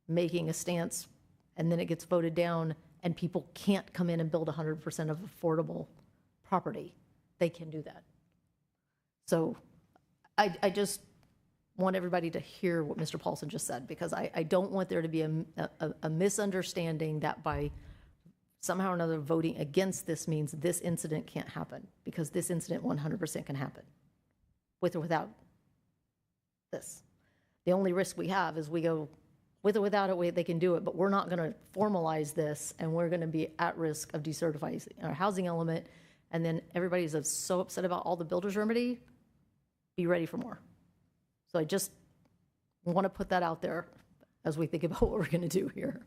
Speaker 5: making a stance and then it gets voted down and people can't come in and build 100% of affordable property. They can do that. So I just want everybody to hear what Mr. Paulson just said, because I don't want there to be a misunderstanding that by somehow or another voting against this means this incident can't happen, because this incident 100% can happen with or without this. The only risk we have is we go with or without it, they can do it, but we're not going to formalize this and we're going to be at risk of decertifying our housing element. And then everybody's so upset about all the builder's remedy, be ready for more. So I just want to put that out there as we think about what we're going to do here.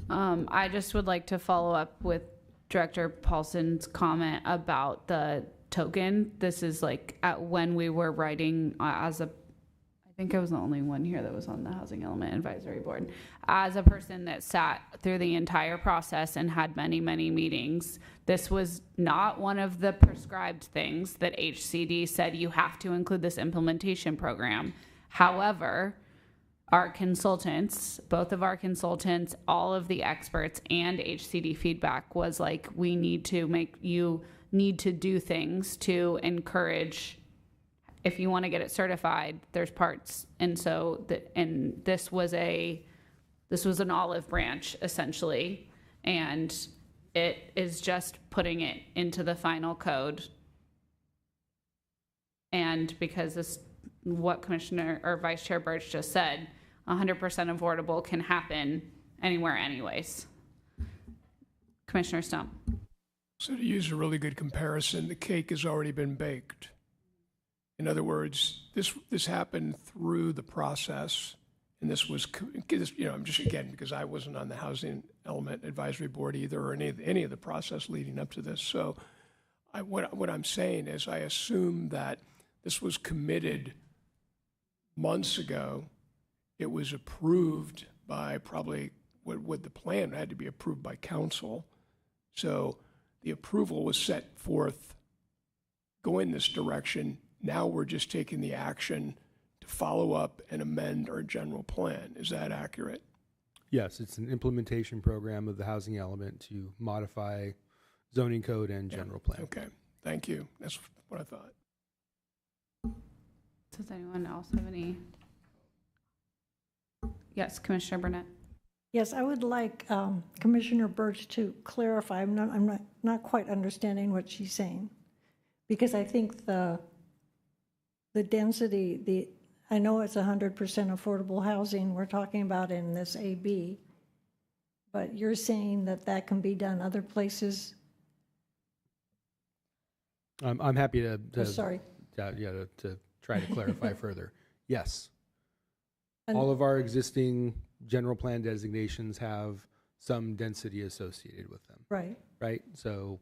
Speaker 1: I just would like to follow up with Director Paulson's comment about the token. This is like when we were writing I think I was the only one here that was on the Housing Element Advisory Board. As a person that sat through the entire process and had many, many meetings, this was not one of the prescribed things that HCD said you have to include this implementation program. However, our consultants, both of our consultants, all of the experts, and HCD feedback was like, you need to do things to encourage. If you want to get it certified, there's parts. And so, this was an olive branch, essentially. And it is just putting it into the final code. And because this, what Commissioner or Vice Chair Birch just said, 100% affordable can happen anywhere anyways. Commissioner Stump.
Speaker 8: So to use a really good comparison, the cake has already been baked. In other words, this happened through the process, and this was, I'm just, again, because I wasn't on the Housing Element Advisory Board either, or any of the process leading up to this. So what I'm saying is I assume that this was committed months ago. It was approved by probably what the plan had to be approved by council. So the approval was set forth, go in this direction. Now we're just taking the action to follow up and amend our general plan. Is that accurate?
Speaker 7: Yes, it's an implementation program of the housing element to modify zoning code and general plan.
Speaker 8: Okay, thank you. That's what I thought.
Speaker 1: Does anyone else have any? Yes, Commissioner Burnett.
Speaker 12: Yes, I would like Commissioner Birch to clarify. I'm not quite understanding what she's saying, because I think the density, I know it's 100% affordable housing we're talking about in this AB, but you're saying that can be done other places?
Speaker 7: I'm happy to
Speaker 12: sorry.
Speaker 7: To try to clarify further. Yes.
Speaker 12: And
Speaker 7: all of our existing general plan designations have some density associated with them.
Speaker 12: Right.
Speaker 7: Right. So,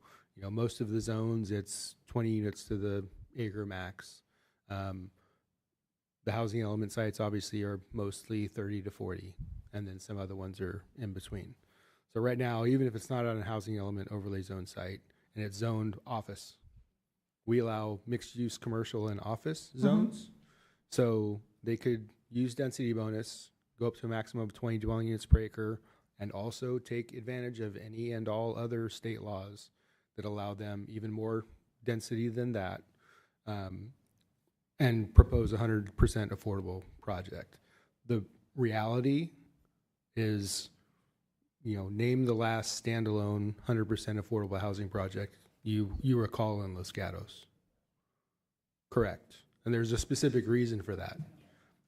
Speaker 7: most of the zones, it's 20 units to the acre max. The housing element sites obviously are mostly 30 to 40. and then some other ones are in between. So right now, even if it's not on a housing element overlay zone site and it's zoned office, we allow mixed-use commercial and office zones. So they could use density bonus, go up to a maximum of 20 dwelling units per acre, and also take advantage of any and all other state laws that allow them even more density than that, and propose a 100% affordable project. The reality is, name the last standalone 100% affordable housing project you recall in Los Gatos. Correct. And there's a specific reason for that.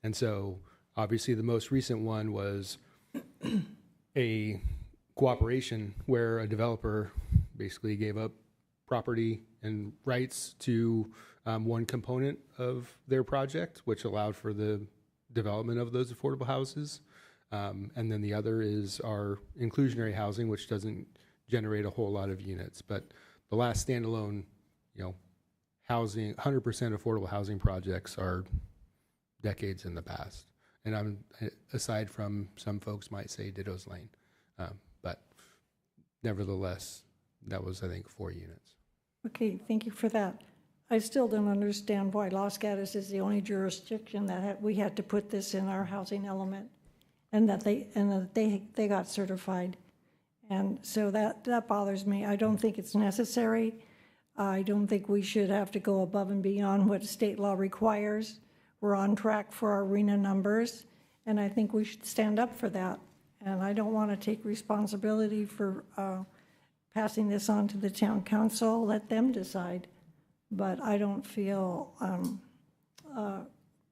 Speaker 7: And so obviously the most recent one was a cooperation where a developer basically gave up property and rights to one component of their project, which allowed for the development of those affordable houses. And then the other is our inclusionary housing, which doesn't generate a whole lot of units. But the last standalone, housing, 100% affordable housing projects are decades in the past. And aside from some folks might say Ditto's Lane, but nevertheless, that was, I think, 4 units.
Speaker 12: Okay, thank you for that. I still don't understand why Los Gatos is the only jurisdiction that we had to put this in our housing element, and that they got certified. And so that bothers me. I don't think it's necessary. I don't think we should have to go above and beyond what state law requires. We're on track for our RENA numbers, and I think we should stand up for that. And I don't want to take responsibility for passing this on to the town council. Let them decide. But I don't feel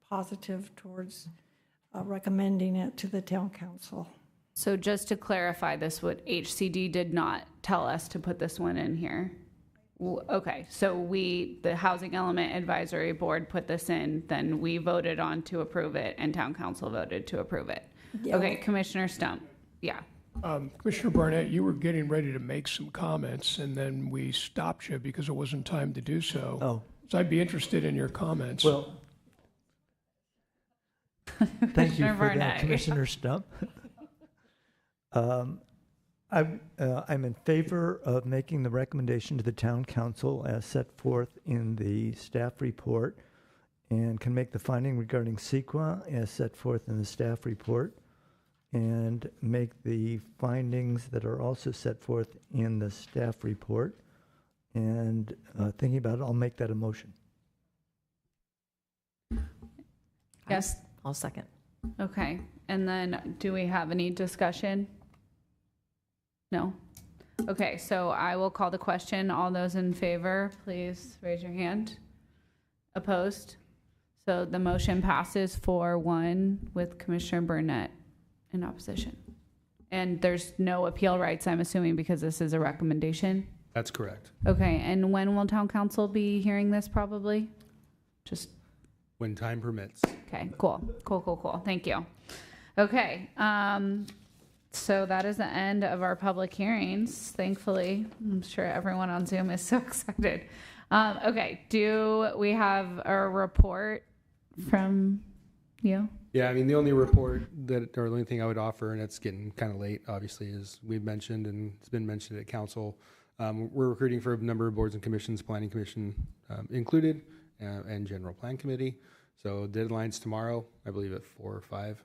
Speaker 12: positive towards recommending it to the town council.
Speaker 1: So just to clarify this, what HCD did not tell us to put this one in here. Okay, so the Housing Element Advisory Board put this in, then we voted on to approve it, and town council voted to approve it. Yeah. Okay, Commissioner Stump, yeah.
Speaker 8: Commissioner Barnett, you were getting ready to make some comments, and then we stopped you because it wasn't time to do so.
Speaker 3: Oh.
Speaker 8: So I'd be interested in your comments.
Speaker 3: Well, thank you for
Speaker 1: Barnett.
Speaker 3: that, Commissioner Stump. I'm in favor of making the recommendation to the town council as set forth in the staff report, and can make the finding regarding CEQA as set forth in the staff report, and make the findings that are also set forth in the staff report. And thinking about it, I'll make that a motion.
Speaker 1: Yes.
Speaker 5: I'll second.
Speaker 1: Okay, and then do we have any discussion? No? Okay, so I will call the question. All those in favor, please raise your hand. Opposed? So the motion passes 4-1 with Commissioner Burnett in opposition. And there's no appeal rights, I'm assuming, because this is a recommendation?
Speaker 7: That's correct.
Speaker 1: Okay, and when will town council be hearing this probably? Just
Speaker 7: When time permits.
Speaker 1: okay, cool. Thank you. Okay, so that is the end of our public hearings, thankfully. I'm sure everyone on Zoom is so excited. Okay, do we have a report from you?
Speaker 7: Yeah, I mean, the only report that, or the only thing I would offer, and it's getting kind of late, obviously, is we've mentioned, and it's been mentioned at council, we're recruiting for a number of boards and commissions, planning commission included, and general plan committee. So deadline's tomorrow, I believe at 4 or 5.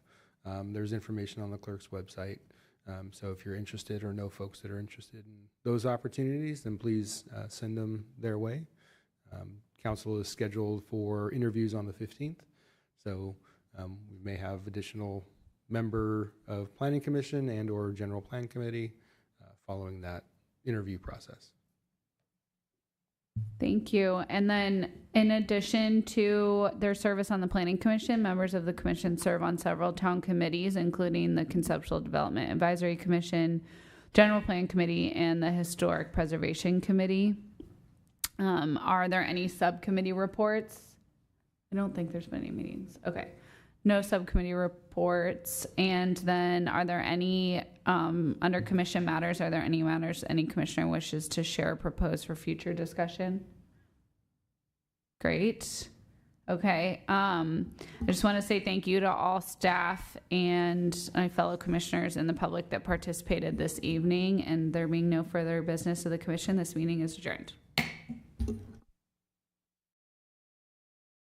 Speaker 7: There's information on the clerk's website. So if you're interested or know folks that are interested in those opportunities, then please send them their way. Council is scheduled for interviews on the 15th. So we may have additional member of planning commission and or general plan committee following that interview process.
Speaker 1: Thank you. And then in addition to their service on the Planning Commission, members of the commission serve on several town committees, including the Conceptual Development Advisory Commission, General Plan Committee, and the Historic Preservation Committee. Are there any subcommittee reports? I don't think there's been any meetings. Okay. No subcommittee reports. And then are there any, under commission matters, are there any matters any commissioner wishes to share or propose for future discussion? Great. Okay, I just want to say thank you to all staff and my fellow commissioners and the public that participated this evening, and there being no further business of the commission, this meeting is adjourned.